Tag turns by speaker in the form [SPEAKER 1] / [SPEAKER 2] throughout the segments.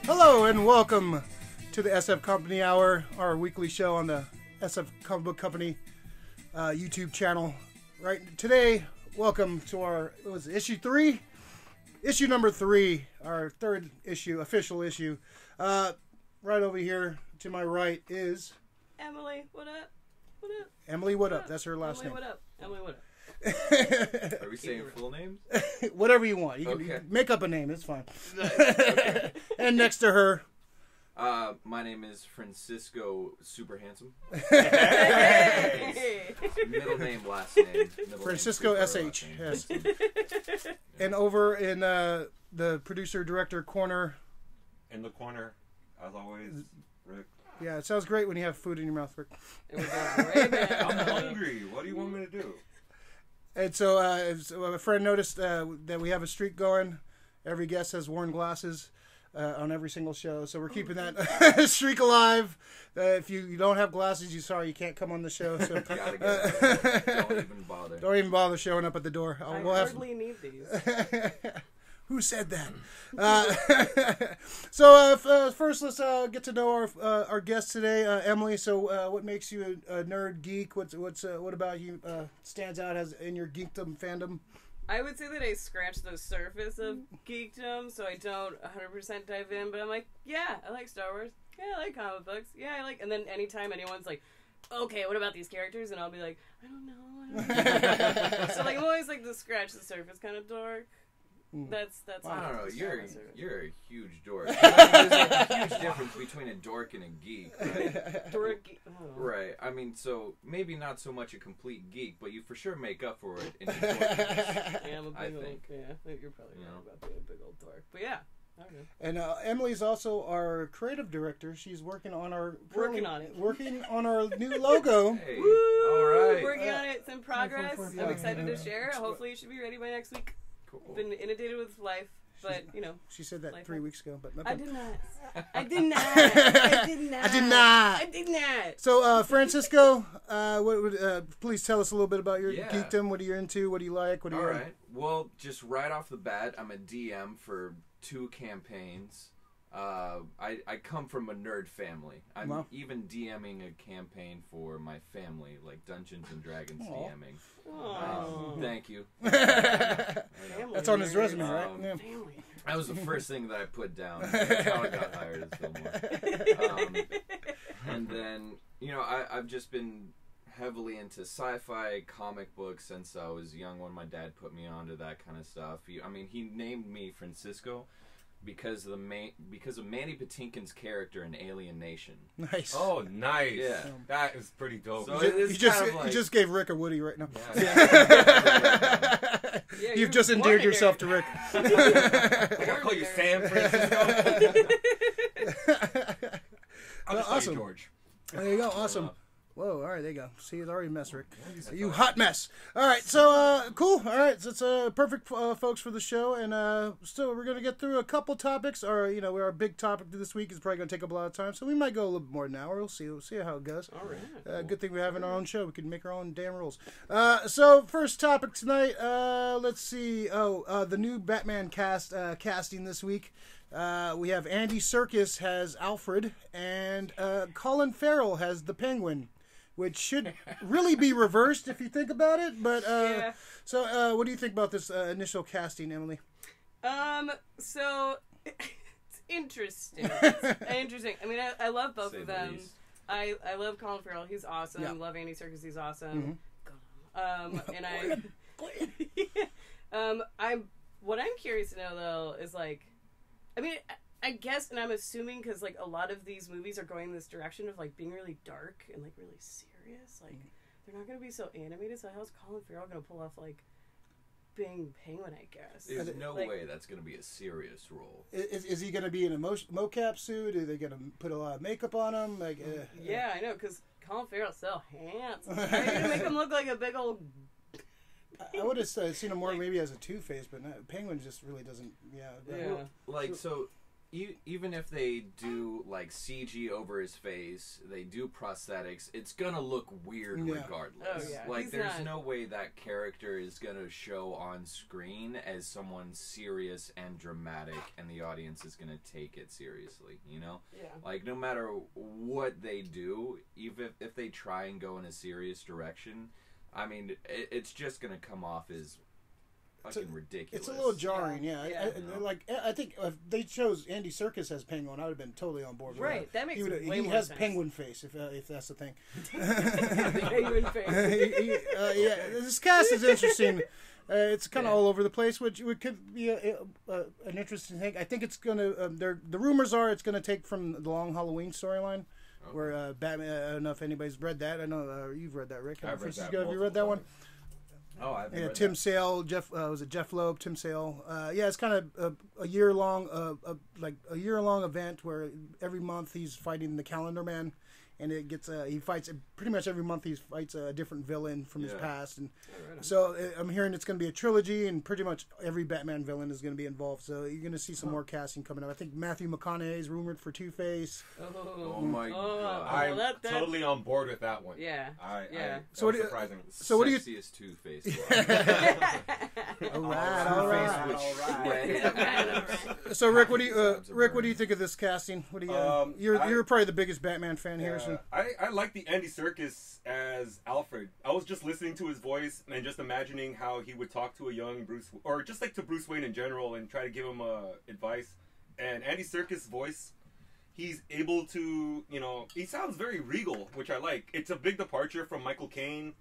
[SPEAKER 1] Hello and welcome to the SF Company Hour, our weekly show on the SF Comic Book Company YouTube channel. Right today, welcome to our issue 3, issue number 3, our third issue, official issue. Right over here to my right is
[SPEAKER 2] Emily. What up? What up?
[SPEAKER 1] Emily. What up? That's her last
[SPEAKER 2] Emily,
[SPEAKER 1] name.
[SPEAKER 2] what up? Emily. What up?
[SPEAKER 3] Are we saying full names?
[SPEAKER 1] Whatever you want. You can make up a name. It's fine. Okay. And next to her.
[SPEAKER 3] My name is Francisco Super Handsome.
[SPEAKER 2] Hey.
[SPEAKER 3] Middle name, last name.
[SPEAKER 1] Francisco SH. Yes. And over in the producer-director corner.
[SPEAKER 4] In the corner, as always, Rick.
[SPEAKER 1] Yeah, it sounds great when you have food in your mouth, Rick.
[SPEAKER 2] It was great, man.
[SPEAKER 4] I'm hungry. What do you want me to do?
[SPEAKER 1] And so a friend noticed that we have a streak going. Every guest has worn glasses on every single show. So we're keeping that streak alive. If you don't have glasses, you can't come on the show. So
[SPEAKER 3] Don't even bother.
[SPEAKER 1] Don't even bother showing up at the door.
[SPEAKER 2] I
[SPEAKER 1] we'll
[SPEAKER 2] hardly need these.
[SPEAKER 1] Who said that? So first, let's get to know our guest today, Emily. So, what makes you a nerd geek? What about you stands out as in your geekdom fandom?
[SPEAKER 2] I would say that I scratch the surface of geekdom, so I don't 100% dive in. But I'm like, yeah, I like Star Wars. Yeah, I like comic books. Yeah, I like. And then anytime anyone's like, okay, what about these characters? And I'll be like, I don't know. So like, I'm always like the scratch the surface kind of dork. That's
[SPEAKER 3] I don't know. You're a huge dork. There's a huge difference between a dork and a geek, right?
[SPEAKER 2] dork. Oh.
[SPEAKER 3] Right. I mean, so maybe not so much a complete geek, but you for sure make up for it in your dorkiness.
[SPEAKER 2] Yeah, I'm a big old.
[SPEAKER 3] think.
[SPEAKER 2] Yeah, you're probably right about being a big old dork. But yeah. Okay.
[SPEAKER 1] And Emily's also our creative director. She's working on our
[SPEAKER 2] Working on it.
[SPEAKER 1] Working on our new logo.
[SPEAKER 3] Hey,
[SPEAKER 2] Woo!
[SPEAKER 3] all right.
[SPEAKER 2] Working on it. It's in progress.
[SPEAKER 1] Yeah.
[SPEAKER 2] I'm excited to share. Hopefully, it should be ready by next week.
[SPEAKER 3] Cool.
[SPEAKER 2] Been inundated with life, but you know.
[SPEAKER 1] She said that
[SPEAKER 2] Life
[SPEAKER 1] 3 weeks ago, but
[SPEAKER 2] I
[SPEAKER 1] nothing.
[SPEAKER 2] did not. I did not. I did not.
[SPEAKER 1] I did not.
[SPEAKER 2] I did not.
[SPEAKER 1] So, Francisco, please tell us a little bit about your
[SPEAKER 3] Yeah.
[SPEAKER 1] geekdom. What are you into? What do you like? What do you
[SPEAKER 3] All right. Well, just right off the bat, I'm a DM for 2 campaigns. I come from a nerd family. I'm
[SPEAKER 1] Wow.
[SPEAKER 3] even DMing a campaign for my family, like Dungeons and Dragons DMing.
[SPEAKER 2] Aww.
[SPEAKER 3] Thank you.
[SPEAKER 2] Family
[SPEAKER 1] That's on his
[SPEAKER 2] nerd.
[SPEAKER 1] resume, right? Yeah.
[SPEAKER 2] Family.
[SPEAKER 3] That was the first thing that I put down. That's how I got hired as Fillmore. And then, I've just been heavily into sci-fi comic books since I was young when my dad put me onto that kind of stuff. He named me Francisco because of Mandy Patinkin's character in Alien Nation.
[SPEAKER 1] Nice.
[SPEAKER 4] Oh, nice.
[SPEAKER 3] Yeah.
[SPEAKER 4] That is pretty dope.
[SPEAKER 3] So
[SPEAKER 1] You
[SPEAKER 3] it's
[SPEAKER 1] just,
[SPEAKER 3] kind of like,
[SPEAKER 1] you just gave Rick a Woody right now.
[SPEAKER 2] Yeah,
[SPEAKER 1] You've
[SPEAKER 2] you're
[SPEAKER 1] just endeared
[SPEAKER 2] born
[SPEAKER 1] yourself
[SPEAKER 2] nerd.
[SPEAKER 1] to Rick.
[SPEAKER 4] I gotta call you Sam Francisco. I'll just call
[SPEAKER 1] Awesome.
[SPEAKER 4] you George.
[SPEAKER 1] There you go. Awesome. Whoa, all right, there you go. See, it's already a mess, Rick. You hot mess. All right, so, cool. All right, so it's perfect, folks, for the show. And still, we're going to get through a couple topics. Our big topic this week is probably going to take up a lot of time. So we might go a little bit more than an hour. We'll see how it goes.
[SPEAKER 2] All right.
[SPEAKER 1] Good thing we have in our own show. We can make our own damn rules. So, first topic tonight, let's see. The new Batman casting this week. We have Andy Serkis has Alfred, and Colin Farrell has the Penguin, which should really be reversed if you think about it. But
[SPEAKER 2] Yeah.
[SPEAKER 1] So, what do you think about this initial casting, Emily?
[SPEAKER 2] So it's interesting. It's interesting. I mean, I love both
[SPEAKER 3] Say
[SPEAKER 2] of
[SPEAKER 3] the
[SPEAKER 2] them.
[SPEAKER 3] least.
[SPEAKER 2] I love Colin Farrell. He's awesome.
[SPEAKER 1] Yeah.
[SPEAKER 2] Love Andy Serkis. He's awesome. And what I'm curious to know though is like, I mean, I guess, and I'm assuming because like a lot of these movies are going in this direction of like being really dark and like really serious. Like they're not going to be so animated. So how's Colin Farrell going to pull off like being Penguin? I guess
[SPEAKER 3] There's no
[SPEAKER 2] like,
[SPEAKER 3] way that's going to be a serious role.
[SPEAKER 1] Is he going to be in a mocap suit? Are they going to put a lot of makeup on him?
[SPEAKER 2] Yeah, I know, because Colin Farrell's so handsome. How are you going to make him look like a big old...
[SPEAKER 1] I would have seen him more maybe as a Two-Face, but Penguin just really doesn't. Yeah.
[SPEAKER 2] Yeah.
[SPEAKER 3] So even if they do like CG over his face, they do prosthetics, it's gonna look weird regardless.
[SPEAKER 2] Oh, yeah.
[SPEAKER 3] Like,
[SPEAKER 2] He's
[SPEAKER 3] there's
[SPEAKER 2] not...
[SPEAKER 3] no way that character is gonna show on screen as someone serious and dramatic, and the audience is gonna take it seriously, you know?
[SPEAKER 2] Yeah.
[SPEAKER 3] Like, no matter what they do, even if they try and go in a serious direction, I mean, it's just gonna come off as fucking ridiculous.
[SPEAKER 1] It's a little jarring, yeah.
[SPEAKER 2] Yeah.
[SPEAKER 1] I think if they chose Andy Serkis as Penguin, I would have been totally on board with
[SPEAKER 2] Right, that makes way
[SPEAKER 1] he
[SPEAKER 2] more
[SPEAKER 1] has
[SPEAKER 2] sense.
[SPEAKER 1] penguin face, if that's the thing.
[SPEAKER 2] Penguin face.
[SPEAKER 1] Yeah, this cast is interesting. It's kind of all over the place, which could be an interesting thing. I think it's going to. The rumors are it's going to take from the Long Halloween storyline, where Batman. I don't know if anybody's read that. I know you've read that, Rick.
[SPEAKER 4] I've read that.
[SPEAKER 1] Have you read that one?
[SPEAKER 4] Oh, I've read
[SPEAKER 1] Tim
[SPEAKER 4] that.
[SPEAKER 1] Sale, was it Jeff Loeb? Tim Sale. Yeah, it's kind of a year long, a year long event where every month he's fighting the Calendar Man, and it gets he fights pretty much every month. He fights a different villain from his past, and so I'm hearing it's going to be a trilogy, and pretty much every Batman villain is going to be involved. So you're going to see some more casting coming up. I think Matthew McConaughey is rumored for Two-Face.
[SPEAKER 3] Oh my god!
[SPEAKER 4] I'm totally on board with that one.
[SPEAKER 2] Yeah.
[SPEAKER 1] So what
[SPEAKER 4] surprising.
[SPEAKER 1] So what do you?
[SPEAKER 3] Sexiest Two-Face.
[SPEAKER 1] All right. So Rick, what do you think of this casting? What do you? You're probably the biggest Batman fan here. So.
[SPEAKER 4] I like the Andy Serkis as Alfred. I was just listening to his voice and just imagining how he would talk to a young Bruce, or just like to Bruce Wayne in general, and try to give him advice. And Andy Serkis' voice, he's able to, he sounds very regal, which I like. It's a big departure from Michael Caine,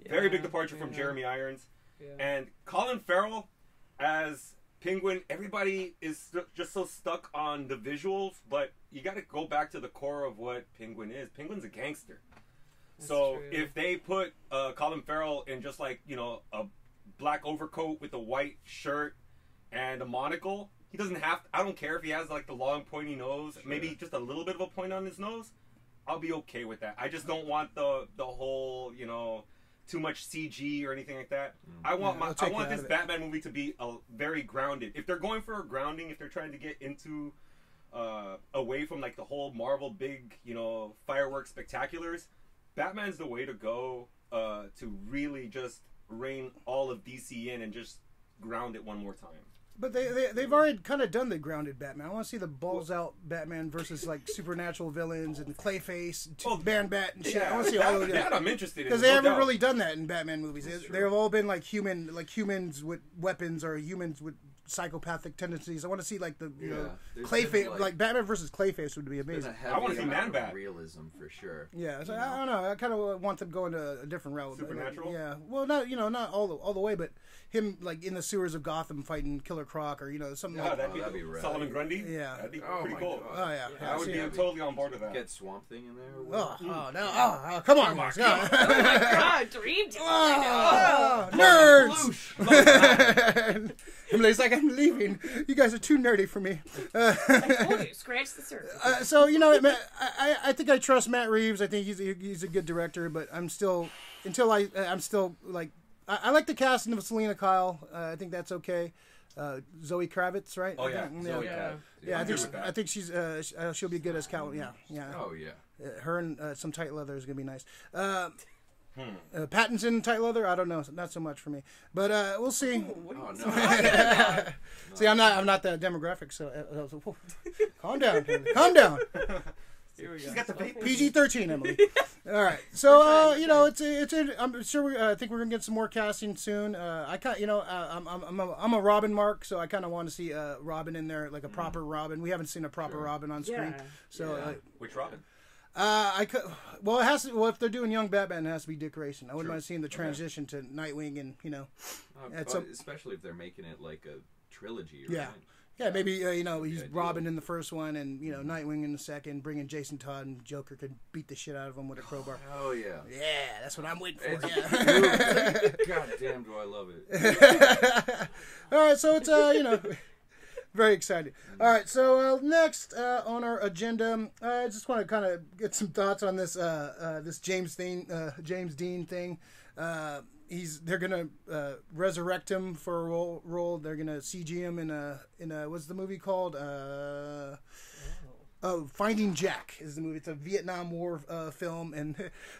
[SPEAKER 4] very big departure from Jeremy Irons. Yeah. And Colin Farrell as Penguin, everybody is just so stuck on the visuals, but you got to go back to the core of what Penguin is. Penguin's a gangster. That's true. If they put Colin Farrell in just like, a black overcoat with a white shirt and a monocle, he doesn't have to, I don't care if he has like the long pointy nose, maybe just a little bit of a point on his nose. I'll be okay with that. I just don't want the whole, too much CG or anything like that. I want this Batman movie to be very grounded. If they're going for a grounding, if they're trying to get into away from like the whole Marvel big, fireworks spectaculars, Batman's the way to go to really just rein all of DC in and just ground it one more time.
[SPEAKER 1] But they've already kind of done the grounded Batman. I want to see the balls out Batman versus like supernatural villains and Clayface, and Man Bat and shit.
[SPEAKER 4] Yeah,
[SPEAKER 1] I want to see all of that.
[SPEAKER 4] That I'm interested in
[SPEAKER 1] because they haven't really done that in Batman movies. They've all been like humans with weapons or humans with psychopathic tendencies. I want to see like the Clayface, like Batman versus Clayface would be amazing.
[SPEAKER 4] I want to see Man Bat
[SPEAKER 3] realism for sure.
[SPEAKER 1] Yeah, so I don't know. I kind of want them going to a different route.
[SPEAKER 4] Supernatural.
[SPEAKER 1] Yeah, well, not all the way, but him like in the sewers of Gotham fighting Killer Croc or something.
[SPEAKER 4] Yeah,
[SPEAKER 1] like
[SPEAKER 4] that'd be right. Solomon Grundy.
[SPEAKER 1] Yeah,
[SPEAKER 4] that'd be pretty cool.
[SPEAKER 1] Oh yeah,
[SPEAKER 4] I would be totally on board with that.
[SPEAKER 3] Get Swamp Thing in there.
[SPEAKER 1] Oh, come on, Mark.
[SPEAKER 2] Oh my god, dream team.
[SPEAKER 1] Nerds. Emily's like, I'm leaving. You guys are too nerdy for me.
[SPEAKER 2] I told you, scratch the surface.
[SPEAKER 1] So I think I trust Matt Reeves. I think he's a good director, but I'm still like I like the casting of Selena Kyle. I think that's okay. Zoe Kravitz, right?
[SPEAKER 4] Oh yeah,
[SPEAKER 3] Zoe Kravitz.
[SPEAKER 1] Yeah, I think she'll be good as Cal. Yeah.
[SPEAKER 3] Oh yeah.
[SPEAKER 1] Her and some tight leather is gonna be nice. Pattinson tight leather, I don't know, not so much for me, but we'll see. See, I'm not that demographic, so calm down.
[SPEAKER 2] Here we go.
[SPEAKER 4] She's got the vape.
[SPEAKER 1] PG-13, Emily. All right, so I'm sure I think we're gonna get some more casting soon. I'm a Robin mark, so I kind of want to see Robin in there, like a proper Robin. We haven't seen a proper Robin on screen, so
[SPEAKER 4] which Robin?
[SPEAKER 1] It has to. Well, if they're doing young Batman, it has to be Dick Grayson. I wouldn't mind seeing the transition to Nightwing, and
[SPEAKER 3] especially if they're making it like a trilogy. Right?
[SPEAKER 1] Yeah. Yeah, maybe he's Robin in the first one, and Nightwing in the second. Bringing Jason Todd and Joker could beat the shit out of him with a crowbar.
[SPEAKER 3] Oh yeah.
[SPEAKER 1] Yeah, that's what I'm waiting for.
[SPEAKER 3] God damn, do I love it.
[SPEAKER 1] All right, so it's very excited. All right, so next on our agenda, I just want to kind of get some thoughts on this this James Dean thing. they're gonna resurrect him for a role. They're gonna CG him in a what's the movie called? Finding Jack is the movie. It's a Vietnam War film, and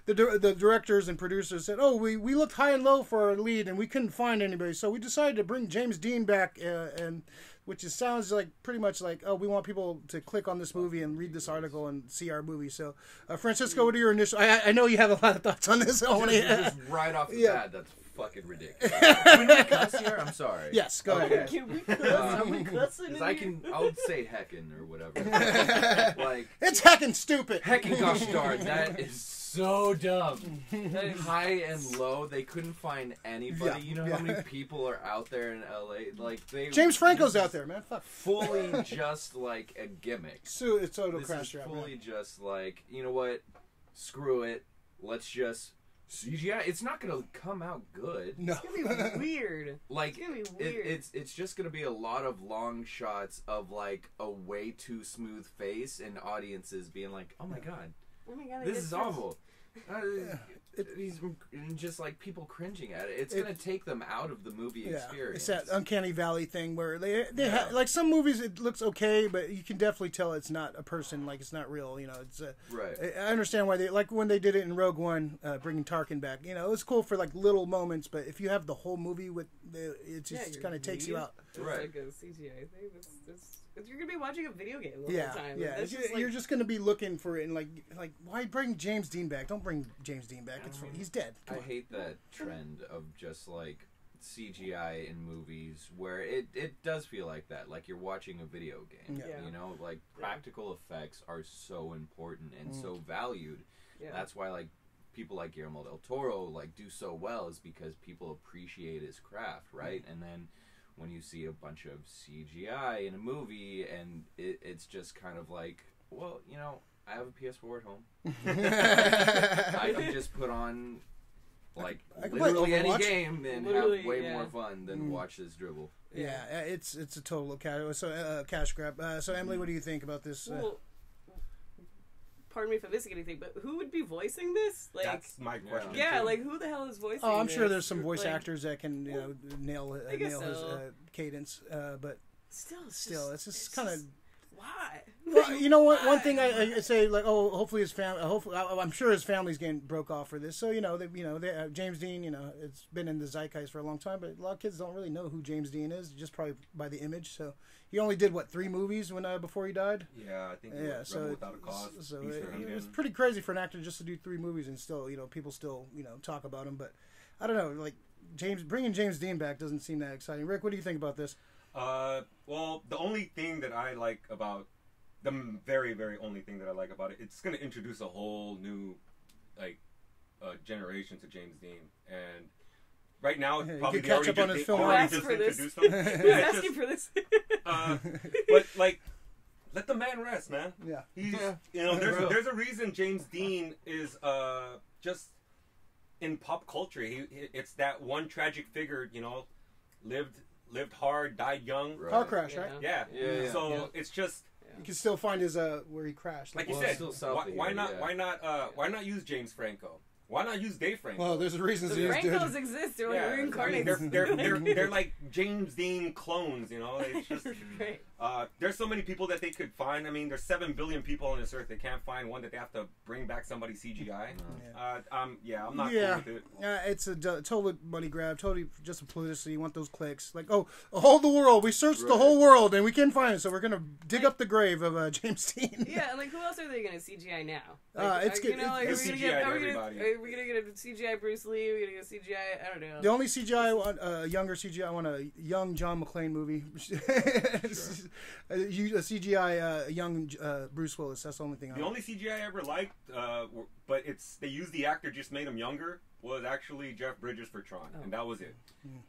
[SPEAKER 1] the directors and producers said, "Oh, we looked high and low for our lead, and we couldn't find anybody, so we decided to bring James Dean back." And which sounds like pretty much like, "Oh, we want people to click on this movie and read this article and see our movie." So, Francisco, what are your initial? I know you have a lot of thoughts on this.
[SPEAKER 3] Just right off the bat, that's fucking ridiculous. Can we cuss here? I'm sorry.
[SPEAKER 1] Yes, go ahead.
[SPEAKER 2] Can we cuss? Are we cussing in here?
[SPEAKER 3] I'll say heckin' or whatever. Like,
[SPEAKER 1] it's heckin' stupid.
[SPEAKER 3] Heckin' gosh darn, that is so dumb. High and low, they couldn't find anybody. You know how many people are out there in LA? Like
[SPEAKER 1] James Franco's out there, man. Fuck.
[SPEAKER 3] Fully just like a gimmick.
[SPEAKER 1] So it's total
[SPEAKER 3] This
[SPEAKER 1] crash
[SPEAKER 3] is
[SPEAKER 1] job.
[SPEAKER 3] fully just like, you know what? Screw it. Let's just CGI. It's not gonna come out good.
[SPEAKER 1] No.
[SPEAKER 2] It's gonna be weird.
[SPEAKER 3] Like
[SPEAKER 2] It's gonna be weird.
[SPEAKER 3] it's just gonna be a lot of long shots of like a way too smooth face and audiences being like, "Oh my god,
[SPEAKER 2] Oh my god,
[SPEAKER 3] this is awful."
[SPEAKER 1] He's
[SPEAKER 3] just like people cringing at it. It's gonna take them out of the movie experience.
[SPEAKER 1] It's that uncanny valley thing where they have, like, some movies it looks okay, but you can definitely tell it's not a person, like it's not real. You know, it's
[SPEAKER 3] right.
[SPEAKER 1] I understand why they, like when they did it in Rogue One, bringing Tarkin back. You know, it was cool for like little moments, but if you have the whole movie with it just kind of takes you out.
[SPEAKER 2] It's
[SPEAKER 3] Right.
[SPEAKER 2] like a CGI thing. You're gonna be watching a video game the
[SPEAKER 1] Yeah,
[SPEAKER 2] whole time.
[SPEAKER 1] yeah. You're just gonna be looking for it, and like why bring James Dean back? Don't bring James Dean back. He's dead. Come
[SPEAKER 3] I
[SPEAKER 1] on.
[SPEAKER 3] hate that trend of just like CGI in movies where it does feel like that, like you're watching a video game.
[SPEAKER 1] Yeah.
[SPEAKER 3] You know, like practical effects are so important and so valued.
[SPEAKER 2] Yeah.
[SPEAKER 3] That's why like people like Guillermo del Toro like do so well, is because people appreciate his craft, right? And then when you see a bunch of CGI in a movie and it's just kind of like, well, you know, I have a PS4 at home. I can just put on like
[SPEAKER 1] I can play
[SPEAKER 3] literally any
[SPEAKER 1] Overwatch.
[SPEAKER 3] game and
[SPEAKER 2] Literally,
[SPEAKER 3] have way
[SPEAKER 2] yeah.
[SPEAKER 3] more fun than watch this dribble.
[SPEAKER 1] Yeah, it's a total cash grab. So Emily, what do you think about this?
[SPEAKER 2] Well, pardon me if I'm missing anything, but who would be voicing this? Like,
[SPEAKER 4] That's my question.
[SPEAKER 2] yeah,
[SPEAKER 4] too.
[SPEAKER 2] like who the hell is voicing?
[SPEAKER 1] I'm
[SPEAKER 2] this?
[SPEAKER 1] sure there's some voice
[SPEAKER 2] Like,
[SPEAKER 1] actors that can nail his
[SPEAKER 2] so.
[SPEAKER 1] cadence, but
[SPEAKER 2] Still,
[SPEAKER 1] it's just kind of.
[SPEAKER 2] why?
[SPEAKER 1] Well, you know what? One
[SPEAKER 2] Why?
[SPEAKER 1] thing I say, like, oh, hopefully his family. Hopefully, I'm sure his family's getting broke off for this. So James Dean. You know, it's been in the zeitgeist for a long time, but a lot of kids don't really know who James Dean is, just probably by the image. So he only did 3 movies before he died.
[SPEAKER 4] Yeah, I think
[SPEAKER 1] So
[SPEAKER 4] Without a Cause.
[SPEAKER 1] So
[SPEAKER 4] Easter
[SPEAKER 1] it
[SPEAKER 4] Egg.
[SPEAKER 1] was pretty crazy for an actor just to do 3 movies and still, people still, talk about him. But I don't know, like bringing James Dean back doesn't seem that exciting. Rick, what do you think about this?
[SPEAKER 4] Well, the only thing that I like about the very, very only thing that I like about it, it's going to introduce a whole new generation to James Dean, and right now
[SPEAKER 1] Yeah,
[SPEAKER 4] probably
[SPEAKER 1] you
[SPEAKER 4] they
[SPEAKER 1] could
[SPEAKER 4] already
[SPEAKER 1] catch up on
[SPEAKER 4] just,
[SPEAKER 1] his
[SPEAKER 4] they
[SPEAKER 1] film.
[SPEAKER 4] already
[SPEAKER 2] Ask
[SPEAKER 4] just
[SPEAKER 2] for this.
[SPEAKER 4] introduced him.
[SPEAKER 2] Who's
[SPEAKER 4] Yeah, it's
[SPEAKER 2] asking
[SPEAKER 4] just,
[SPEAKER 2] for this?
[SPEAKER 4] but like, let the man rest, man.
[SPEAKER 1] Yeah.
[SPEAKER 4] He's
[SPEAKER 3] Yeah.
[SPEAKER 4] there's a reason James Dean is just in pop culture. It's that one tragic figure, lived hard, died young.
[SPEAKER 3] Right.
[SPEAKER 1] Car crash, right?
[SPEAKER 4] Yeah.
[SPEAKER 3] Yeah.
[SPEAKER 4] So
[SPEAKER 2] Yeah.
[SPEAKER 4] it's just
[SPEAKER 1] You can still find his where he crashed.
[SPEAKER 4] like
[SPEAKER 3] Well,
[SPEAKER 4] you
[SPEAKER 3] it's
[SPEAKER 4] said.
[SPEAKER 3] still south of
[SPEAKER 4] Why
[SPEAKER 3] here,
[SPEAKER 4] not?
[SPEAKER 3] yeah.
[SPEAKER 4] Why not use James Franco? Why not use Dave Franco?
[SPEAKER 1] Well, there's reasons
[SPEAKER 2] The
[SPEAKER 1] he is
[SPEAKER 2] Francos
[SPEAKER 1] dead.
[SPEAKER 2] exist. They're
[SPEAKER 4] Yeah,
[SPEAKER 2] like
[SPEAKER 4] I mean,
[SPEAKER 2] reincarnated.
[SPEAKER 4] they're like James Dean clones, It's just
[SPEAKER 2] Right.
[SPEAKER 4] there's so many people that they could find. I mean, there's 7 billion people on this earth. They can't find one that they have to bring back somebody CGI. I'm not cool with it.
[SPEAKER 1] It's a total money grab, totally just a publicity. You want those clicks. Like, oh, hold the world. We searched the
[SPEAKER 3] Right.
[SPEAKER 1] whole world and we can't find it, so we're gonna dig up the grave of James Dean.
[SPEAKER 2] Yeah, and like, who else are they gonna CGI now?
[SPEAKER 1] It's good.
[SPEAKER 2] Are
[SPEAKER 4] It's
[SPEAKER 2] we gonna
[SPEAKER 4] CGI
[SPEAKER 2] get?
[SPEAKER 4] to
[SPEAKER 2] Are
[SPEAKER 4] everybody.
[SPEAKER 2] we gonna get a CGI Bruce Lee? Are we gonna get a CGI? I don't know.
[SPEAKER 1] The only CGI I want, younger CGI, I want a young John McClane movie. A CGI young Bruce Willis. That's the only thing I
[SPEAKER 4] The
[SPEAKER 1] want.
[SPEAKER 4] only CGI I ever liked, but they used the actor, just made him younger, was actually Jeff Bridges for Tron, and that was it.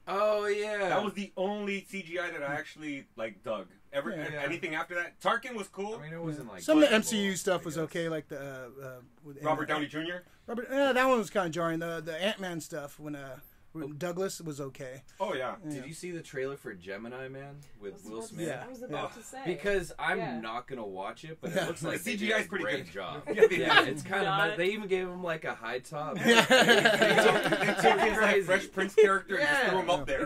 [SPEAKER 3] Oh yeah.
[SPEAKER 4] That was the only CGI that I actually dug.
[SPEAKER 3] Yeah.
[SPEAKER 4] Anything after that, Tarkin was cool.
[SPEAKER 3] I mean, it wasn't like
[SPEAKER 1] Some of the
[SPEAKER 3] terrible,
[SPEAKER 1] MCU stuff
[SPEAKER 3] I
[SPEAKER 1] was
[SPEAKER 3] guess.
[SPEAKER 1] okay, like the with
[SPEAKER 4] Robert Downey Jr.
[SPEAKER 1] Robert, that one was kind of jarring. The Ant-Man stuff when Douglas was okay.
[SPEAKER 4] Oh yeah.
[SPEAKER 3] Did you see the trailer for Gemini Man with Will Smith?
[SPEAKER 1] Yeah.
[SPEAKER 2] I was about to say.
[SPEAKER 3] Because I'm not gonna watch it, but it looks like
[SPEAKER 4] The
[SPEAKER 3] they
[SPEAKER 4] CGI
[SPEAKER 3] did
[SPEAKER 4] is
[SPEAKER 3] a
[SPEAKER 4] pretty
[SPEAKER 3] great
[SPEAKER 4] good.
[SPEAKER 3] job.
[SPEAKER 4] Yeah,
[SPEAKER 3] It's kind of. They even gave him like a high top.
[SPEAKER 4] They took his like, Fresh Prince character and just threw him up there.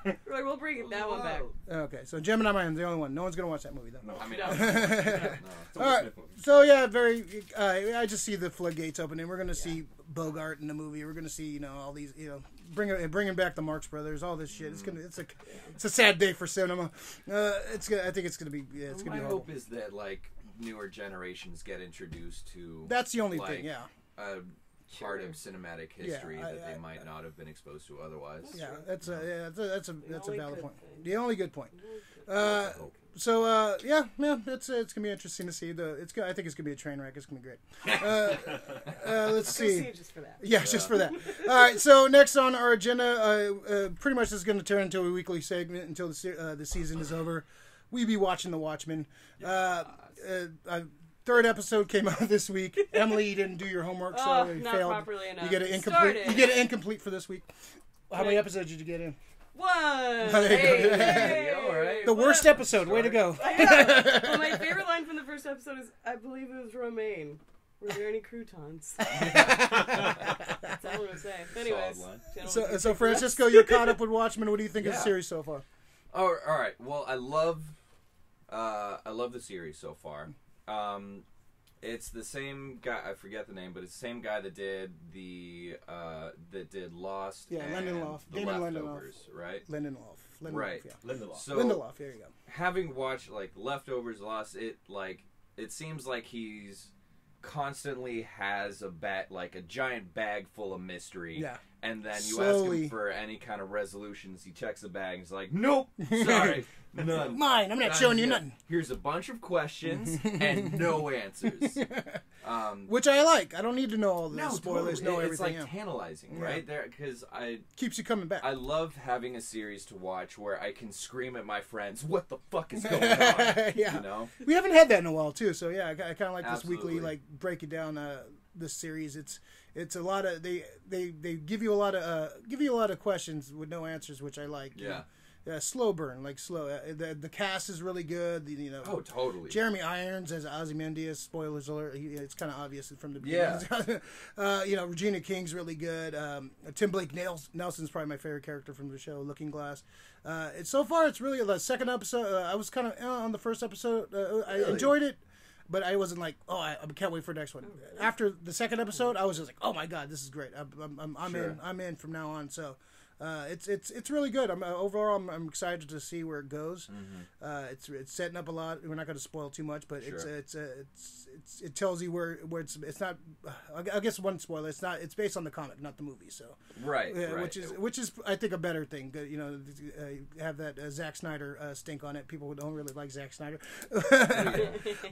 [SPEAKER 2] Like, we'll bring that one back.
[SPEAKER 1] Okay, so Gemini Man's the only one. No one's gonna watch that movie though.
[SPEAKER 4] No.
[SPEAKER 3] I mean,
[SPEAKER 2] No.
[SPEAKER 4] It's a Will
[SPEAKER 1] All right.
[SPEAKER 4] Smith movie.
[SPEAKER 1] So yeah, very. I just see the floodgates opening. We're gonna see Bogart in the movie. We're gonna see all these bringing back the Marx Brothers, all this shit. It's a sad day for cinema. I think it's gonna be it's gonna
[SPEAKER 3] my
[SPEAKER 1] be horrible.
[SPEAKER 3] hope is that like newer generations get introduced to.
[SPEAKER 1] That's the only
[SPEAKER 3] like,
[SPEAKER 1] thing. Yeah.
[SPEAKER 3] A part of cinematic history
[SPEAKER 1] Yeah,
[SPEAKER 3] that they might not have been exposed to otherwise.
[SPEAKER 1] Yeah, that's a
[SPEAKER 2] only
[SPEAKER 1] valid
[SPEAKER 2] good
[SPEAKER 1] point.
[SPEAKER 2] thing.
[SPEAKER 1] The only good point.
[SPEAKER 3] That's the hope.
[SPEAKER 1] So it's gonna be interesting to see I think it's gonna be a train wreck. It's gonna be great. Let's
[SPEAKER 2] Go see
[SPEAKER 1] see.
[SPEAKER 2] it just for that.
[SPEAKER 1] Yeah, just for that. All right. So next on our agenda, pretty much this is gonna turn into a weekly segment until the season is over. We be watching the Watchmen. Third episode came out this week. Emily, you didn't do your homework, so you
[SPEAKER 2] not
[SPEAKER 1] failed.
[SPEAKER 2] properly enough.
[SPEAKER 1] You get an
[SPEAKER 2] It
[SPEAKER 1] incomplete.
[SPEAKER 2] started.
[SPEAKER 1] You get an incomplete for this week. How many episodes did you get in?
[SPEAKER 2] One.
[SPEAKER 1] There you go.
[SPEAKER 2] Hey,
[SPEAKER 3] All right.
[SPEAKER 1] The worst episode. Way to go.
[SPEAKER 2] I know. Well, my favorite line from the first episode is, I believe it was romaine. Were there any croutons? That's all I'm going to say. Anyways.
[SPEAKER 3] Solid line.
[SPEAKER 1] So Francisco, you're caught up with Watchmen. What do you think of the
[SPEAKER 3] Yeah.
[SPEAKER 1] series so far?
[SPEAKER 3] Oh, all right. Well, I love the series so far. It's the same guy. I forget the name, but it's the same guy that did that did Lost.
[SPEAKER 1] Yeah,
[SPEAKER 3] and
[SPEAKER 1] Lindelof.
[SPEAKER 3] The
[SPEAKER 1] Damon
[SPEAKER 3] Leftovers, right?
[SPEAKER 1] Lindelof.
[SPEAKER 3] Right.
[SPEAKER 1] Yeah.
[SPEAKER 4] Lindelof.
[SPEAKER 3] So
[SPEAKER 1] Lindelof. There you go.
[SPEAKER 3] having watched like Leftovers, Lost, it seems like he's constantly has a giant bag full of mystery.
[SPEAKER 1] Yeah.
[SPEAKER 3] And then you
[SPEAKER 1] Slowly.
[SPEAKER 3] ask him for any kind of resolutions. He checks the bag and he's like, "Nope, sorry, none.
[SPEAKER 1] Mine. I'm not showing you nothing.
[SPEAKER 3] Here's a bunch of questions and no answers."
[SPEAKER 1] Which I like. I don't need to know all the
[SPEAKER 3] No,
[SPEAKER 1] spoilers.
[SPEAKER 3] totally.
[SPEAKER 1] Know
[SPEAKER 3] It's
[SPEAKER 1] everything.
[SPEAKER 3] like tantalizing,
[SPEAKER 1] Yeah.
[SPEAKER 3] right? There, because
[SPEAKER 1] Keeps you coming back.
[SPEAKER 3] I love having a series to watch where I can scream at my friends, "What the fuck is going on?"
[SPEAKER 1] Yeah.
[SPEAKER 3] You know.
[SPEAKER 1] We haven't had that in a while too. So yeah, I kind of like this
[SPEAKER 3] Absolutely.
[SPEAKER 1] weekly break it down. This series. It's a lot of they give you a lot of questions with no answers, which I like. you
[SPEAKER 3] Yeah.
[SPEAKER 1] know. Slow burn, slow. The cast is really good.
[SPEAKER 3] Oh, totally.
[SPEAKER 1] Jeremy Irons as Ozymandias. Spoilers alert. It's kind of obvious from the beginning.
[SPEAKER 3] Yeah.
[SPEAKER 1] Regina King's really good. Tim Blake Nelson's probably my favorite character from the show, Looking Glass. So far, it's really the second episode. I was kind of on the first episode. I enjoyed it. But I wasn't like, I can't wait for the next one. After the second episode, I was just like, oh my god, this is great. I'm
[SPEAKER 3] Sure.
[SPEAKER 1] in. I'm in from now on. So, it's really good. Overall, I'm excited to see where it goes.
[SPEAKER 3] Mm-hmm.
[SPEAKER 1] It's setting up a lot. We're not going to spoil too much, but
[SPEAKER 3] Sure.
[SPEAKER 1] it tells you where it's not. I guess one spoiler. It's based on the comic, not the movie. So
[SPEAKER 3] Right. Right.
[SPEAKER 1] which is I think a better thing. Have that Zack Snyder stink on it. People who don't really like Zack Snyder.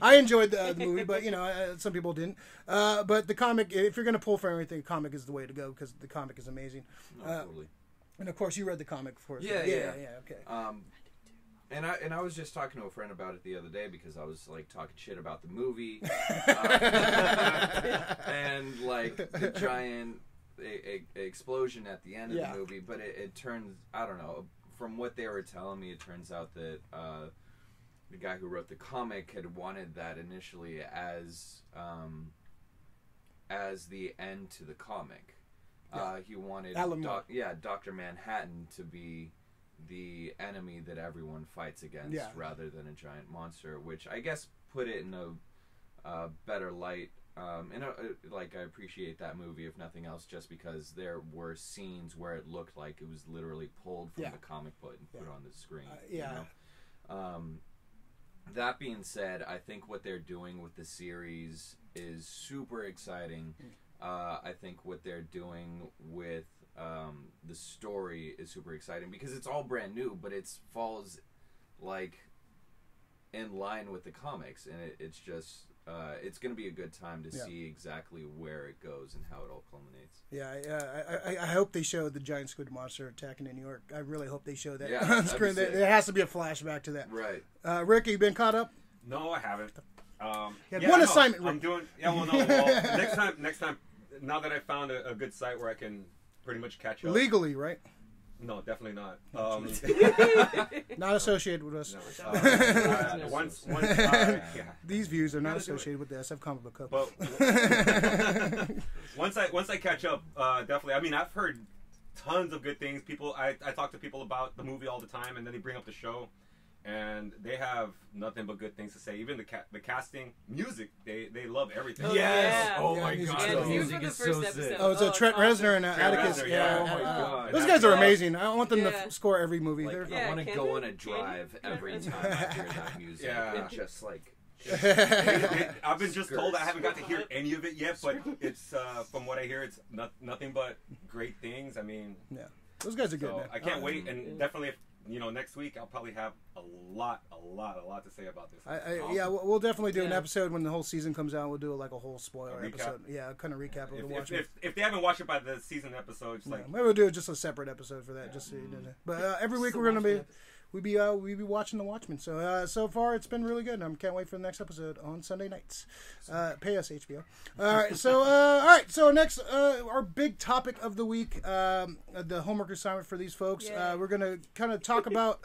[SPEAKER 1] I enjoyed the movie, but some people didn't. But the comic, if you're going to pull from everything, comic is the way to go because the comic is amazing.
[SPEAKER 3] No, totally.
[SPEAKER 1] And of course, you read the comic before.
[SPEAKER 3] Yeah.
[SPEAKER 1] Okay.
[SPEAKER 3] And I was just talking to a friend about it the other day because I was like talking shit about the movie, and like the giant explosion at the end of the movie. But it turns, I don't know, from what they were telling me, it turns out that the guy who wrote the comic had wanted that initially as the end to the comic. He wanted Dr. Manhattan to be the enemy that everyone fights against rather than a giant monster, which I guess put it in a better light. I appreciate that movie, if nothing else, just because there were scenes where it looked like it was literally pulled from the comic book and put on the screen. You know? That being said, I think what they're doing with the series is super exciting. I think what they're doing with the story is super exciting because it's all brand new, but it falls in line with the comics, and it's just it's going to be a good time to see exactly where it goes and how it all culminates.
[SPEAKER 1] Yeah, I hope they show the giant squid monster attacking in New York. I really hope they show that
[SPEAKER 3] Yeah,
[SPEAKER 1] on screen. There has to be a flashback to that.
[SPEAKER 3] Right.
[SPEAKER 1] Rick, you been caught up?
[SPEAKER 4] No, I haven't.
[SPEAKER 1] You had one assignment,
[SPEAKER 4] I'm
[SPEAKER 1] Rick.
[SPEAKER 4] doing. Yeah, well, no. Well, next time. Now that I found a good site where I can pretty much catch up.
[SPEAKER 1] Legally, right?
[SPEAKER 4] No, definitely not.
[SPEAKER 1] Not associated with us. These views are not associated with the SF Comic Book Club.
[SPEAKER 4] But once I catch up, definitely. I mean, I've heard tons of good things. I talk to people about the movie all the time, and then they bring up the show, and they have nothing but good things to say. Even the casting, music, they love everything.
[SPEAKER 2] Oh,
[SPEAKER 3] Yes.
[SPEAKER 2] yeah.
[SPEAKER 3] Oh my god.
[SPEAKER 2] Yeah,
[SPEAKER 3] The
[SPEAKER 2] even
[SPEAKER 3] music
[SPEAKER 2] for the
[SPEAKER 3] is
[SPEAKER 2] first
[SPEAKER 3] so
[SPEAKER 2] episode.
[SPEAKER 3] sick.
[SPEAKER 1] Oh, it's a Trent
[SPEAKER 2] awesome.
[SPEAKER 1] Reznor and
[SPEAKER 4] Trent
[SPEAKER 1] Atticus.
[SPEAKER 4] Reznor,
[SPEAKER 1] Yeah.
[SPEAKER 3] Oh my god.
[SPEAKER 1] Those guys are
[SPEAKER 2] Yeah.
[SPEAKER 1] amazing. I want them
[SPEAKER 2] Yeah.
[SPEAKER 1] to score every movie.
[SPEAKER 3] Like,
[SPEAKER 1] They're
[SPEAKER 2] Yeah,
[SPEAKER 3] I want to
[SPEAKER 2] can
[SPEAKER 3] go
[SPEAKER 2] they?
[SPEAKER 3] on a drive
[SPEAKER 2] Can
[SPEAKER 3] every
[SPEAKER 2] they?
[SPEAKER 3] time I hear that music.
[SPEAKER 4] Yeah.
[SPEAKER 3] It just like
[SPEAKER 4] I've been just told I haven't got to hear any of it yet, but it's from what I hear, it's nothing but great things. I mean,
[SPEAKER 1] Yeah, those guys are good.
[SPEAKER 4] so
[SPEAKER 1] Man.
[SPEAKER 4] I can't wait, and definitely, next week I'll probably have a lot to say about this.
[SPEAKER 1] Yeah, we'll definitely do an
[SPEAKER 2] Yeah.
[SPEAKER 1] episode when the whole season comes out. We'll do like a whole spoiler
[SPEAKER 4] A recap?
[SPEAKER 1] episode. Yeah, kind of recap of the Watchmen.
[SPEAKER 4] If they haven't watched it by the season episode, it's like
[SPEAKER 1] Maybe we'll do just a separate episode for that. Just so you know. But every week we're gonna be we be watching the Watchmen. So so far it's been really good. I can't wait for the next episode on Sunday nights. Pay us HBO. All right. So next our big topic of the week, the homework assignment for these folks.
[SPEAKER 2] Yeah.
[SPEAKER 1] We're gonna kind of talk about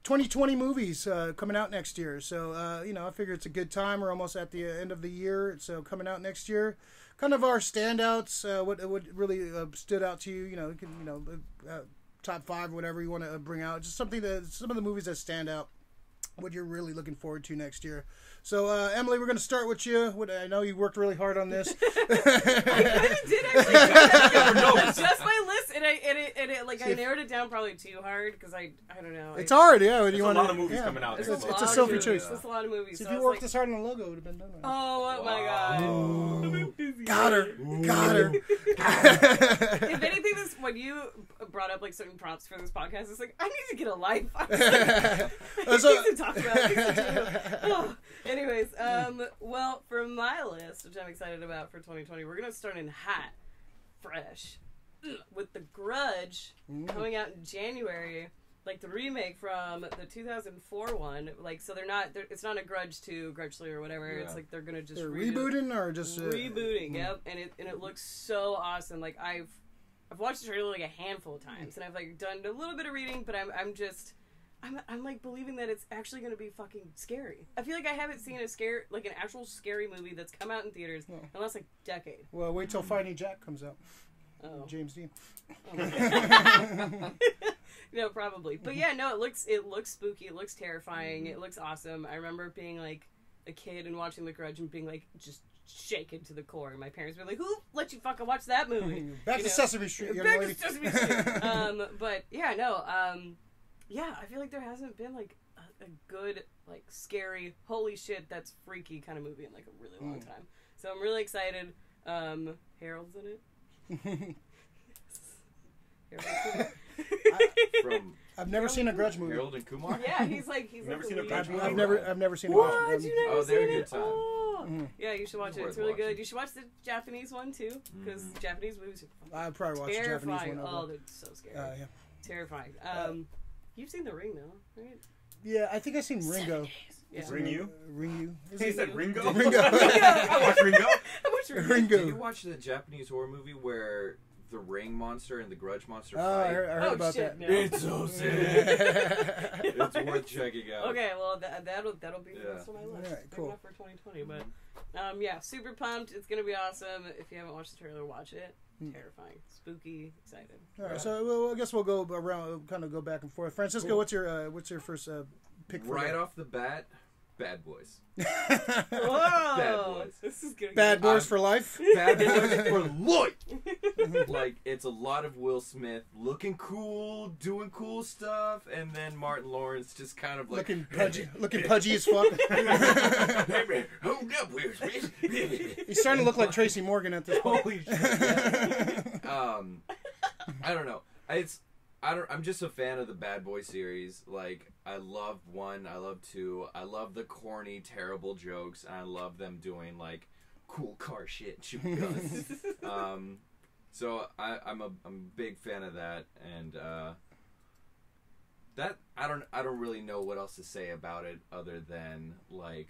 [SPEAKER 1] 2020 movies coming out next year. So I figure it's a good time. We're almost at the end of the year. So coming out next year, kind of our standouts. What really stood out to you? Top 5, whatever you want to bring out. Just some of the movies that stand out. What you're really looking forward to next year. So, Emily, we're going to start with you. I know you worked really hard on this.
[SPEAKER 2] I did actually adjust my list, and I narrowed it down probably too hard because I don't know.
[SPEAKER 1] It's hard, yeah.
[SPEAKER 4] there's a lot of movies coming out.
[SPEAKER 2] There's
[SPEAKER 4] next
[SPEAKER 2] a
[SPEAKER 4] month.
[SPEAKER 1] It's a
[SPEAKER 2] lot
[SPEAKER 1] Sophie
[SPEAKER 2] of
[SPEAKER 1] choice.
[SPEAKER 2] movies. There's a lot of movies.
[SPEAKER 1] If
[SPEAKER 2] So
[SPEAKER 1] you
[SPEAKER 2] I was
[SPEAKER 1] worked
[SPEAKER 2] like,
[SPEAKER 1] this hard on the logo, it would have been done. Right.
[SPEAKER 2] oh my god.
[SPEAKER 1] Got her.
[SPEAKER 2] If anything, when you brought up like certain prompts for this podcast, it's like I need to get a life. I need to talk about it. Oh. Anyways, well, for my list, which I'm excited about for 2020, we're gonna start in hot, fresh, with The Grudge coming out in January. Like the remake from the 2004 one, like so it's not a Grudge 2, Grudge 3 or whatever.
[SPEAKER 3] Yeah.
[SPEAKER 2] It's like they're gonna just
[SPEAKER 1] They're rebooting or just
[SPEAKER 2] rebooting. Yep, and it looks so awesome. Like I've watched the trailer like a handful of times, and I've like done a little bit of reading, but I'm like believing that it's actually gonna be fucking scary. I feel like I haven't seen an actual scary movie that's come out in theaters in the last like decade.
[SPEAKER 1] Well, wait till Finding Jack comes out.
[SPEAKER 2] Oh.
[SPEAKER 1] James Dean.
[SPEAKER 2] No, probably. But yeah, no, it looks spooky. It looks terrifying. It looks awesome. I remember being like a kid and watching The Grudge and being like just shaken to the core. And my parents were like, "Who let you fucking watch that movie?"
[SPEAKER 1] Back to Sesame Street, young lady.
[SPEAKER 2] Back to Sesame Street. But yeah, no. Yeah, I feel like there hasn't been like a good like scary holy shit that's freaky kind of movie in like a really long time. So I'm really excited. Harold's in it.
[SPEAKER 1] I've never seen a Grudge movie.
[SPEAKER 3] Harold and Kumar?
[SPEAKER 2] Yeah, he's
[SPEAKER 4] Never
[SPEAKER 2] like
[SPEAKER 4] seen
[SPEAKER 2] the
[SPEAKER 4] a Grudge
[SPEAKER 2] lead.
[SPEAKER 4] movie?
[SPEAKER 1] I've never seen a
[SPEAKER 2] What?
[SPEAKER 1] Grudge movie.
[SPEAKER 2] You never
[SPEAKER 3] Oh, they're
[SPEAKER 2] seen
[SPEAKER 3] a good
[SPEAKER 2] it?
[SPEAKER 3] time.
[SPEAKER 2] Oh. Yeah, you should watch it.
[SPEAKER 3] Worth
[SPEAKER 2] It's really
[SPEAKER 3] watching.
[SPEAKER 2] good. You should watch the Japanese one too, because Japanese movies are
[SPEAKER 1] I'll probably watch the Japanese
[SPEAKER 2] terrifying.
[SPEAKER 1] one.
[SPEAKER 2] Oh, they're so scary.
[SPEAKER 1] Yeah.
[SPEAKER 2] Terrifying. You've seen The Ring though, right?
[SPEAKER 1] Yeah, I think I've seen Ringo.
[SPEAKER 2] Yeah.
[SPEAKER 4] Ring you?
[SPEAKER 1] Ringo.
[SPEAKER 4] He said Ringo.
[SPEAKER 1] Ringo.
[SPEAKER 4] I watch Ringo.
[SPEAKER 2] How much Ring?
[SPEAKER 1] Ringo.
[SPEAKER 3] Did you watch the Japanese horror movie where the Ring monster and the Grudge monster
[SPEAKER 1] Oh,
[SPEAKER 3] fight?
[SPEAKER 1] I heard about
[SPEAKER 2] shit,
[SPEAKER 1] that.
[SPEAKER 2] no.
[SPEAKER 3] It's so sick. It's worth checking out.
[SPEAKER 2] Okay, well that'll be the rest of my list.
[SPEAKER 1] Alright,
[SPEAKER 2] Maybe
[SPEAKER 1] cool.
[SPEAKER 2] not for 2020, but yeah, super pumped. It's gonna be awesome. If you haven't watched the trailer, watch it. Terrifying, spooky, excited.
[SPEAKER 1] All right, so I guess we'll go around, kind of go back and forth. Francisco,
[SPEAKER 3] Cool.
[SPEAKER 1] what's your first pick for
[SPEAKER 3] Right
[SPEAKER 1] that?
[SPEAKER 3] off the bat, Bad Boys.
[SPEAKER 2] Whoa,
[SPEAKER 3] Bad Boys.
[SPEAKER 2] this is gonna
[SPEAKER 1] Bad
[SPEAKER 2] be
[SPEAKER 1] Boys for Life.
[SPEAKER 3] Bad Boys for life. Like, it's a lot of Will Smith looking cool, doing cool stuff, and then Martin Lawrence just kind of like
[SPEAKER 1] looking pudgy as fuck.
[SPEAKER 3] Hold up, Will Smith.
[SPEAKER 1] He's starting to look like Tracy Morgan at this point.
[SPEAKER 3] Holy shit. Yeah. I don't know. I'm just a fan of the Bad Boy series. Like, I love 1, I love 2, I love the corny, terrible jokes, and I love them doing like cool car shit, and shooting guns. So I'm a big fan of that, and that I don't really know what else to say about it other than like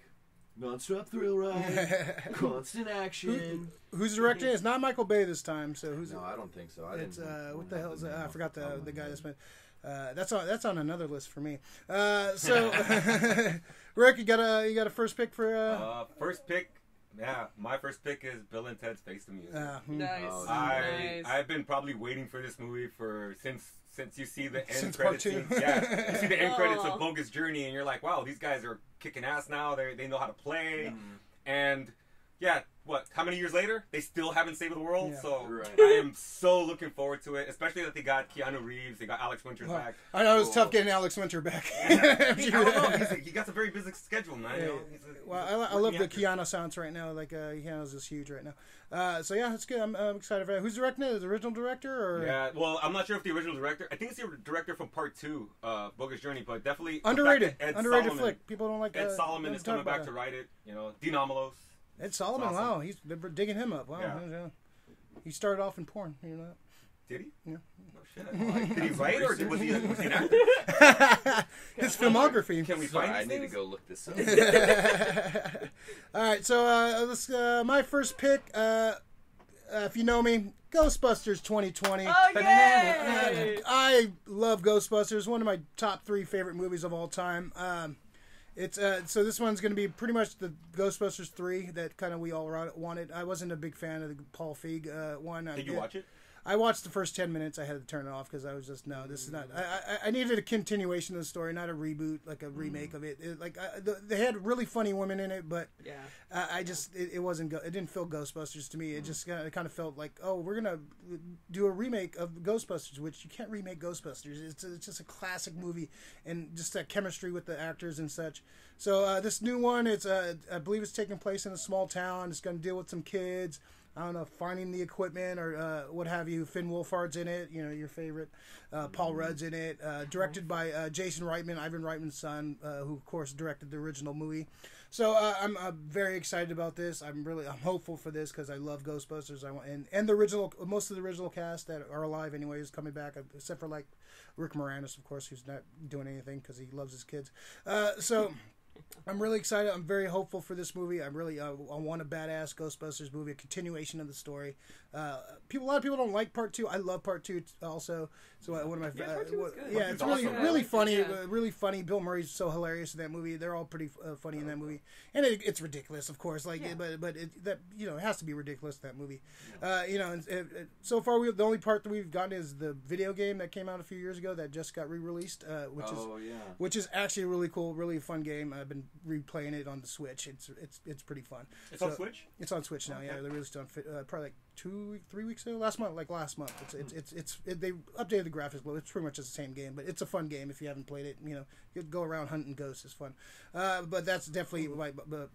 [SPEAKER 3] Non-stop thrill ride, constant action.
[SPEAKER 1] Who's directing it? It's not Michael Bay this time. So who's?
[SPEAKER 3] No, I don't think so.
[SPEAKER 1] It's what the hell is it? I forgot the guy that's been. That's on another list for me. So, Rick, you got a first pick for?
[SPEAKER 4] First pick. Yeah, my first pick is Bill and Ted's Face the Music.
[SPEAKER 2] Nice.
[SPEAKER 3] Oh,
[SPEAKER 2] Nice.
[SPEAKER 4] I've been probably waiting for this movie since you see the end
[SPEAKER 1] Since
[SPEAKER 4] credits.
[SPEAKER 1] part 2.
[SPEAKER 4] Yeah, you see the end credits
[SPEAKER 2] Aw.
[SPEAKER 4] of Bogus Journey, and you're like, wow, these guys are kicking ass now. They know how to play, and yeah. What? How many years later? They still haven't saved the world.
[SPEAKER 1] Yeah.
[SPEAKER 4] So
[SPEAKER 3] Right.
[SPEAKER 4] I am so looking forward to it, especially that they got Keanu Reeves, they got Alex Winters back.
[SPEAKER 1] I know it was
[SPEAKER 3] Cool.
[SPEAKER 1] tough getting Alex Winter back.
[SPEAKER 4] I don't know. He got a very busy schedule, man. You know?
[SPEAKER 1] Well, I love the Keanu sounds right now. Like Keanu's is huge right now. So yeah, it's good. I'm excited for that. Who's directing it? The original director or
[SPEAKER 4] Yeah, well, I'm not sure if the original director. I think it's the director from Part 2, Bogus Journey, but definitely the
[SPEAKER 1] underrated?
[SPEAKER 4] fact that Ed
[SPEAKER 1] Underrated
[SPEAKER 4] Solomon,
[SPEAKER 1] flick. People don't like.
[SPEAKER 4] Ed Solomon
[SPEAKER 1] don't
[SPEAKER 4] is coming
[SPEAKER 1] talk about
[SPEAKER 4] back to
[SPEAKER 1] that.
[SPEAKER 4] write it. You know, Dean Amelos.
[SPEAKER 1] Ed Solomon.
[SPEAKER 4] It's awesome.
[SPEAKER 1] Wow, they're digging him up. Wow,
[SPEAKER 4] Yeah.
[SPEAKER 1] He started off in porn. You know
[SPEAKER 4] Did he?
[SPEAKER 1] Yeah.
[SPEAKER 4] No shit. Did he write or was he an actor?
[SPEAKER 1] his filmography.
[SPEAKER 4] Can we
[SPEAKER 3] Sorry,
[SPEAKER 4] find
[SPEAKER 3] I
[SPEAKER 4] these
[SPEAKER 3] need to
[SPEAKER 4] things?
[SPEAKER 3] go look this up.
[SPEAKER 1] All right, so let's. My first pick. If you know me, Ghostbusters 2020.
[SPEAKER 2] Oh yay!
[SPEAKER 1] I love Ghostbusters. One of my top 3 favorite movies of all time. It's so this one's going to be pretty much the Ghostbusters 3 that kind of we all wanted. I wasn't a big fan of the Paul Feig one.
[SPEAKER 4] Did you watch it?
[SPEAKER 1] I watched the first 10 minutes. I had to turn it off because I was just, no, this is not. I needed a continuation of the story, not a reboot, like a remake of it. They had really funny women in it, but
[SPEAKER 2] Yeah.
[SPEAKER 1] it wasn't. It didn't feel Ghostbusters to me. It just kind of felt like, oh, we're gonna do a remake of Ghostbusters, which you can't remake Ghostbusters. It's just a classic movie, and just that chemistry with the actors and such. So this new one, I believe it's taking place in a small town. It's going to deal with some kids. I don't know, finding the equipment or what have you. Finn Wolfhard's in it, you know, your favorite. Paul Rudd's in it. Directed by Jason Reitman, Ivan Reitman's son, who of course directed the original movie. So I'm very excited about this. I'm hopeful for this because I love Ghostbusters. And the original, most of the original cast that are alive anyway is coming back, except for like Rick Moranis, of course, who's not doing anything because he loves his kids. So. I'm really excited. I'm very hopeful for this movie. I want a badass Ghostbusters movie, a continuation of the story. A lot of people don't like Part 2. I love Part 2 also. So one of my
[SPEAKER 2] Part 2 was good.
[SPEAKER 1] yeah,
[SPEAKER 4] Part
[SPEAKER 1] it's
[SPEAKER 4] 2's
[SPEAKER 1] really
[SPEAKER 4] awesome.
[SPEAKER 1] really funny,
[SPEAKER 2] Yeah.
[SPEAKER 1] Really funny. Bill Murray's so hilarious in that movie. They're all pretty funny in that movie, and it's ridiculous, of course. Like,
[SPEAKER 2] Yeah.
[SPEAKER 1] but it has to be ridiculous in that movie. So far the only part that we've gotten is the video game that came out a few years ago that just got re-released, which is actually a really cool, really fun game. I've been replaying it on the Switch. It's pretty fun.
[SPEAKER 4] It's on Switch?
[SPEAKER 1] It's on Switch now. Yeah, they released it on probably like 2-3 weeks ago. Last month. They updated the graphics a little. It's pretty much the same game, but it's a fun game if you haven't played it. You know, you go around hunting ghosts. It's fun. But that's definitely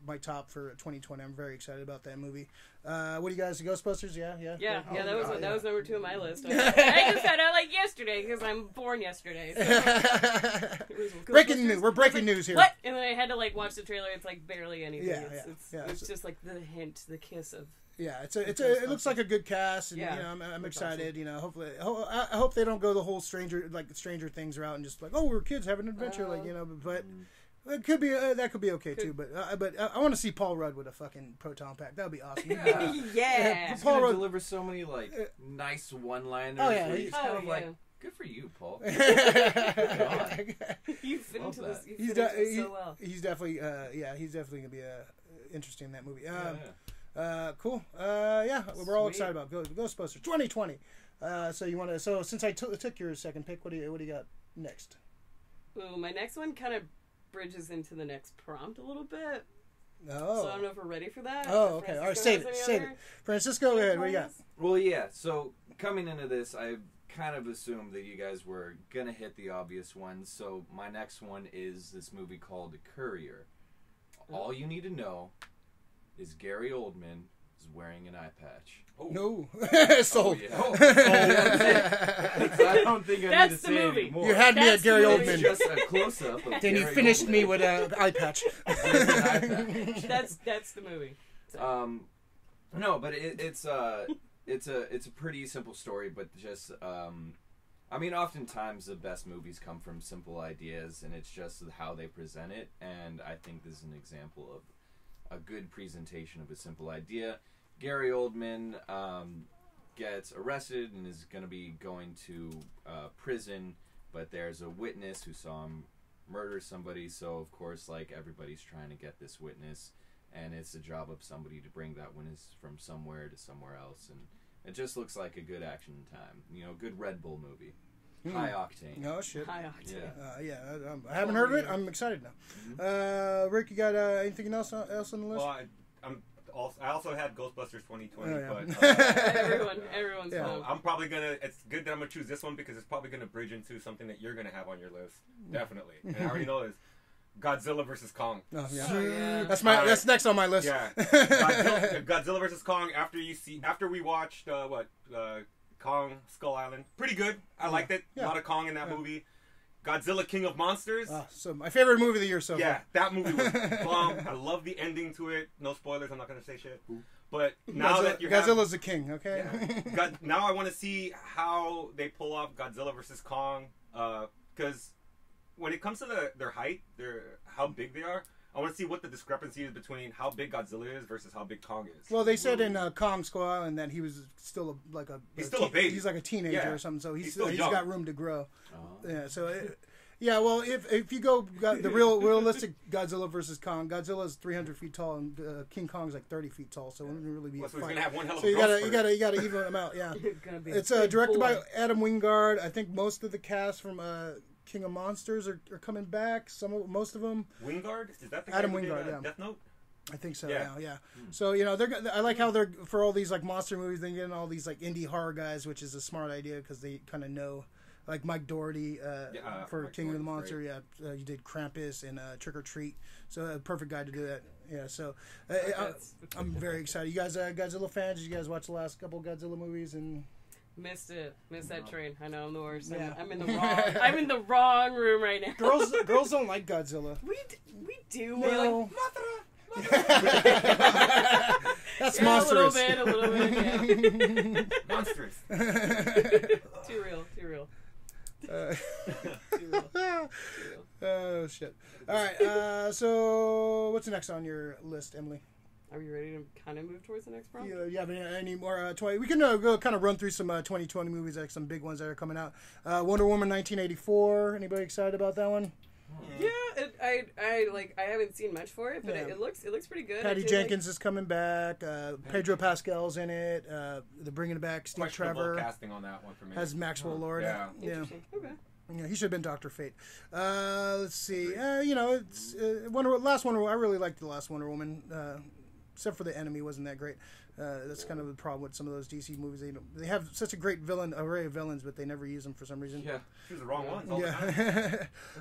[SPEAKER 1] my top for 2020. I'm very excited about that movie. What do you guys? Ghostbusters? Yeah.
[SPEAKER 2] That was number 2 on my list. I just found out like yesterday because I'm born yesterday. So.
[SPEAKER 1] We're breaking news here.
[SPEAKER 2] What? And then I had to like watch the trailer. It's like barely anything.
[SPEAKER 1] Yeah,
[SPEAKER 2] It's just like the hint, the kiss of.
[SPEAKER 1] Yeah, it looks like a good cast, and
[SPEAKER 2] Yeah,
[SPEAKER 1] you know, I'm
[SPEAKER 2] that's
[SPEAKER 1] excited.
[SPEAKER 2] awesome.
[SPEAKER 1] You know, hopefully, I hope they don't go the whole Stranger Things route and just like, oh, we're kids having an adventure, like, you know. But it could be that could be okay too. But I want to see Paul Rudd with a fucking proton pack. That would be awesome.
[SPEAKER 2] Yeah.
[SPEAKER 3] He's
[SPEAKER 1] Paul
[SPEAKER 3] gonna
[SPEAKER 1] Rudd
[SPEAKER 3] deliver so many like nice one-liners.
[SPEAKER 1] Oh, yeah,
[SPEAKER 3] where
[SPEAKER 1] he's-
[SPEAKER 3] he's kind of
[SPEAKER 2] yeah.
[SPEAKER 3] like, good for you, Paul.
[SPEAKER 2] You fit
[SPEAKER 3] Love
[SPEAKER 2] into this.
[SPEAKER 3] that.
[SPEAKER 2] You fit into it so well.
[SPEAKER 1] He's definitely he's definitely gonna be interesting in that movie.
[SPEAKER 3] Yeah.
[SPEAKER 1] Cool. We're all
[SPEAKER 2] Sweet.
[SPEAKER 1] excited about Ghostbusters 2020. So since I took your second pick, what do you got next?
[SPEAKER 2] Ooh, my next one kind of bridges into the next prompt a little bit.
[SPEAKER 1] Oh.
[SPEAKER 2] So I don't know if we're ready for that.
[SPEAKER 1] Oh,
[SPEAKER 2] If
[SPEAKER 1] okay. All right,
[SPEAKER 2] Francisco
[SPEAKER 1] save
[SPEAKER 2] has
[SPEAKER 1] it.
[SPEAKER 2] any
[SPEAKER 1] Save
[SPEAKER 2] other
[SPEAKER 1] it. Francisco, go ahead. What do you got?
[SPEAKER 2] points?
[SPEAKER 3] Well, yeah. So coming into this, I kind of assumed that you guys were gonna hit the obvious ones. So my next one is this movie called Courier. All you need to know is Gary Oldman is wearing an eye patch.
[SPEAKER 4] Oh.
[SPEAKER 1] No.
[SPEAKER 3] Oh,
[SPEAKER 1] Sold.
[SPEAKER 3] yeah. I don't think I
[SPEAKER 2] That's
[SPEAKER 3] need to
[SPEAKER 2] the
[SPEAKER 3] say
[SPEAKER 2] movie.
[SPEAKER 3] anymore.
[SPEAKER 1] You had me
[SPEAKER 2] That's
[SPEAKER 1] at Gary
[SPEAKER 2] the
[SPEAKER 3] It's
[SPEAKER 2] movie.
[SPEAKER 1] Oldman.
[SPEAKER 3] just a close-up of
[SPEAKER 1] Then you
[SPEAKER 3] Gary
[SPEAKER 1] finished
[SPEAKER 3] Oldman
[SPEAKER 1] me with an eye patch.
[SPEAKER 3] with an eye patch.
[SPEAKER 2] That's the movie.
[SPEAKER 3] No, but it's a pretty simple story, but just I mean, oftentimes the best movies come from simple ideas, and it's just how they present it. And I think this is an example of a good presentation of a simple idea. Gary Oldman gets arrested and is going to be going to prison, but there's a witness who saw him murder somebody, so of course, like, everybody's trying to get this witness, and it's the job of somebody to bring that witness from somewhere to somewhere else, and it just looks like a good action time. You know, good Red Bull movie. High octane.
[SPEAKER 1] Oh, shit.
[SPEAKER 2] High octane.
[SPEAKER 1] Yeah, I haven't heard of it. I'm excited now. Rick, you got anything else on the list?
[SPEAKER 4] Well, I also had Ghostbusters 2020,
[SPEAKER 1] Oh, yeah.
[SPEAKER 4] but
[SPEAKER 2] Everyone's
[SPEAKER 1] Yeah.
[SPEAKER 2] home.
[SPEAKER 4] I'm probably gonna. It's good that I'm gonna choose this one because it's probably gonna bridge into something that you're gonna have on your list, definitely. And I already know this. Godzilla versus Kong.
[SPEAKER 1] Oh, yeah.
[SPEAKER 2] Oh, yeah.
[SPEAKER 1] That's next on my list.
[SPEAKER 4] Yeah, Godzilla versus Kong. After we watched Kong Skull Island, pretty good. I liked it.
[SPEAKER 1] Yeah.
[SPEAKER 4] A lot of Kong in that movie. Godzilla King of Monsters.
[SPEAKER 1] So my favorite movie of the year so
[SPEAKER 4] Yeah,
[SPEAKER 1] far.
[SPEAKER 4] that movie was bomb. I love the ending to it. No spoilers. I'm not gonna say shit. But now that you have
[SPEAKER 1] Godzilla's the king, okay?
[SPEAKER 4] Yeah. Now I want to see how they pull off Godzilla versus Kong, because when it comes to their height, how big they are, I want to see what the discrepancy is between how big Godzilla is versus how big Kong is.
[SPEAKER 1] Well, they said in Kong Skull Island that he was still
[SPEAKER 4] He's still a baby.
[SPEAKER 1] He's like a teenager
[SPEAKER 4] Yeah.
[SPEAKER 1] or something, so he's
[SPEAKER 4] still young.
[SPEAKER 1] got room to grow.
[SPEAKER 3] Oh.
[SPEAKER 1] Yeah, so yeah. Well, if you go the realistic Godzilla versus Kong, Godzilla's 300 feet tall and King Kong's like 30 feet tall, so it wouldn't really be a
[SPEAKER 4] So he's
[SPEAKER 1] fight.
[SPEAKER 4] gonna have one hell of
[SPEAKER 1] So
[SPEAKER 4] a
[SPEAKER 1] you
[SPEAKER 4] growth
[SPEAKER 1] gotta
[SPEAKER 4] spurt.
[SPEAKER 1] even them out. Yeah,
[SPEAKER 2] Gonna be
[SPEAKER 1] it's
[SPEAKER 2] a big
[SPEAKER 1] directed
[SPEAKER 2] boy.
[SPEAKER 1] by Adam Wingard. I think most of the cast from King of Monsters are coming back. Most of them.
[SPEAKER 4] Wingard? Is that the
[SPEAKER 1] Adam
[SPEAKER 4] guy who
[SPEAKER 1] Wingard,
[SPEAKER 4] did,
[SPEAKER 1] yeah.
[SPEAKER 4] Death Note?
[SPEAKER 1] I think so.
[SPEAKER 4] Yeah.
[SPEAKER 1] Yeah. So I like how they're for all these like monster movies. They're getting all these like indie horror guys, which is a smart idea because they kind of know. Like Mike Doherty for
[SPEAKER 4] Mike
[SPEAKER 1] King of the
[SPEAKER 4] Doherty's
[SPEAKER 1] Monster, you did Krampus and Trick or Treat, so a perfect guy to do that. Yeah, so I'm very excited. You guys, Godzilla fans? Did you guys watch the last couple Godzilla movies? And
[SPEAKER 2] Missed that train. I know I'm the worst.
[SPEAKER 1] Yeah.
[SPEAKER 2] I'm in the wrong. I'm in the wrong room right now.
[SPEAKER 1] girls don't like Godzilla.
[SPEAKER 2] We do.
[SPEAKER 1] No.
[SPEAKER 2] We're like,
[SPEAKER 1] That's
[SPEAKER 2] yeah,
[SPEAKER 1] monstrous.
[SPEAKER 2] A little bit. Yeah.
[SPEAKER 4] Monstrous.
[SPEAKER 2] Too real.
[SPEAKER 1] Uh,
[SPEAKER 2] Too real.
[SPEAKER 1] oh shit! All right. So what's next on your list, Emily?
[SPEAKER 2] Are we ready to kind of move towards the next prompt?
[SPEAKER 1] You have any more 20? We can go kind of run through some 2020 movies, like some big ones that are coming out. Wonder Woman 1984. Anybody excited about that one?
[SPEAKER 2] Yeah, I haven't seen much for it, but
[SPEAKER 1] Yeah.
[SPEAKER 2] it looks pretty good.
[SPEAKER 1] Patty
[SPEAKER 2] I do
[SPEAKER 1] Jenkins is coming back. Pedro Pascal's in it. They're bringing back Steve
[SPEAKER 4] Questionable
[SPEAKER 1] Trevor.
[SPEAKER 4] casting on that one for me.
[SPEAKER 1] Has Maxwell Lord.
[SPEAKER 4] Yeah.
[SPEAKER 2] Like, interesting. Okay.
[SPEAKER 1] Yeah, he should have been Dr. Fate. Let's see. It's last Wonder Woman. I really liked the last Wonder Woman, except for the enemy wasn't that great. That's kind of the problem with some of those DC movies. They have such a great array of villains, but they never use them for some reason.
[SPEAKER 3] Yeah.
[SPEAKER 4] Choose the wrong ones all the time.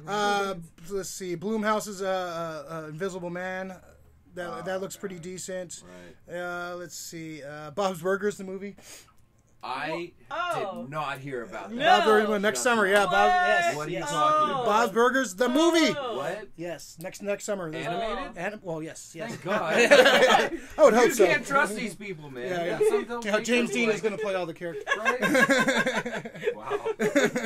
[SPEAKER 1] Yeah. Let's see. Blumhouse's Invisible Man. That looks pretty decent.
[SPEAKER 3] Right.
[SPEAKER 1] Let's see. Bob's Burgers, the movie.
[SPEAKER 3] I
[SPEAKER 2] Oh.
[SPEAKER 3] did not hear about that.
[SPEAKER 2] No.
[SPEAKER 1] Bob's Burgers next summer. Yeah, Bob's. Yes.
[SPEAKER 3] What are you
[SPEAKER 1] yes.
[SPEAKER 3] talking about?
[SPEAKER 1] Bob's Burgers, the movie.
[SPEAKER 2] Oh.
[SPEAKER 3] What?
[SPEAKER 1] Yes, next summer.
[SPEAKER 3] Animated?
[SPEAKER 1] Well, yes.
[SPEAKER 3] Thank God.
[SPEAKER 1] I would hope
[SPEAKER 3] You
[SPEAKER 1] so.
[SPEAKER 3] can't trust these people, man.
[SPEAKER 1] Yeah.
[SPEAKER 3] Some
[SPEAKER 1] Yeah, James Dean is going to play all the characters.
[SPEAKER 3] Right?
[SPEAKER 4] Wow.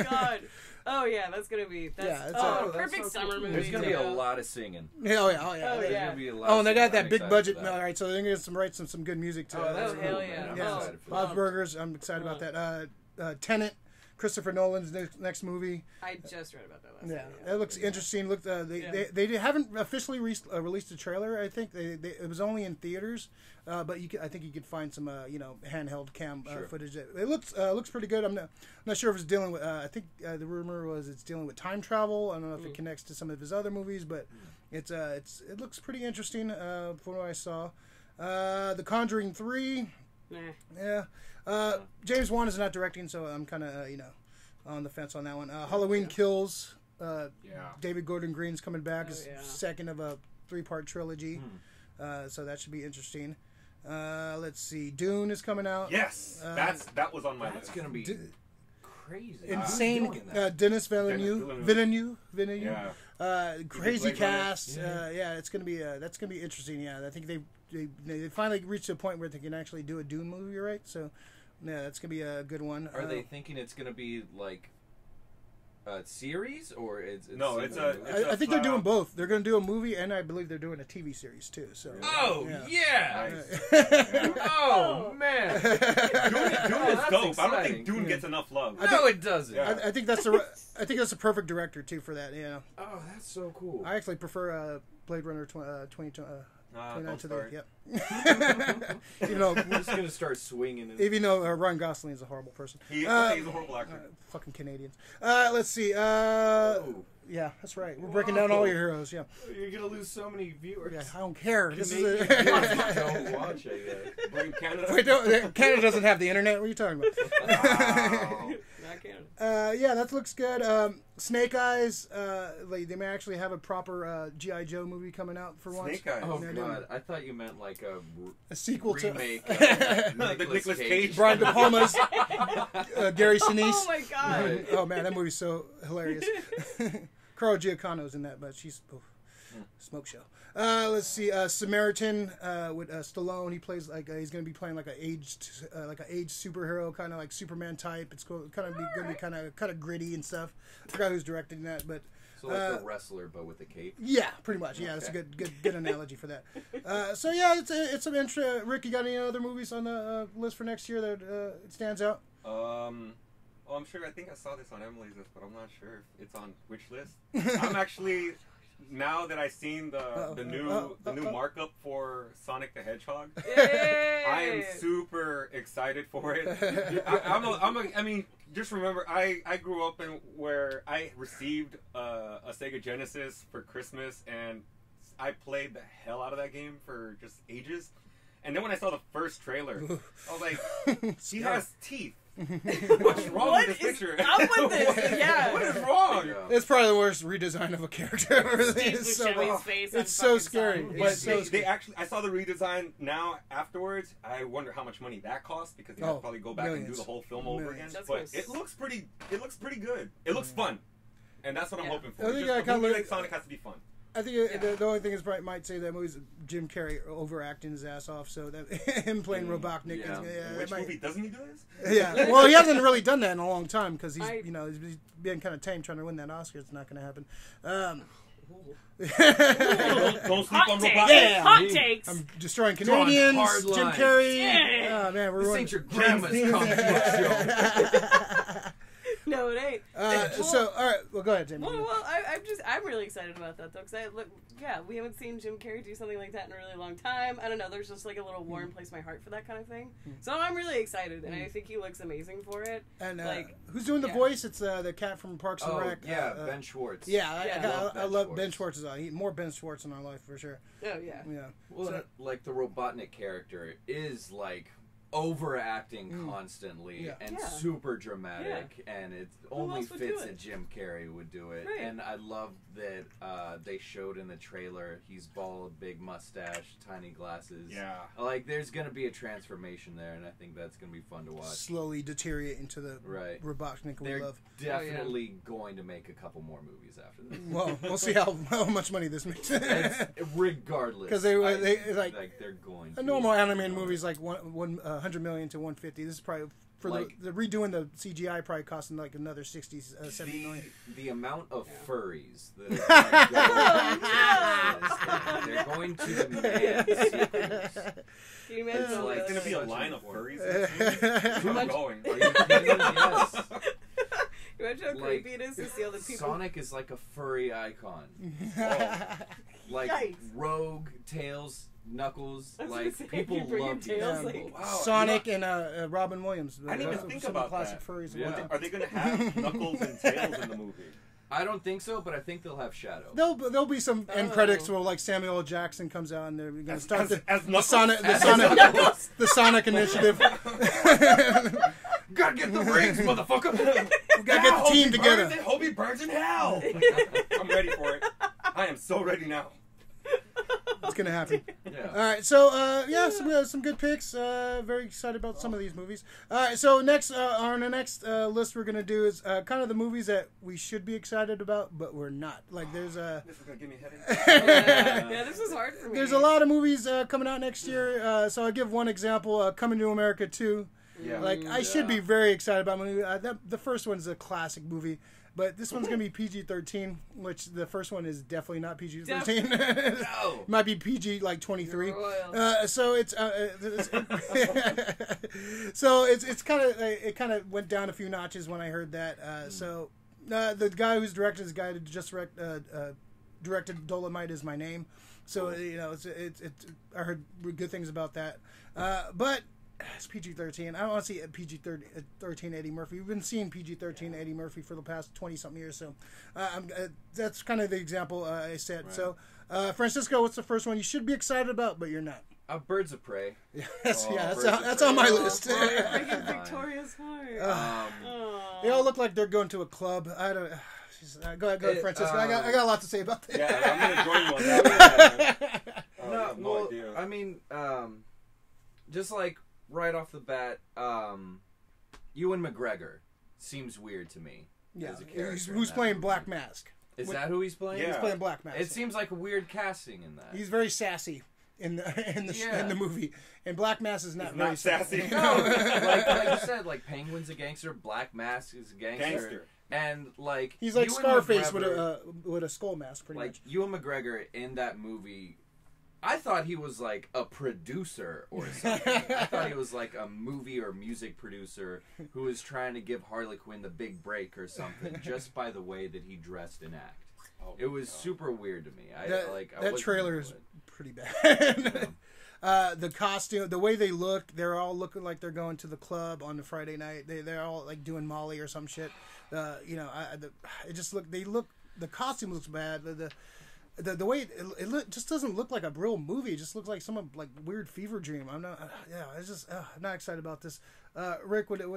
[SPEAKER 2] God. Oh yeah, that's gonna be.
[SPEAKER 1] Yeah, it's
[SPEAKER 2] perfect
[SPEAKER 3] so
[SPEAKER 2] summer
[SPEAKER 3] cool.
[SPEAKER 2] movie.
[SPEAKER 3] There's gonna be a
[SPEAKER 2] too.
[SPEAKER 3] lot of singing.
[SPEAKER 1] Yeah, oh yeah.
[SPEAKER 2] Oh,
[SPEAKER 3] There's
[SPEAKER 2] yeah.
[SPEAKER 3] gonna be a lot.
[SPEAKER 1] Oh,
[SPEAKER 3] of
[SPEAKER 1] and they got
[SPEAKER 3] singing.
[SPEAKER 1] that
[SPEAKER 3] I'm
[SPEAKER 1] big
[SPEAKER 3] excited
[SPEAKER 1] budget.
[SPEAKER 3] for that.
[SPEAKER 1] All right, so they're going to write some good music to
[SPEAKER 3] Oh,
[SPEAKER 1] it.
[SPEAKER 3] that's
[SPEAKER 2] Oh,
[SPEAKER 3] cool,
[SPEAKER 2] hell
[SPEAKER 3] man.
[SPEAKER 2] yeah.
[SPEAKER 3] I'm
[SPEAKER 1] Yeah.
[SPEAKER 3] excited for
[SPEAKER 1] Bob's
[SPEAKER 3] that.
[SPEAKER 1] Burgers. I'm excited about that. Tenet, Christopher Nolan's next movie.
[SPEAKER 2] I just read about that last
[SPEAKER 1] Yeah,
[SPEAKER 2] night.
[SPEAKER 1] that looks interesting. Look, they haven't officially released a trailer. I think it was only in theaters, but I think you could find some handheld cam footage. It looks pretty good. I'm not sure if it's dealing with. I think the rumor was it's dealing with time travel. I don't know if it connects to some of his other movies, but it looks pretty interesting from what I saw. The Conjuring 3.
[SPEAKER 2] Nah.
[SPEAKER 1] Yeah. James Wan is not directing, so I'm kind of on the fence on that one. Halloween Kills.
[SPEAKER 4] Yeah.
[SPEAKER 1] David Gordon Green's coming back as
[SPEAKER 2] yeah.
[SPEAKER 1] second of a 3-part trilogy, so that should be interesting. Let's see, Dune is coming out.
[SPEAKER 4] Yes. That was on my
[SPEAKER 3] That's
[SPEAKER 4] list.
[SPEAKER 3] gonna be crazy.
[SPEAKER 1] Insane.
[SPEAKER 3] Who's doing that?
[SPEAKER 1] Denis Villeneuve.
[SPEAKER 4] Yeah.
[SPEAKER 1] Crazy
[SPEAKER 4] Blade Runner.
[SPEAKER 1] cast. Yeah, it's gonna be that's gonna be interesting. Yeah, I think they finally reached a point where they can actually do a Dune movie, right? So, yeah, that's gonna be a good one.
[SPEAKER 3] Are they thinking it's gonna be like series or it's
[SPEAKER 4] No,
[SPEAKER 3] single
[SPEAKER 4] it's a-
[SPEAKER 3] movie?
[SPEAKER 4] it's
[SPEAKER 1] I think they're
[SPEAKER 4] flat
[SPEAKER 1] doing
[SPEAKER 4] out-
[SPEAKER 1] both. They're going to do a movie, and I believe they're doing a TV series too. So.
[SPEAKER 3] Oh yeah!
[SPEAKER 4] Nice.
[SPEAKER 3] Oh man!
[SPEAKER 4] Dune is
[SPEAKER 3] that's
[SPEAKER 4] dope. I don't
[SPEAKER 3] exciting.
[SPEAKER 4] think Dune gets enough love.
[SPEAKER 3] No, it doesn't.
[SPEAKER 4] Yeah.
[SPEAKER 1] I think that's a perfect director too for that. Yeah.
[SPEAKER 3] Oh, that's so cool.
[SPEAKER 1] I actually prefer Blade Runner 2020.
[SPEAKER 4] Don't start.
[SPEAKER 1] Yep. Even though,
[SPEAKER 3] I'm just gonna start swinging.
[SPEAKER 1] even though Ryan Gosling is a horrible person.
[SPEAKER 4] He's a horrible actor.
[SPEAKER 1] Fucking Canadians. Let's see.
[SPEAKER 3] Oh,
[SPEAKER 1] Yeah, that's right. We're breaking down all your heroes. Yeah.
[SPEAKER 3] you're gonna lose so many viewers.
[SPEAKER 1] Yeah, I don't care. This is
[SPEAKER 3] Canadian
[SPEAKER 1] a...
[SPEAKER 3] viewers don't watch it.
[SPEAKER 4] Blame Canada.
[SPEAKER 1] Wait, Canada doesn't have the internet. What are you talking about?
[SPEAKER 3] Wow.
[SPEAKER 2] Not Canada.
[SPEAKER 1] Yeah, that looks good. Snake Eyes. They may actually have a proper G.I. Joe movie coming out for once.
[SPEAKER 4] Snake Eyes.
[SPEAKER 3] Oh
[SPEAKER 1] They're
[SPEAKER 3] god, I thought you meant like
[SPEAKER 1] A sequel
[SPEAKER 3] remake
[SPEAKER 1] to
[SPEAKER 3] of
[SPEAKER 4] Nicolas
[SPEAKER 3] Nicolas
[SPEAKER 4] Cage.
[SPEAKER 3] Cage.
[SPEAKER 1] Brian De Palma's Gary Sinise.
[SPEAKER 2] Oh my god.
[SPEAKER 3] Right.
[SPEAKER 1] Oh man, that movie's so hilarious. Carl Giacano's in that, but she's smoke show. Let's see, Samaritan with Stallone. He plays like he's going to be playing like an aged superhero, kind of like Superman type. It's kind of going to be kind of gritty and stuff. I forgot who's directing that, but
[SPEAKER 3] So like the wrestler, but with a cape.
[SPEAKER 1] yeah, pretty much. Yeah, that's a good analogy for that. So yeah, it's some interest. Rick, you got any other movies on the list for next year that it stands out?
[SPEAKER 4] Well, I'm sure. I think I saw this on Emily's list, but I'm not sure if it's on which list. I'm actually, now that I've seen the new markup for Sonic the Hedgehog,
[SPEAKER 2] Yay!
[SPEAKER 4] I am super excited for it. I mean, just remember, I grew up in where I received a Sega Genesis for Christmas, and I played the hell out of that game for just ages. And then when I saw the first trailer, I was like, he has teeth. What's wrong with this picture?
[SPEAKER 2] Up with this? Yeah.
[SPEAKER 4] What is wrong?
[SPEAKER 3] Yeah.
[SPEAKER 1] It's probably the worst redesign of a character ever.
[SPEAKER 2] Steve
[SPEAKER 1] It's so,
[SPEAKER 2] Buscemi's face on
[SPEAKER 1] it's so
[SPEAKER 2] fucking
[SPEAKER 1] scary.
[SPEAKER 2] Sonic.
[SPEAKER 1] It's
[SPEAKER 4] But
[SPEAKER 1] so
[SPEAKER 4] they actually, I saw the redesign now afterwards. I wonder how much money that cost because they have to probably go back and do
[SPEAKER 1] millions.
[SPEAKER 4] the whole film over again.
[SPEAKER 1] Millions.
[SPEAKER 2] That's
[SPEAKER 4] But
[SPEAKER 2] gonna
[SPEAKER 4] it looks pretty good. It looks fun, and that's what I'm
[SPEAKER 2] Yeah.
[SPEAKER 4] hoping
[SPEAKER 1] I
[SPEAKER 4] for.
[SPEAKER 1] think
[SPEAKER 4] Just
[SPEAKER 1] I
[SPEAKER 4] a
[SPEAKER 1] kinda
[SPEAKER 4] movie
[SPEAKER 1] look-
[SPEAKER 4] like Sonic has to be fun.
[SPEAKER 1] I think the only thing is might say that movie's Jim Carrey overacting his ass off, so that him playing Robotnik.
[SPEAKER 3] Yeah.
[SPEAKER 1] That
[SPEAKER 4] Which
[SPEAKER 1] might-
[SPEAKER 4] movie doesn't he do this?
[SPEAKER 1] Yeah, well, he hasn't really done that in a long time because he's
[SPEAKER 2] I-
[SPEAKER 1] he's been kind of tame trying to win that Oscar. It's not going to happen.
[SPEAKER 4] Don't sleep
[SPEAKER 2] Hot
[SPEAKER 4] on
[SPEAKER 2] take.
[SPEAKER 4] Robotnik.
[SPEAKER 1] Yeah.
[SPEAKER 2] Hot takes.
[SPEAKER 1] I'm destroying
[SPEAKER 3] Drawing
[SPEAKER 1] Canadians.
[SPEAKER 3] hard
[SPEAKER 1] Jim
[SPEAKER 3] lines.
[SPEAKER 1] Carrey.
[SPEAKER 2] Yeah.
[SPEAKER 1] Oh man, we're
[SPEAKER 3] This
[SPEAKER 1] running.
[SPEAKER 3] ain't your grandma's comic book show.
[SPEAKER 2] No, it ain't.
[SPEAKER 1] So all right, well go ahead, Jamie.
[SPEAKER 2] Well, I'm really excited about that though, because we haven't seen Jim Carrey do something like that in a really long time. I don't know, there's just like a little warm place in my heart for that kind of thing. So I'm really excited, and I think he looks amazing for it.
[SPEAKER 1] And
[SPEAKER 2] like,
[SPEAKER 1] who's doing the
[SPEAKER 2] yeah.
[SPEAKER 1] voice? It's the cat from Parks and
[SPEAKER 3] Oh
[SPEAKER 1] Rec.
[SPEAKER 3] yeah, Ben Schwartz.
[SPEAKER 1] Yeah,
[SPEAKER 2] Yeah.
[SPEAKER 1] I love Ben Schwartz. More Ben Schwartz in our life for sure.
[SPEAKER 2] Oh yeah.
[SPEAKER 1] Yeah.
[SPEAKER 3] Well,
[SPEAKER 1] So-
[SPEAKER 3] like the Robotnik character is like overacting constantly
[SPEAKER 1] Yeah.
[SPEAKER 3] and
[SPEAKER 2] Yeah.
[SPEAKER 3] super dramatic, and it only
[SPEAKER 2] else would do
[SPEAKER 3] fits
[SPEAKER 2] it?
[SPEAKER 3] that Jim Carrey would do it.
[SPEAKER 2] Right.
[SPEAKER 3] And I love that they showed in the trailer he's bald, big mustache, tiny glasses.
[SPEAKER 4] Yeah.
[SPEAKER 3] Like there's gonna be a transformation there, and I think that's gonna be fun to watch.
[SPEAKER 1] Slowly deteriorate into the
[SPEAKER 3] Right.
[SPEAKER 1] Robotnik we
[SPEAKER 3] They're
[SPEAKER 1] love.
[SPEAKER 3] definitely going to make a couple more movies after this.
[SPEAKER 1] Well, we'll see how much money this makes.
[SPEAKER 3] Regardless,
[SPEAKER 1] 'Cause they
[SPEAKER 3] I-
[SPEAKER 1] like
[SPEAKER 3] they're going.
[SPEAKER 1] A
[SPEAKER 3] to.
[SPEAKER 1] normal animated movie is like 100 million to 150. This is probably for
[SPEAKER 3] Like-
[SPEAKER 1] the redoing the CGI probably costing like another 60, 70 million.
[SPEAKER 3] The amount of furries that are they're going to demand sequels.
[SPEAKER 2] Can you imagine
[SPEAKER 3] It's
[SPEAKER 2] all
[SPEAKER 3] like-
[SPEAKER 2] the
[SPEAKER 4] It's gonna be a
[SPEAKER 3] Such
[SPEAKER 4] line
[SPEAKER 3] a
[SPEAKER 4] of
[SPEAKER 3] form.
[SPEAKER 4] furries. I'm going.
[SPEAKER 3] Are you kidding? Yes.
[SPEAKER 2] Imagine how
[SPEAKER 3] Like,
[SPEAKER 2] creepy it is to see all the people.
[SPEAKER 3] Sonic is like a furry icon. Like
[SPEAKER 2] Yikes.
[SPEAKER 3] Rogue, Tails, Knuckles.
[SPEAKER 2] I was gonna
[SPEAKER 3] Like
[SPEAKER 2] say,
[SPEAKER 3] people
[SPEAKER 2] you bring
[SPEAKER 3] love
[SPEAKER 2] in
[SPEAKER 3] these
[SPEAKER 2] Tails,
[SPEAKER 3] people.
[SPEAKER 2] like-
[SPEAKER 4] Wow,
[SPEAKER 1] Sonic and Robin Williams.
[SPEAKER 4] I didn't even
[SPEAKER 1] Some
[SPEAKER 4] think
[SPEAKER 1] of the
[SPEAKER 4] about
[SPEAKER 1] classic
[SPEAKER 4] that.
[SPEAKER 1] furries.
[SPEAKER 3] Yeah.
[SPEAKER 4] Are they gonna have Knuckles and Tails in the movie?
[SPEAKER 3] I don't think so, but I think they'll have Shadow.
[SPEAKER 1] There'll be some end
[SPEAKER 2] Oh.
[SPEAKER 1] credits where like Samuel L. Jackson comes out and they're going to start the
[SPEAKER 4] Knuckles?
[SPEAKER 1] the Sonic initiative.
[SPEAKER 3] Gotta get the rings, motherfucker!
[SPEAKER 1] We gotta get the team together.
[SPEAKER 4] Hope he burns in hell. I'm ready for it. I am so ready now.
[SPEAKER 1] It's gonna happen.
[SPEAKER 3] Yeah.
[SPEAKER 1] All right, so some good picks. Very excited about some of these movies. All right, so next on the next list we're gonna do is kind of the movies that we should be excited about, but we're not. Like there's
[SPEAKER 4] This is gonna give me a headache.
[SPEAKER 2] Yeah, this is hard for me.
[SPEAKER 1] there's a lot of movies coming out next year. So I'll give one example: Coming to America 2.
[SPEAKER 4] Yeah.
[SPEAKER 1] Like I should be very excited about the movie. The first one's a classic movie. But this one's gonna be PG-13, which the first one is definitely not PG-13.
[SPEAKER 3] No.
[SPEAKER 1] Might be PG like 23. So it's so it's kind of it kind of went down a few notches when I heard that. So the guy who's directed is the guy who just directed Dolomite Is My Name. So you know it's I heard good things about that. But it's PG-13. I don't want to see a PG-13 Eddie Murphy. We've been seeing PG-13 Eddie Murphy for the past 20-something years, so that's kind of the example I said. Right. So, Francisco, what's the first one you should be excited about, but you're not?
[SPEAKER 3] Birds of Prey.
[SPEAKER 1] That's on my list.
[SPEAKER 2] Breaking Victoria's heart.
[SPEAKER 1] They all look like they're going to a club. I don't. Go ahead, Francisco. I got a lot to say about that.
[SPEAKER 4] Yeah, I'm gonna join you on that one.
[SPEAKER 3] No idea. I mean, just like. Right off the bat, Ewan McGregor seems weird to me.
[SPEAKER 1] Yeah,
[SPEAKER 3] as a character
[SPEAKER 1] who's playing Black Mask?
[SPEAKER 3] Is that who he's playing?
[SPEAKER 4] Yeah.
[SPEAKER 1] He's playing Black Mask.
[SPEAKER 3] It seems like a weird casting in that.
[SPEAKER 1] He's very sassy in the movie, and Black Mask is not very
[SPEAKER 4] sassy.
[SPEAKER 3] No, like you said, like Penguin's a gangster, Black Mask is a gangster. And like
[SPEAKER 1] he's like
[SPEAKER 3] Ewan
[SPEAKER 1] Scarface
[SPEAKER 3] McGregor,
[SPEAKER 1] with a skull mask, pretty much.
[SPEAKER 3] Like Ewan McGregor in that movie. I thought he was like a producer or something. I thought he was like a movie or music producer who was trying to give Harley Quinn the big break or something just by the way that he dressed and acted. It was super weird to me.
[SPEAKER 1] That trailer is pretty bad.
[SPEAKER 3] Yeah.
[SPEAKER 1] The costume, the way they look, they're all looking like they're going to the club on the Friday night. They're all like doing Molly or some shit. You know, it just look. They look. The costume looks bad. The way it just doesn't look like a real movie. It just looks like some like weird fever dream. I'm not. It's just. I'm not excited about this. Rick, what
[SPEAKER 4] right,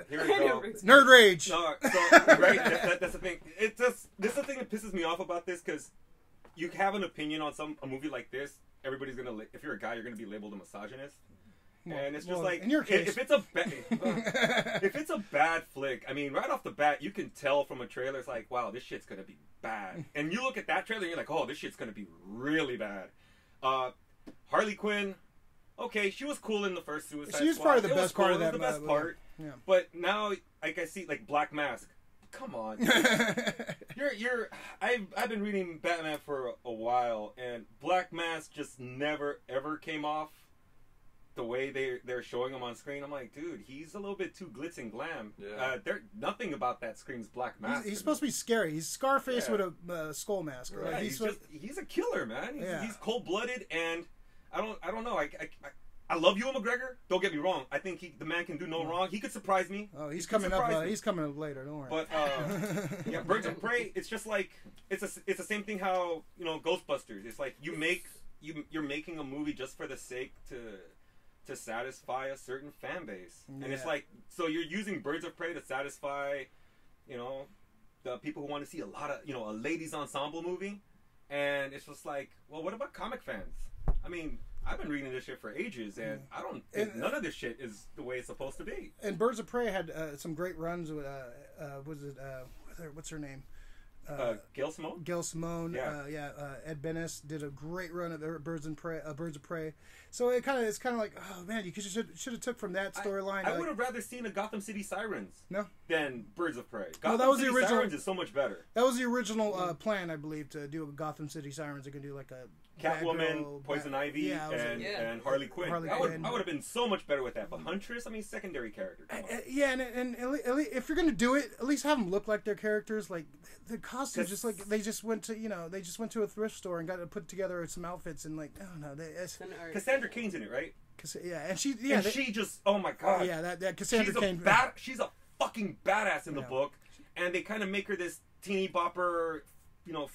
[SPEAKER 4] here we go.
[SPEAKER 1] Nerd rage.
[SPEAKER 4] No, so right. That's the thing. This is the thing that pisses me off about this because you have an opinion on a movie like this. Everybody's gonna. If you're a guy, you're gonna be labeled a misogynist. And it's just like
[SPEAKER 1] in your case,
[SPEAKER 4] if it's a bad flick, I mean, right off the bat, you can tell from a trailer. It's like, wow, this shit's gonna be bad. And you look at that trailer, and you're like, oh, this shit's gonna be really bad. Harley Quinn, okay, she was cool in the first Suicide Squad.
[SPEAKER 1] She was probably the best part of that.
[SPEAKER 4] It was the best part.
[SPEAKER 1] Yeah.
[SPEAKER 4] But now, like I see, like Black Mask. Come on, I've been reading Batman for a while, and Black Mask just never ever came off the way they're showing him on screen. I'm like, dude, he's a little bit too glitz and glam.
[SPEAKER 3] Yeah.
[SPEAKER 4] Nothing about that screams Black Mask.
[SPEAKER 1] He's supposed to be scary. He's Scarface with a skull mask.
[SPEAKER 4] Right.
[SPEAKER 1] Like,
[SPEAKER 4] he's a killer, man. He's cold blooded, and I don't know. I love Ewan McGregor. Don't get me wrong. I think the man can do no wrong. He could surprise me.
[SPEAKER 1] Oh, he's coming up. He's coming up later. Don't worry.
[SPEAKER 4] But yeah, Birds of Prey. It's just like it's the same thing. How Ghostbusters. It's like you're making a movie just for the sake to satisfy a certain fan base. Yeah. And it's like, so you're using Birds of Prey to satisfy, the people who want to see a lot of, a ladies ensemble movie. And it's just like, well, what about comic fans? I mean, I've been reading this shit for ages, and I don't think none of this shit is the way it's supposed to be.
[SPEAKER 1] And Birds of Prey had some great runs with, what's her name?
[SPEAKER 4] Gail Simone?
[SPEAKER 1] Gail Simone,
[SPEAKER 4] yeah.
[SPEAKER 1] Ed Benes did a great run of Birds of Prey. So it's kind of like, oh man, you should have took from that storyline.
[SPEAKER 4] I would have rather seen a Gotham City Sirens than Birds of Prey.
[SPEAKER 1] That was the original.
[SPEAKER 4] Sirens is so much better.
[SPEAKER 1] That was the original plan, I believe, to do a Gotham City Sirens. They can do like a
[SPEAKER 4] Catwoman, Poison Ivy, and Harley Quinn. I would have been so much better with that. But Huntress, I mean, secondary character.
[SPEAKER 1] And if you're gonna do it, at least have them look like their characters. Like the costumes, just like they just went to a thrift store and got to put together some outfits and like, I don't know.
[SPEAKER 4] Cassandra Cain's in it, right?
[SPEAKER 1] She
[SPEAKER 4] just, oh my god.
[SPEAKER 1] Oh yeah, that Cassandra Cain.
[SPEAKER 4] She's a fucking badass in the book, and they kind of make her this teeny bopper,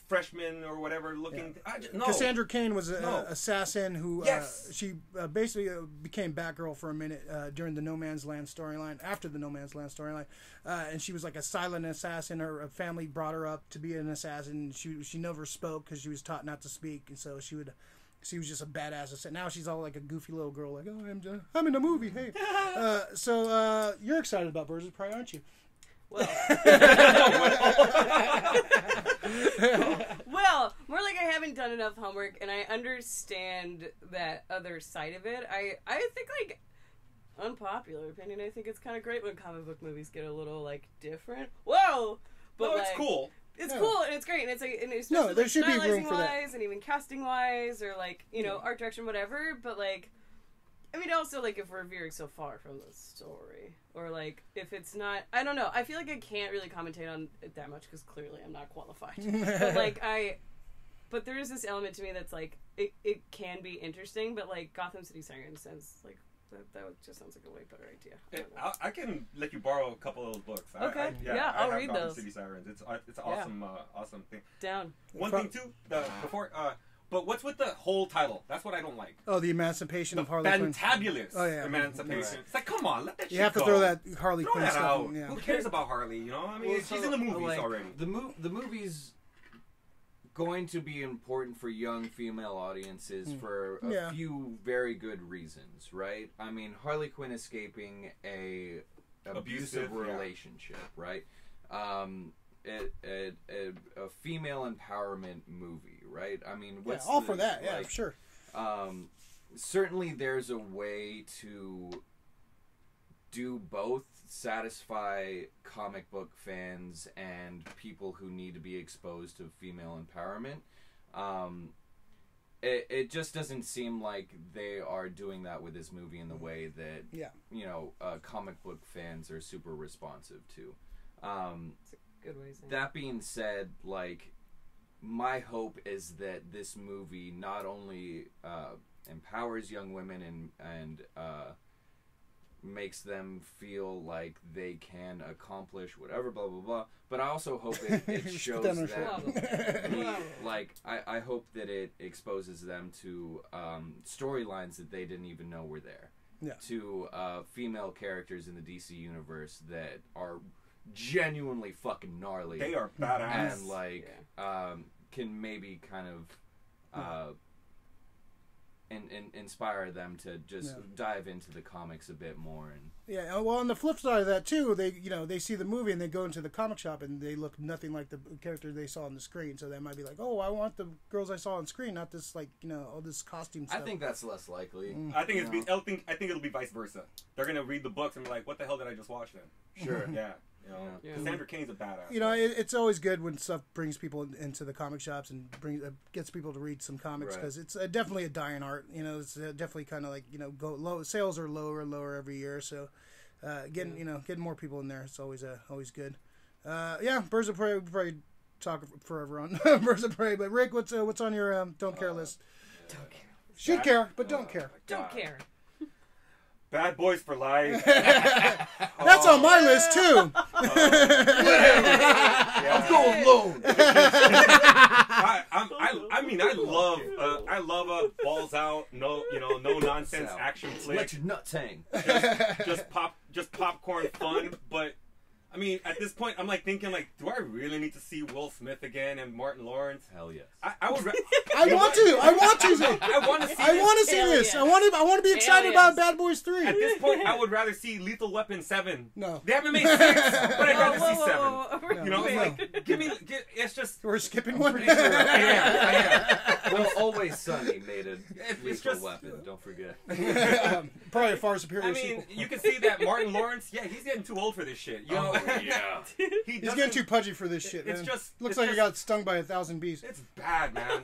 [SPEAKER 4] freshman or whatever looking.
[SPEAKER 1] Yeah. Cassandra Cain was an assassin who she basically became Batgirl for a minute during the No Man's Land storyline. After the No Man's Land storyline, and she was like a silent assassin. Her family brought her up to be an assassin. She never spoke because she was taught not to speak, and so she was just a badass assassin. Now she's all like a goofy little girl, like, oh, I'm in a movie. Hey, so you're excited about Birds of Prey, aren't you?
[SPEAKER 2] Well, more like I haven't done enough homework, and I understand that other side of it. I think, like, unpopular opinion, I think it's kind of great when comic book movies get a little, like, different. Whoa! But
[SPEAKER 4] No, it's
[SPEAKER 2] like,
[SPEAKER 4] cool.
[SPEAKER 2] It's
[SPEAKER 1] Yeah.
[SPEAKER 2] cool and it's great and it's like and especially
[SPEAKER 1] No, there
[SPEAKER 2] like,
[SPEAKER 1] should be room
[SPEAKER 2] stylizing
[SPEAKER 1] for that.
[SPEAKER 2] wise and even casting wise or like art direction whatever. But like, I mean, also like if we're veering so far from the story or like if it's not, I don't know. I feel like I can't really commentate on it that much because clearly I'm not qualified. But like but there is this element to me that's like it can be interesting, but like Gotham City Sirens sounds like that just sounds like a way better idea.
[SPEAKER 4] I can let you borrow a couple of those books.
[SPEAKER 2] Okay.
[SPEAKER 4] I
[SPEAKER 2] I'll
[SPEAKER 4] have
[SPEAKER 2] read
[SPEAKER 4] Gotham
[SPEAKER 2] those.
[SPEAKER 4] City Sirens. It's awesome, awesome thing.
[SPEAKER 2] Down.
[SPEAKER 4] One thing too, but what's with the whole title? That's what I don't like.
[SPEAKER 1] Oh, the Emancipation of Harley Quinn.
[SPEAKER 4] Fantabulous
[SPEAKER 1] Oh, yeah.
[SPEAKER 4] Emancipation.
[SPEAKER 1] Right.
[SPEAKER 4] It's like, come on, let that shit
[SPEAKER 1] You have to
[SPEAKER 4] go.
[SPEAKER 1] throw that Harley
[SPEAKER 4] Throw
[SPEAKER 1] Quinn
[SPEAKER 4] that
[SPEAKER 1] stuff
[SPEAKER 4] out.
[SPEAKER 1] in, yeah.
[SPEAKER 4] Who cares about Harley? You know, I mean,
[SPEAKER 3] Well,
[SPEAKER 4] she's in the movies
[SPEAKER 3] like,
[SPEAKER 4] already.
[SPEAKER 3] The movie's going to be important for young female audiences for a few very good reasons, right? I mean, Harley Quinn escaping a abusive relationship, right? A female empowerment movie, right? I mean, what's
[SPEAKER 1] all for that, yeah, sure.
[SPEAKER 3] Certainly, there's a way to do both, satisfy comic book fans and people who need to be exposed to female empowerment. It just doesn't seem like they are doing that with this movie in the way that comic book fans are super responsive to.
[SPEAKER 2] It's a good way of saying
[SPEAKER 3] That being said, like, my hope is that this movie not only empowers young women and makes them feel like they can accomplish whatever, blah blah blah. But I also hope it shows them, I hope that it exposes them to storylines that they didn't even know were there.
[SPEAKER 1] Yeah.
[SPEAKER 3] To female characters in the DC universe that are genuinely fucking gnarly.
[SPEAKER 4] They are badass.
[SPEAKER 3] And like can maybe kind of inspire them to just dive into the comics a bit more. And
[SPEAKER 1] yeah, well, on the flip side of that too, they see the movie and they go into the comic shop and they look nothing like the character they saw on the screen. So they might be like, oh, I want the girls I saw on screen, not this all this costume stuff.
[SPEAKER 3] I think that's less likely.
[SPEAKER 4] I think I think it'll be vice versa. They're gonna read the books and be like, what the hell did I just watch then?
[SPEAKER 3] Sure.
[SPEAKER 4] Yeah. Cassandra Cain's a badass.
[SPEAKER 1] It's always good when stuff brings people into the comic shops and gets people to read some comics because it's definitely a dying art. It's definitely kind of like go low. Sales are lower and lower every year, so getting more people in there, it's always good. Birds of Prey. We probably talk forever on Birds of Prey, but Rick, what's on your don't care list?
[SPEAKER 2] Don't care.
[SPEAKER 1] Should care, but don't care.
[SPEAKER 2] Don't care.
[SPEAKER 4] Bad Boys for Life.
[SPEAKER 1] That's on my list too.
[SPEAKER 3] I'm going alone.
[SPEAKER 4] I love a balls out, no nonsense action flick.
[SPEAKER 3] Let your nuts hang.
[SPEAKER 4] Just popcorn fun, but I mean, at this point, I'm like thinking, like, do I really need to see Will Smith again and Martin Lawrence?
[SPEAKER 3] Hell yes.
[SPEAKER 4] I would.
[SPEAKER 1] I want to.
[SPEAKER 4] I want to see.
[SPEAKER 1] I want to see this.
[SPEAKER 2] Yeah.
[SPEAKER 1] I want to be excited about Bad Boys 3.
[SPEAKER 4] At this point, I would rather see Lethal Weapon 7.
[SPEAKER 1] No.
[SPEAKER 4] They haven't made 6, but I'd rather see 7.
[SPEAKER 2] Whoa.
[SPEAKER 4] You know,
[SPEAKER 1] No.
[SPEAKER 4] like, it's just.
[SPEAKER 1] We're skipping one.
[SPEAKER 4] I am.
[SPEAKER 3] Well, Always Sunny made a
[SPEAKER 4] It's
[SPEAKER 3] lethal
[SPEAKER 4] just-
[SPEAKER 3] weapon. Don't forget.
[SPEAKER 1] Probably a far superior
[SPEAKER 4] I mean,
[SPEAKER 1] sequel.
[SPEAKER 4] you can see that Martin Lawrence, he's getting too old for this shit. You know?
[SPEAKER 3] yeah.
[SPEAKER 4] He
[SPEAKER 1] He's
[SPEAKER 4] doesn't-
[SPEAKER 1] getting too pudgy for this shit, man.
[SPEAKER 4] It's just
[SPEAKER 1] Looks
[SPEAKER 4] it's
[SPEAKER 1] like
[SPEAKER 4] just,
[SPEAKER 1] he got stung by 1,000 bees.
[SPEAKER 4] It's bad, man.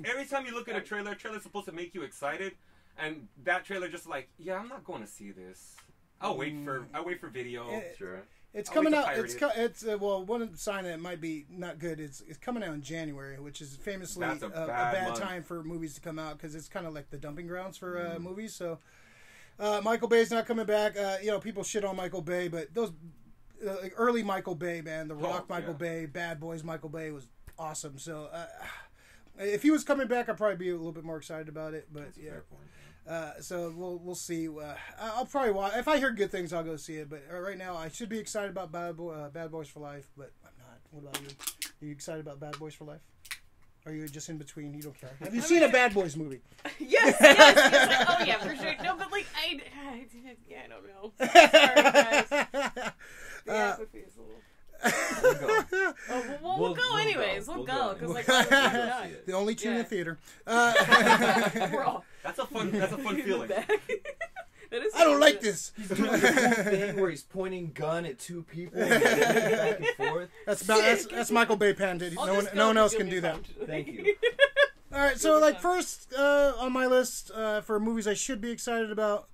[SPEAKER 4] Every time you look at a trailer's supposed to make you excited, and that trailer just like, I'm not going to see this. I'll wait for video.
[SPEAKER 3] Sure.
[SPEAKER 1] It's
[SPEAKER 4] I'll
[SPEAKER 1] coming
[SPEAKER 4] wait to
[SPEAKER 1] out.
[SPEAKER 4] pirate
[SPEAKER 1] It's one sign that it might be not good. It's coming out in January, which is famously
[SPEAKER 4] That's a
[SPEAKER 1] a
[SPEAKER 4] bad
[SPEAKER 1] bad
[SPEAKER 4] month.
[SPEAKER 1] time for movies to come out because it's kind of like the dumping grounds for movies. So Michael Bay's not coming back. People shit on Michael Bay, but those early Michael Bay, man, The Rock, Michael Bay, Bad Boys, Michael Bay was awesome. So if he was coming back, I'd probably be a little bit more excited about it. But
[SPEAKER 3] That's a fair point.
[SPEAKER 1] so we'll see. I'll probably watch. If I hear good things, I'll go see it. But right now, I should be excited about Bad Boys for Life, but I'm not. What about you? Are you excited about Bad Boys for Life? Or are you just in between? You don't care. Have you seen a Bad Boys movie?
[SPEAKER 2] Yes. Oh yeah, for sure. No, but like I don't know. Sorry, guys. The apathy is a little. We'll go anyways. We'll go because like
[SPEAKER 1] The only two in the theater.
[SPEAKER 2] we're all.
[SPEAKER 4] That's a fun feeling.
[SPEAKER 2] That is
[SPEAKER 1] I don't like Galactus.
[SPEAKER 3] He's doing the whole thing where he's pointing gun at two people and back and forth.
[SPEAKER 1] That's Michael Bay patented. No one else can do that.
[SPEAKER 3] Thank you.
[SPEAKER 1] All right, so like first on my list for movies I should be excited about,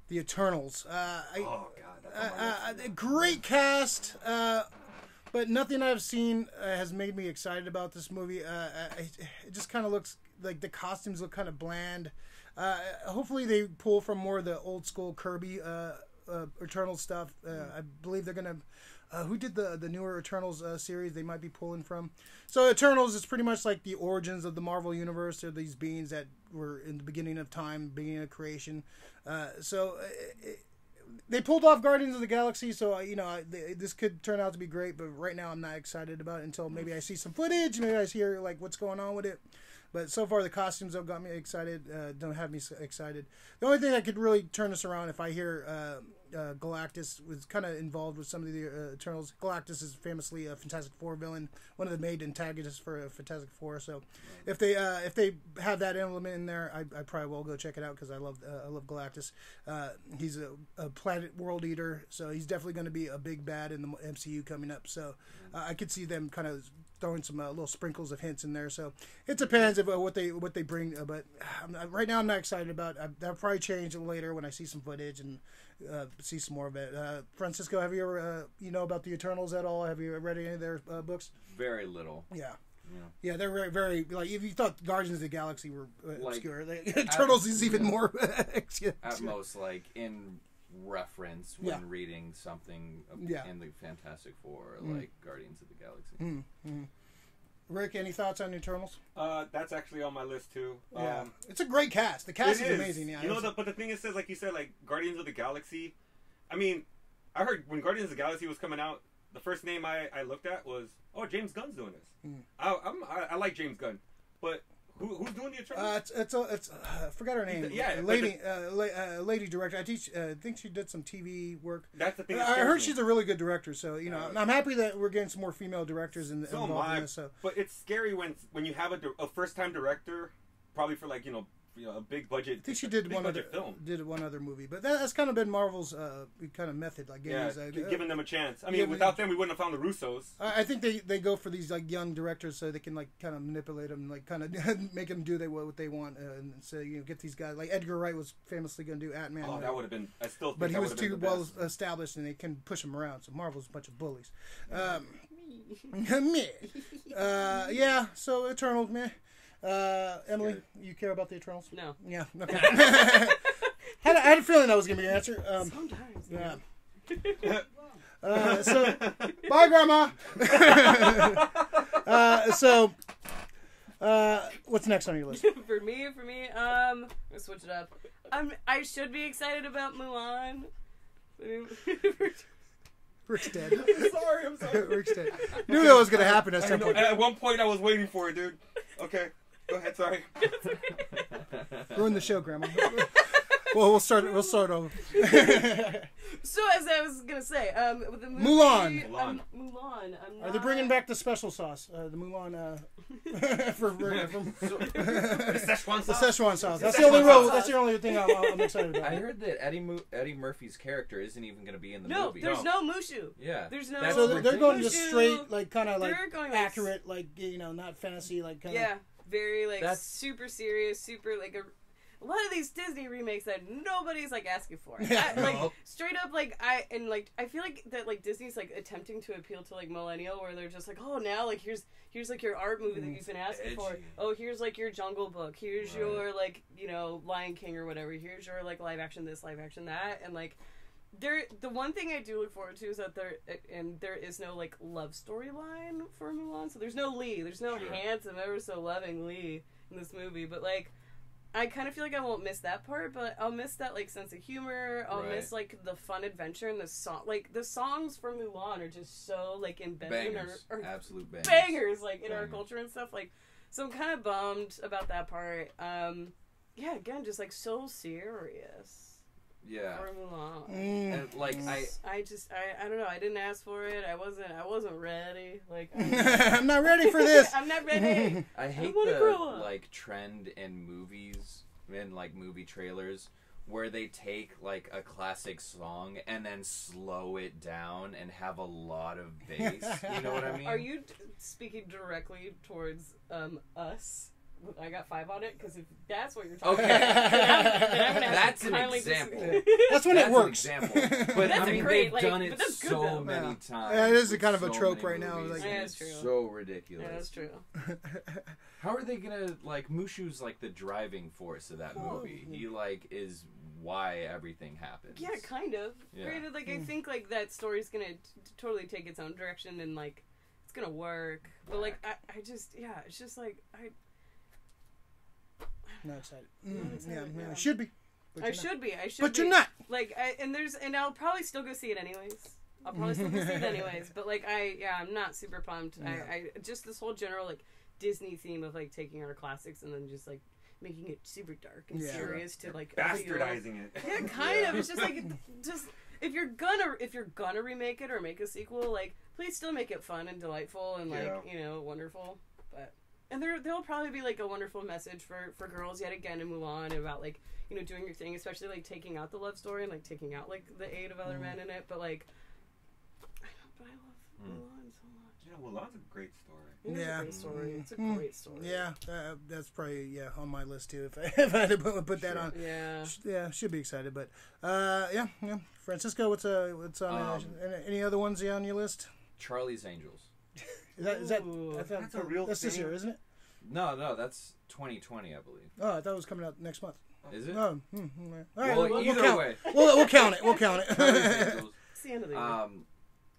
[SPEAKER 1] The Eternals.
[SPEAKER 4] Oh God, that's on my list.
[SPEAKER 1] Great cast, but nothing I've seen has made me excited about this movie. It just kind of looks like the costumes look kind of bland. Hopefully they pull from more of the old school Kirby Eternals stuff. I believe they're gonna. Who did the newer Eternals series? They might be pulling from. So Eternals is pretty much like the origins of the Marvel universe. They're these beings that were in the beginning of time, beginning of creation. They pulled off Guardians of the Galaxy, so this could turn out to be great. But right now, I'm not excited about it until maybe I see some footage. Maybe I hear like what's going on with it. But so far, the costumes have got me excited. Don't have me excited. The only thing that could really turn this around if I hear Galactus was kind of involved with some of the Eternals. Galactus is famously a Fantastic Four villain, one of the main antagonists for Fantastic Four. So if they have that element in there, I probably will go check it out because I love Galactus. He's a planet world eater, so he's definitely going to be a big bad in the MCU coming up. So I could see them kind of throwing some little sprinkles of hints in there. So it depends of what they bring. But right now I'm not excited about it. That'll probably change later when I see some footage and see some more of it. Francisco, have you ever about the Eternals at all? Have you read any of their books?
[SPEAKER 3] Very little.
[SPEAKER 1] Yeah, they're very, very like if you thought Guardians of the Galaxy were obscure, Eternals is even more obscure.
[SPEAKER 3] At most, like in reference when reading something in the Fantastic Four, like Guardians of the Galaxy.
[SPEAKER 1] Rick, any thoughts on Eternals?
[SPEAKER 4] That's actually on my list too.
[SPEAKER 1] Yeah, it's a great cast. The cast is amazing. Yeah,
[SPEAKER 4] but the thing is, like you said, like Guardians of the Galaxy. I mean, I heard when Guardians of the Galaxy was coming out, the first name I looked at was, James Gunn's doing this. I like James Gunn, but who's doing the Eternals?
[SPEAKER 1] It's I forgot her name. Lady director. I think she did some TV work.
[SPEAKER 4] That's the thing.
[SPEAKER 1] I heard she's a really good director. So I'm happy that we're getting some more female directors involved in this. So.
[SPEAKER 4] But it's scary when you have a first time director, probably for like a big budget.
[SPEAKER 1] I think she did one other movie, but that's kind of been Marvel's kind of method, like
[SPEAKER 4] giving them a chance. I mean, without them, we wouldn't have found the Russos.
[SPEAKER 1] I think they go for these like young directors so they can like kind of manipulate them, like kind of make them do what they want, and so get these guys like Edgar Wright was famously going to do Ant-Man.
[SPEAKER 4] Oh, that would have been. I still think
[SPEAKER 1] but he was too well established, and they can push him around. So Marvel's a bunch of bullies. Me. So Eternals, man. Emily, you care about the Eternals?
[SPEAKER 2] No.
[SPEAKER 1] Yeah. Okay. I had a feeling that was gonna be the answer.
[SPEAKER 2] Sometimes.
[SPEAKER 1] Yeah. So, bye, Grandma. What's next on your list?
[SPEAKER 2] For me, let's switch it up. I should be excited about Mulan.
[SPEAKER 1] Rick's dead.
[SPEAKER 4] I'm sorry.
[SPEAKER 1] Rick's dead. Knew that was gonna happen at some point.
[SPEAKER 4] At one point, I was waiting for it, dude. Okay. Go ahead, sorry.
[SPEAKER 1] Ruin the show, Grandma. Well, we'll start over.
[SPEAKER 2] So, as I was gonna say, with the movie,
[SPEAKER 1] Mulan.
[SPEAKER 2] Mulan.
[SPEAKER 1] Are they bringing back the special sauce? The Mulan from
[SPEAKER 4] The Szechuan sauce.
[SPEAKER 1] the Szechuan sauce. That's the only thing I'm excited about.
[SPEAKER 3] I heard that Eddie Murphy's character isn't even going to be in the movie.
[SPEAKER 2] There's no Mushu.
[SPEAKER 3] Yeah.
[SPEAKER 2] There's no.
[SPEAKER 1] So they're going
[SPEAKER 2] Mushu.
[SPEAKER 1] just straight, like kind of like
[SPEAKER 2] going
[SPEAKER 1] accurate, like not fantasy, like kind of.
[SPEAKER 2] Yeah, very like super serious, super like a lot of these Disney remakes that nobody's like asking for. Straight up, like I feel like that like Disney's like attempting to appeal to like millennial, where they're just like, oh, now like here's like your art movie that you've been asking for. Oh, here's like your Jungle Book. Here's your like Lion King or whatever. Here's your like live action this, live action that, and like. The one thing I do look forward to is that there is no like love storyline for Mulan. So there's no Lee. There's no handsome, ever so loving Lee in this movie. But like, I kind of feel like I won't miss that part, but I'll miss that like sense of humor. I'll miss like the fun adventure and the song. Like the songs from Mulan are just so like embedded in our
[SPEAKER 3] absolute
[SPEAKER 2] bangers like in our culture and stuff. Like, so I'm kind of bummed about that part. Again, just like so serious.
[SPEAKER 3] Yeah.
[SPEAKER 2] For Mulan.
[SPEAKER 3] And like
[SPEAKER 2] I don't know. I didn't ask for it. I wasn't ready. Like
[SPEAKER 1] I'm not ready for this.
[SPEAKER 2] I'm not ready.
[SPEAKER 3] I hate the like trend in movies and like movie trailers where they take like a classic song and then slow it down and have a lot of bass. You know what I mean?
[SPEAKER 2] Are you speaking directly towards us? I got 5 on it, because if that's what you're talking
[SPEAKER 3] Okay.
[SPEAKER 2] about, then I'm gonna have
[SPEAKER 3] That's
[SPEAKER 2] to
[SPEAKER 3] an
[SPEAKER 2] kindly
[SPEAKER 3] example.
[SPEAKER 1] That's when
[SPEAKER 3] That's
[SPEAKER 1] it works.
[SPEAKER 3] An example. But
[SPEAKER 2] That's
[SPEAKER 3] I mean,
[SPEAKER 2] great,
[SPEAKER 3] they've
[SPEAKER 2] like,
[SPEAKER 3] done
[SPEAKER 2] but
[SPEAKER 3] it
[SPEAKER 2] that's good,
[SPEAKER 3] so
[SPEAKER 2] though.
[SPEAKER 3] many
[SPEAKER 1] Yeah.
[SPEAKER 3] times.
[SPEAKER 1] Yeah, it is a
[SPEAKER 3] with
[SPEAKER 1] kind of a
[SPEAKER 3] so
[SPEAKER 1] trope
[SPEAKER 3] many
[SPEAKER 1] right now,
[SPEAKER 3] movies,
[SPEAKER 1] like-
[SPEAKER 3] and
[SPEAKER 2] Yeah,
[SPEAKER 3] it's
[SPEAKER 2] that's true.
[SPEAKER 3] so ridiculous.
[SPEAKER 2] Yeah, that's true.
[SPEAKER 3] How are they gonna like Mushu's like the driving force of that movie? He like is why everything happens.
[SPEAKER 2] Yeah, kind of.
[SPEAKER 3] Yeah.
[SPEAKER 2] Granted, like, I think, like, that story's gonna totally take its own direction, and, like, it's gonna work. But, like, I just, yeah, it's just, like,
[SPEAKER 1] Not excited.
[SPEAKER 2] Not excited,
[SPEAKER 1] Yeah,
[SPEAKER 2] yeah.
[SPEAKER 1] should be. But
[SPEAKER 2] I
[SPEAKER 1] you're not.
[SPEAKER 2] should be. I should
[SPEAKER 1] But
[SPEAKER 2] be.
[SPEAKER 1] you're not.
[SPEAKER 2] Like, and I'll probably still go see it anyways. I'll probably still go see it anyways. But, like, I'm not super pumped.
[SPEAKER 1] Yeah.
[SPEAKER 2] I just this whole general, like, Disney theme of, like, taking our classics and then just, like, making it super dark and
[SPEAKER 1] Yeah.
[SPEAKER 2] serious to, like,
[SPEAKER 4] Bastardizing it.
[SPEAKER 2] Yeah, kind of. It's just like, just if you're gonna remake it or make a sequel, like, please still make it fun and delightful and, like, wonderful. But and there'll probably be, like, a wonderful message for girls yet again in Mulan about, like, doing your thing, especially, like, taking out the love story and, like, taking out, like, the aid of other men in it. But, like, I love Mulan so much.
[SPEAKER 4] Yeah, Mulan's a great story.
[SPEAKER 2] It is
[SPEAKER 1] Yeah.
[SPEAKER 2] a great story. It's a great story.
[SPEAKER 1] Yeah, that's probably on my list too. If I had to put that on,
[SPEAKER 2] Yeah.
[SPEAKER 1] should be excited. But yeah. Francisco, what's on? Any other ones on your list?
[SPEAKER 3] Charlie's Angels.
[SPEAKER 1] Is that
[SPEAKER 2] Ooh.
[SPEAKER 4] That's a real
[SPEAKER 1] That's this
[SPEAKER 4] thing.
[SPEAKER 1] year, isn't it?
[SPEAKER 3] No, that's 2020, I believe.
[SPEAKER 1] Oh, I thought it was coming out next month.
[SPEAKER 3] Is it?
[SPEAKER 1] Oh, all right.
[SPEAKER 3] Well,
[SPEAKER 1] we'll
[SPEAKER 3] either
[SPEAKER 1] count.
[SPEAKER 3] way.
[SPEAKER 1] We'll count it. We'll count
[SPEAKER 3] Charlie's
[SPEAKER 1] it.
[SPEAKER 3] Angels.
[SPEAKER 2] It's the end of the year.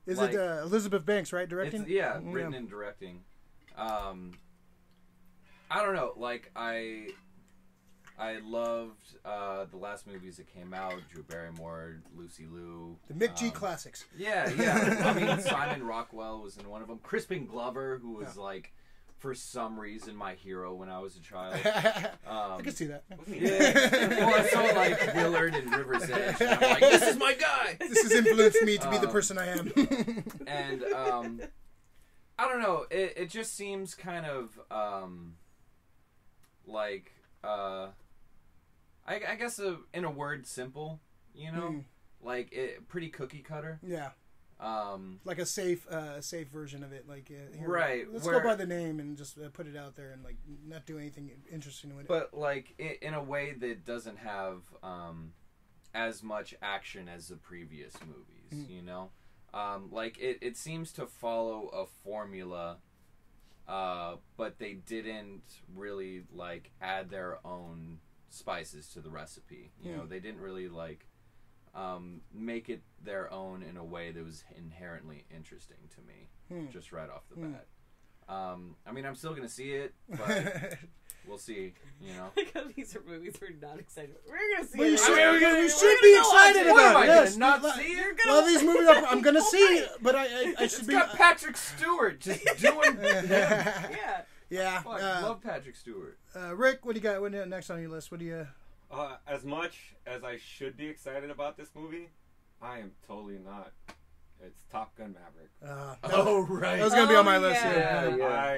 [SPEAKER 1] Is
[SPEAKER 3] Like-
[SPEAKER 1] it Elizabeth Banks, right, directing?
[SPEAKER 3] It's, written and directing. I don't know. Like I loved the last movies that came out. Drew Barrymore, Lucy Liu.
[SPEAKER 1] The Mick G classics.
[SPEAKER 3] Yeah. I mean, Simon Rockwell was in one of them. Crispin Glover, who was like, for some reason, my hero when I was a child.
[SPEAKER 1] I can see that.
[SPEAKER 3] Yeah. Well, I saw like Willard and River's Edge, and I'm like, this is my guy.
[SPEAKER 1] This has influenced me to be the person I am.
[SPEAKER 3] And I don't know. It just seems kind of like I guess in a word, simple. You know, like pretty cookie cutter.
[SPEAKER 1] Yeah. Like a safe version of it, like here,
[SPEAKER 3] Right,
[SPEAKER 1] Let's
[SPEAKER 3] where-
[SPEAKER 1] go by the name and just put it out there and like not do anything interesting with it.
[SPEAKER 3] But like in a way that doesn't have as much action as the previous movies. You know, like it seems to follow a formula, but they didn't really like add their own spices to the recipe. You know, they didn't really like make it their own in a way that was inherently interesting to me, just right off the bat. I mean, I'm still gonna see it, but we'll see. You know,
[SPEAKER 2] Because these are movies we're not excited about. We're gonna see
[SPEAKER 1] But you
[SPEAKER 2] it.
[SPEAKER 1] should,
[SPEAKER 2] anyway.
[SPEAKER 1] we should be excited
[SPEAKER 3] What am
[SPEAKER 1] about
[SPEAKER 3] I
[SPEAKER 1] it.
[SPEAKER 3] gonna
[SPEAKER 1] Yes,
[SPEAKER 3] not
[SPEAKER 1] like-
[SPEAKER 3] see it?
[SPEAKER 1] a lot of these movies I'm gonna see, but I
[SPEAKER 3] It's
[SPEAKER 1] should be.
[SPEAKER 3] got Patrick Stewart just doing.
[SPEAKER 2] Yeah.
[SPEAKER 1] Yeah.
[SPEAKER 3] Fuck, love Patrick Stewart.
[SPEAKER 1] Rick, what do you got? What next on your list? What do you?
[SPEAKER 4] As much as I should be excited about this movie, I am totally not. It's Top Gun Maverick.
[SPEAKER 3] Right.
[SPEAKER 1] That was gonna be on my list.
[SPEAKER 2] yeah.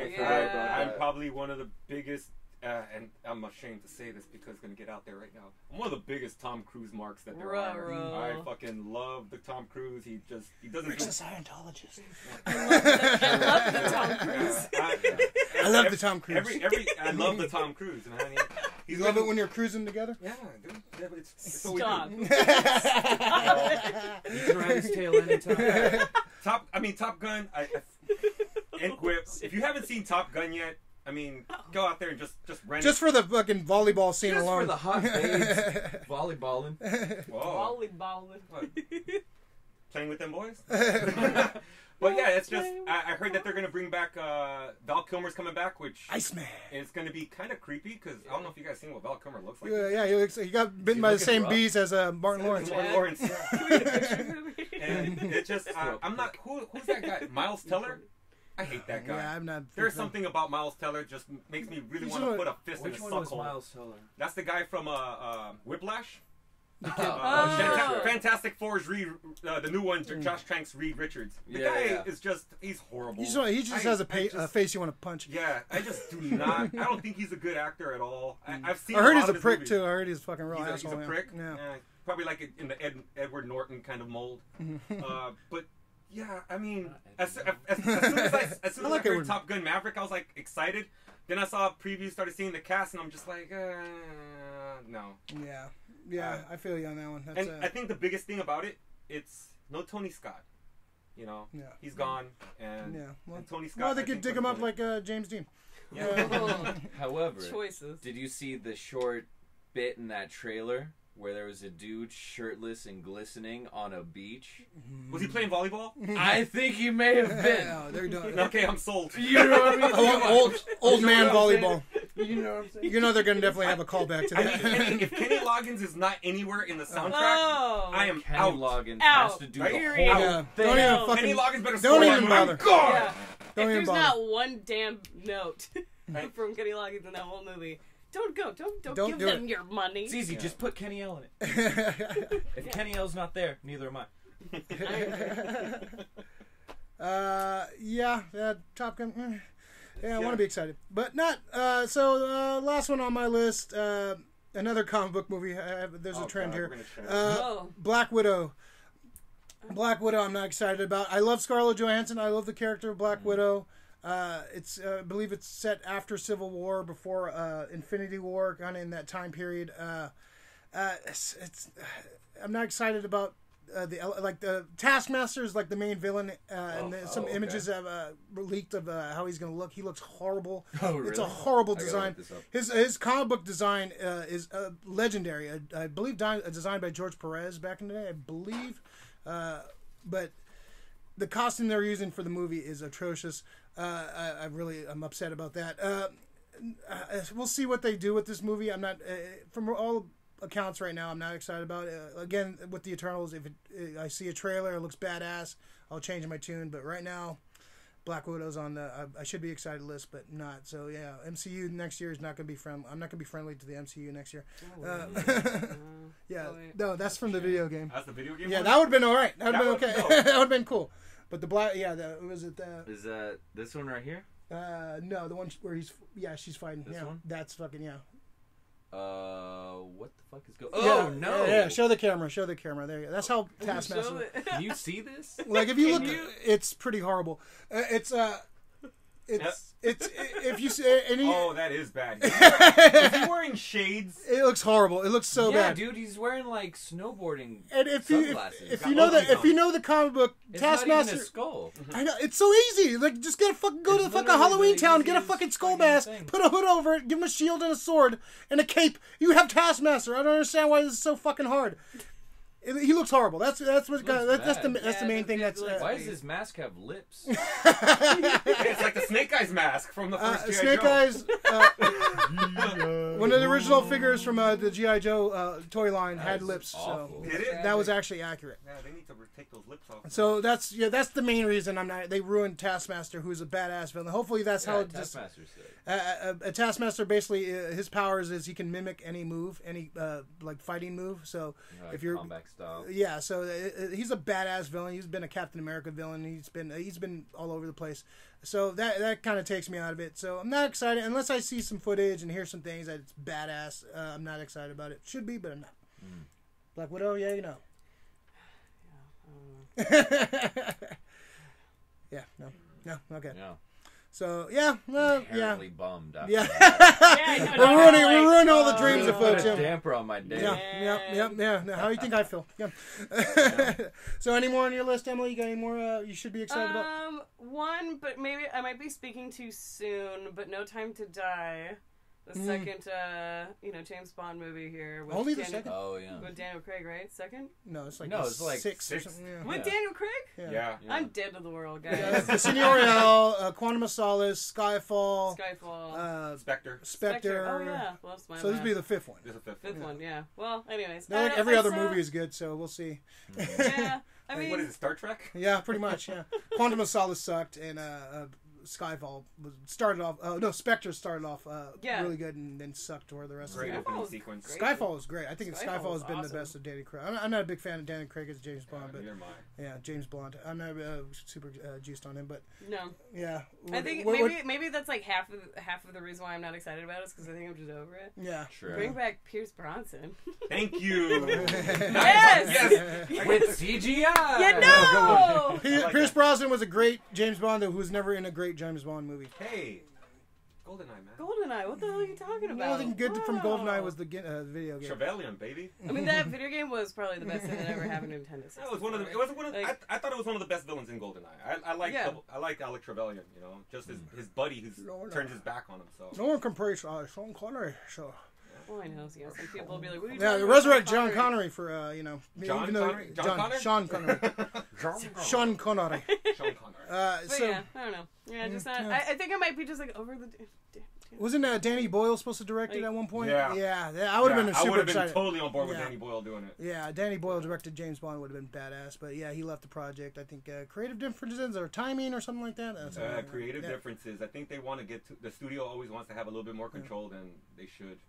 [SPEAKER 1] Yeah.
[SPEAKER 4] I'm probably one of the biggest, and I'm ashamed to say this because it's gonna get out there right now. I'm one of the biggest Tom Cruise marks that there are.
[SPEAKER 2] Ruh-roh.
[SPEAKER 4] I fucking love the Tom Cruise. He doesn't.
[SPEAKER 1] Rick's
[SPEAKER 4] do-
[SPEAKER 1] a Scientologist.
[SPEAKER 2] I love the Tom Cruise.
[SPEAKER 1] I love the Tom Cruise.
[SPEAKER 4] I love the Tom Cruise, man.
[SPEAKER 1] You love it when you're cruising together?
[SPEAKER 4] Yeah, dude. Yeah, but it's what we do.
[SPEAKER 2] Stop.
[SPEAKER 3] He can ride his tail anytime.
[SPEAKER 4] Top Gun. And Quip. If you haven't seen Top Gun yet, I mean, go out there and just rent
[SPEAKER 1] Just for the fucking volleyball scene
[SPEAKER 3] Just
[SPEAKER 1] alone.
[SPEAKER 3] for the hot babes volleyballing.
[SPEAKER 4] it. Whoa.
[SPEAKER 2] Volleyball.
[SPEAKER 4] What? Playing with them boys. But yeah, it's just I heard that they're gonna bring back Val Kilmer's coming back, which
[SPEAKER 1] Iceman.
[SPEAKER 4] is gonna be kind of creepy because I don't know if you guys seen what Val Kilmer looks like.
[SPEAKER 1] Yeah, he got bitten by the
[SPEAKER 3] looking
[SPEAKER 1] same
[SPEAKER 3] rough?
[SPEAKER 1] bees as Martin Lawrence.
[SPEAKER 4] Martin
[SPEAKER 2] Yeah.
[SPEAKER 4] Lawrence.
[SPEAKER 2] Can we get a picture movie?
[SPEAKER 4] And it just I'm not who's that guy? Miles Teller. I hate that guy.
[SPEAKER 1] Yeah, I'm not.
[SPEAKER 4] There's something about Miles Teller just makes me really
[SPEAKER 1] He's
[SPEAKER 4] want to
[SPEAKER 1] a-
[SPEAKER 4] put a fist in
[SPEAKER 3] Which
[SPEAKER 4] his
[SPEAKER 3] one was
[SPEAKER 4] suckhole.
[SPEAKER 3] Miles Teller?
[SPEAKER 4] That's the guy from Whiplash.
[SPEAKER 2] Oh.
[SPEAKER 4] Fantastic Four's the new one, Josh Trank's Reed Richards. The guy is he's horrible.
[SPEAKER 1] He just has a face you want to punch.
[SPEAKER 4] Yeah, I just do not. I don't think he's a good actor at all. I've seen.
[SPEAKER 1] I heard he's a
[SPEAKER 4] his
[SPEAKER 1] prick
[SPEAKER 4] movies.
[SPEAKER 1] too. I heard he's a fucking real asshole.
[SPEAKER 4] He's a prick.
[SPEAKER 1] Yeah.
[SPEAKER 4] Probably like in the Edward Norton kind of mold. But yeah, I mean, as soon as I heard Top Gun Maverick, I was like excited. Then I saw previews, started seeing the cast, and I'm just like, no.
[SPEAKER 1] Yeah, I feel you on that one.
[SPEAKER 4] And I think the biggest thing about it's no Tony Scott. You know, he's gone, and Tony Scott.
[SPEAKER 1] Well, they could dig him up like James Dean.
[SPEAKER 3] However,
[SPEAKER 2] choices.
[SPEAKER 3] Did you see the short bit in that trailer where there was a dude shirtless and glistening on a beach?
[SPEAKER 4] Was he playing volleyball?
[SPEAKER 3] I think he may have been.
[SPEAKER 1] No, they're doing.
[SPEAKER 4] Okay, I'm sold.
[SPEAKER 3] You know what I mean?
[SPEAKER 1] Old man volleyball.
[SPEAKER 3] You know what I'm saying?
[SPEAKER 1] You know they're gonna definitely have a callback to that.
[SPEAKER 4] If Kenny Loggins is not anywhere in the soundtrack, I am
[SPEAKER 3] Kenny
[SPEAKER 4] out.
[SPEAKER 3] Loggins
[SPEAKER 2] Out.
[SPEAKER 3] has to do
[SPEAKER 4] Right?
[SPEAKER 3] the
[SPEAKER 2] Period.
[SPEAKER 3] whole
[SPEAKER 1] Yeah.
[SPEAKER 3] thing.
[SPEAKER 1] Don't even fucking.
[SPEAKER 4] Kenny Loggins better
[SPEAKER 1] Don't
[SPEAKER 4] score
[SPEAKER 1] even
[SPEAKER 4] that
[SPEAKER 1] bother.
[SPEAKER 4] movie. God!
[SPEAKER 2] Yeah.
[SPEAKER 1] Don't
[SPEAKER 2] If
[SPEAKER 1] even
[SPEAKER 2] there's
[SPEAKER 1] bother.
[SPEAKER 2] not one damn note from Kenny Loggins in that whole movie, don't go. Don't
[SPEAKER 1] Don't
[SPEAKER 2] give
[SPEAKER 1] do
[SPEAKER 2] them
[SPEAKER 1] it.
[SPEAKER 2] your money.
[SPEAKER 3] It's easy. Just put Kenny L in it. If Kenny L's not there, neither am I.
[SPEAKER 1] Top Gun. I want to be excited, but not. Last one on my list. Another comic book movie. There's a trend here. Black Widow. Black Widow. I'm not excited about. I love Scarlett Johansson. I love the character of Black Widow. I believe it's set after Civil War, before Infinity War, kind of in that time period. I'm not excited about the Taskmaster is like the main villain, some images have leaked of how he's going to look. He looks horrible.
[SPEAKER 3] Oh, really?
[SPEAKER 1] It's a horrible
[SPEAKER 3] I gotta
[SPEAKER 1] design.
[SPEAKER 3] look
[SPEAKER 1] His
[SPEAKER 3] this up.
[SPEAKER 1] comic book design is legendary. I believe designed by George Perez back in the day. I believe, but the costume they're using for the movie is atrocious. I'm upset about that. We'll see what they do with this movie. I'm not from all accounts right now. I'm not excited about it. Again, with the Eternals, if I see a trailer, it looks badass, I'll change my tune. But right now, Black Widow's on the I should be excited list, but not. So yeah, MCU next year is not going to be friendly. I'm not going to be friendly to the MCU next year. No, that's from the video game.
[SPEAKER 4] That's the video game.
[SPEAKER 1] Yeah,
[SPEAKER 4] one?
[SPEAKER 1] that would have been all right. That would have been okay.
[SPEAKER 4] no.
[SPEAKER 1] That would have been cool. But the black, was it?
[SPEAKER 3] Is that this one right here?
[SPEAKER 1] No, the one where she's fighting.
[SPEAKER 3] This one?
[SPEAKER 1] That's fucking
[SPEAKER 3] What the fuck is going? Oh no!
[SPEAKER 1] Yeah, show the camera. There you go. That's how Taskmaster.
[SPEAKER 3] Can you see this?
[SPEAKER 1] Like if you look, it's pretty horrible. It's if you see any.
[SPEAKER 4] Oh, that is bad. Is he wearing shades?
[SPEAKER 1] It looks horrible. It looks so
[SPEAKER 3] yeah,
[SPEAKER 1] bad.
[SPEAKER 3] dude, he's wearing like snowboarding
[SPEAKER 1] And if
[SPEAKER 3] sunglasses.
[SPEAKER 1] you know the comic book
[SPEAKER 3] It's
[SPEAKER 1] Taskmaster,
[SPEAKER 3] not even a skull.
[SPEAKER 1] I know it's so easy. Like just go to
[SPEAKER 3] It's
[SPEAKER 1] the fucking
[SPEAKER 3] literally
[SPEAKER 1] Halloween
[SPEAKER 3] the
[SPEAKER 1] town, get a
[SPEAKER 3] easiest
[SPEAKER 1] fucking skull
[SPEAKER 3] fucking
[SPEAKER 1] mask,
[SPEAKER 3] thing.
[SPEAKER 1] put a hood over it, give him a shield and a sword and a cape. You have Taskmaster. I don't understand why this is so fucking hard. He looks horrible. That's the main thing.
[SPEAKER 3] Why does his mask have lips?
[SPEAKER 4] It's like the Snake Eyes mask from the first G.I.
[SPEAKER 1] Snake
[SPEAKER 4] Joe.
[SPEAKER 1] Eyes. One of the original figures from the G.I. Joe toy line had lips.
[SPEAKER 3] awful.
[SPEAKER 1] So
[SPEAKER 4] Did it?
[SPEAKER 1] that was actually accurate.
[SPEAKER 4] Yeah, they need to take those lips off.
[SPEAKER 1] So that's the main reason they ruined Taskmaster, who's a badass villain. Hopefully that's how
[SPEAKER 3] Taskmaster's sick.
[SPEAKER 1] a Taskmaster basically his powers is he can mimic any move, any like fighting move. So if you're
[SPEAKER 3] combat style.
[SPEAKER 1] yeah, so he's a badass villain. He's been a Captain America villain. He's been all over the place. So that kind of takes me out of it. So I'm not excited unless I see some footage and hear some things that it's badass. I'm not excited about it. Should be, but I'm not. Black Widow, yeah, you know. Yeah, no, okay.
[SPEAKER 3] Yeah.
[SPEAKER 1] So yeah, well, yeah.
[SPEAKER 3] Inherently bummed after
[SPEAKER 1] Yeah.
[SPEAKER 3] that.
[SPEAKER 1] We're ruining all the dreams of
[SPEAKER 3] Put
[SPEAKER 1] folks.
[SPEAKER 3] a
[SPEAKER 1] Yeah.
[SPEAKER 3] damper on my day.
[SPEAKER 1] Yeah. Now, how do you think I feel? Yeah. So, any more on your list, Emily? You got any more you should be excited about?
[SPEAKER 2] One, but maybe I might be speaking too soon. But No Time to Die, the second, James Bond movie here. With
[SPEAKER 1] Only the second?
[SPEAKER 3] Oh yeah.
[SPEAKER 2] With Daniel Craig, right? Second?
[SPEAKER 1] No, it's like
[SPEAKER 3] six.
[SPEAKER 1] or something. Yeah.
[SPEAKER 2] With Daniel Craig?
[SPEAKER 4] Yeah.
[SPEAKER 2] I'm dead to the world, guys.
[SPEAKER 1] Yeah, Casino Royale, Quantum of Solace, Skyfall,
[SPEAKER 2] Skyfall.
[SPEAKER 4] Spectre.
[SPEAKER 2] Oh yeah. Well, that's my
[SPEAKER 1] so this will be the fifth one.
[SPEAKER 4] There's a
[SPEAKER 2] fifth one. Yeah. Well, anyways.
[SPEAKER 1] They're like every other movie is good, so we'll see.
[SPEAKER 2] Yeah. I mean,
[SPEAKER 4] what is it, Star Trek?
[SPEAKER 1] Yeah, pretty much. Yeah, Quantum of Solace sucked, and Skyfall started off. No, Spectre started off
[SPEAKER 2] Yeah.
[SPEAKER 1] really good and then sucked toward the rest
[SPEAKER 4] Great
[SPEAKER 1] of it.
[SPEAKER 4] opening
[SPEAKER 2] was
[SPEAKER 4] sequence.
[SPEAKER 2] great.
[SPEAKER 1] Skyfall was great. I think
[SPEAKER 2] Skyfall
[SPEAKER 1] Skyfall has
[SPEAKER 2] was
[SPEAKER 1] been the
[SPEAKER 2] awesome.
[SPEAKER 1] best of Danny Craig. I'm not a big fan of Danny Craig as James Bond, but
[SPEAKER 4] Near mine.
[SPEAKER 1] yeah, James Bond. I'm not super juiced on him, but
[SPEAKER 2] No.
[SPEAKER 1] yeah.
[SPEAKER 2] I think maybe that's like half of the reason why I'm not excited about it is because I think I'm just over it.
[SPEAKER 1] yeah.
[SPEAKER 3] Sure.
[SPEAKER 2] Bring back Pierce Bronson.
[SPEAKER 4] Thank you.
[SPEAKER 2] Yes!
[SPEAKER 4] Yes.
[SPEAKER 3] With CGI.
[SPEAKER 2] Yeah, no!
[SPEAKER 1] Pierce Brosnan was a great James Bond who was never in a great James Bond movie.
[SPEAKER 4] Hey, GoldenEye, man.
[SPEAKER 2] GoldenEye, what the hell are you talking about?
[SPEAKER 1] Nothing good from
[SPEAKER 2] Wow.
[SPEAKER 1] GoldenEye was the video game.
[SPEAKER 4] Trevelyan, baby.
[SPEAKER 2] I mean, that video game was probably the best thing that ever happened to Nintendo.
[SPEAKER 4] That was one of the. It was one of.
[SPEAKER 2] Like-
[SPEAKER 4] I thought it was one of the best villains in GoldenEye. I like.
[SPEAKER 2] Yeah.
[SPEAKER 4] I like Alec Trevelyan. You know, just his buddy who's turns his back on him. So.
[SPEAKER 1] No one can praise Sean Connery. So
[SPEAKER 2] Well, I know. Yeah, some people will be like, "What are you
[SPEAKER 1] yeah,
[SPEAKER 2] talking about,
[SPEAKER 1] resurrect
[SPEAKER 2] Sean
[SPEAKER 1] John Connery for
[SPEAKER 4] John
[SPEAKER 1] even though
[SPEAKER 4] Connery? John Connor?
[SPEAKER 1] Sean Connery, Sean Connery.
[SPEAKER 4] Sean Connery.
[SPEAKER 2] But
[SPEAKER 1] So
[SPEAKER 2] yeah, I don't know. Yeah, just not.
[SPEAKER 1] yeah.
[SPEAKER 2] I think I might be just like over the.
[SPEAKER 1] wasn't Danny Boyle supposed to direct it
[SPEAKER 2] Like-
[SPEAKER 1] at one point?
[SPEAKER 4] Yeah.
[SPEAKER 1] I would have been
[SPEAKER 4] I
[SPEAKER 1] super
[SPEAKER 4] would have been
[SPEAKER 1] excited.
[SPEAKER 4] totally on board with
[SPEAKER 1] Yeah.
[SPEAKER 4] Danny Boyle doing it.
[SPEAKER 1] Yeah, Danny Boyle directed James Bond would have been badass, but yeah, he left the project. I think creative differences or timing or something like that. Something like that.
[SPEAKER 4] Creative
[SPEAKER 1] Yeah.
[SPEAKER 4] differences. I think they want to get to. The studio always wants to have a little bit more control than they should.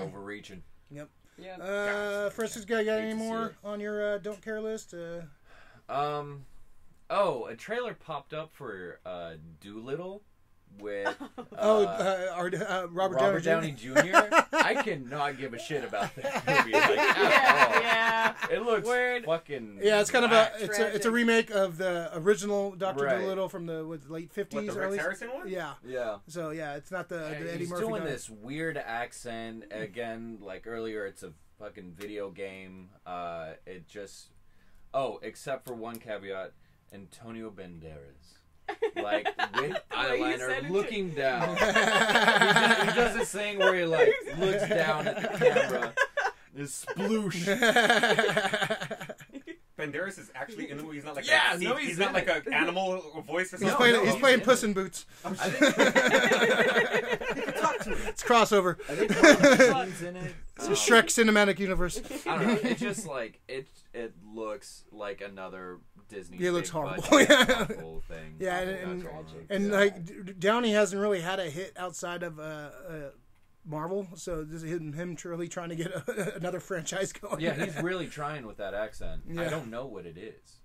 [SPEAKER 3] Overreaching.
[SPEAKER 1] Yep.
[SPEAKER 2] Yeah.
[SPEAKER 1] Francis, got
[SPEAKER 3] Hate
[SPEAKER 1] any
[SPEAKER 3] to see
[SPEAKER 1] more
[SPEAKER 3] it.
[SPEAKER 1] on your don't care list?
[SPEAKER 3] Oh, a trailer popped up for Doolittle with
[SPEAKER 1] Robert
[SPEAKER 3] Downey Jr. I cannot give a shit about that movie. Like, at all.
[SPEAKER 2] Yeah.
[SPEAKER 3] It looks
[SPEAKER 2] Word.
[SPEAKER 3] fucking.
[SPEAKER 1] Yeah, it's kind of
[SPEAKER 3] whack.
[SPEAKER 1] it's a
[SPEAKER 2] Tragic.
[SPEAKER 1] remake of the original Doctor
[SPEAKER 3] Right.
[SPEAKER 1] Dolittle from the late
[SPEAKER 4] What,
[SPEAKER 1] '50s,
[SPEAKER 4] the
[SPEAKER 1] early.
[SPEAKER 4] Rex Harrison one?
[SPEAKER 1] Yeah.
[SPEAKER 3] Yeah.
[SPEAKER 1] So yeah, it's not the Eddie
[SPEAKER 3] He's
[SPEAKER 1] Murphy
[SPEAKER 3] doing
[SPEAKER 1] guy.
[SPEAKER 3] this weird accent again. Like earlier, it's a fucking video game. It just. Oh, except for one caveat: Antonio Banderas. Like with
[SPEAKER 2] way you said
[SPEAKER 3] eyeliner,
[SPEAKER 2] it
[SPEAKER 3] looking down. he does this thing where he like looks down at the camera. This sploosh.
[SPEAKER 4] Banderas is actually in the movie. He's not like
[SPEAKER 3] Yeah,
[SPEAKER 4] a,
[SPEAKER 3] no,
[SPEAKER 4] he's
[SPEAKER 3] he's
[SPEAKER 4] not
[SPEAKER 3] in
[SPEAKER 4] like
[SPEAKER 3] it.
[SPEAKER 4] an animal voice or something.
[SPEAKER 1] He's
[SPEAKER 3] no,
[SPEAKER 1] playing
[SPEAKER 3] he's
[SPEAKER 1] Puss
[SPEAKER 3] in
[SPEAKER 1] in Boots.
[SPEAKER 3] I think,
[SPEAKER 1] It's crossover.
[SPEAKER 3] I think one of the scenes in it.
[SPEAKER 1] It's a Shrek cinematic universe.
[SPEAKER 3] I don't know. It just like it looks like another Disney.
[SPEAKER 1] Yeah, it looks
[SPEAKER 3] big
[SPEAKER 1] horrible.
[SPEAKER 3] budget
[SPEAKER 1] Yeah.
[SPEAKER 3] awful thing.
[SPEAKER 1] Yeah,
[SPEAKER 3] Awful,
[SPEAKER 1] and-
[SPEAKER 3] that's all it looks
[SPEAKER 1] And
[SPEAKER 3] like.
[SPEAKER 1] like Downey hasn't really had a hit outside of Marvel, so this is him truly trying to get another franchise going.
[SPEAKER 3] Yeah, he's really trying with that accent.
[SPEAKER 1] Yeah.
[SPEAKER 3] I don't know what it is.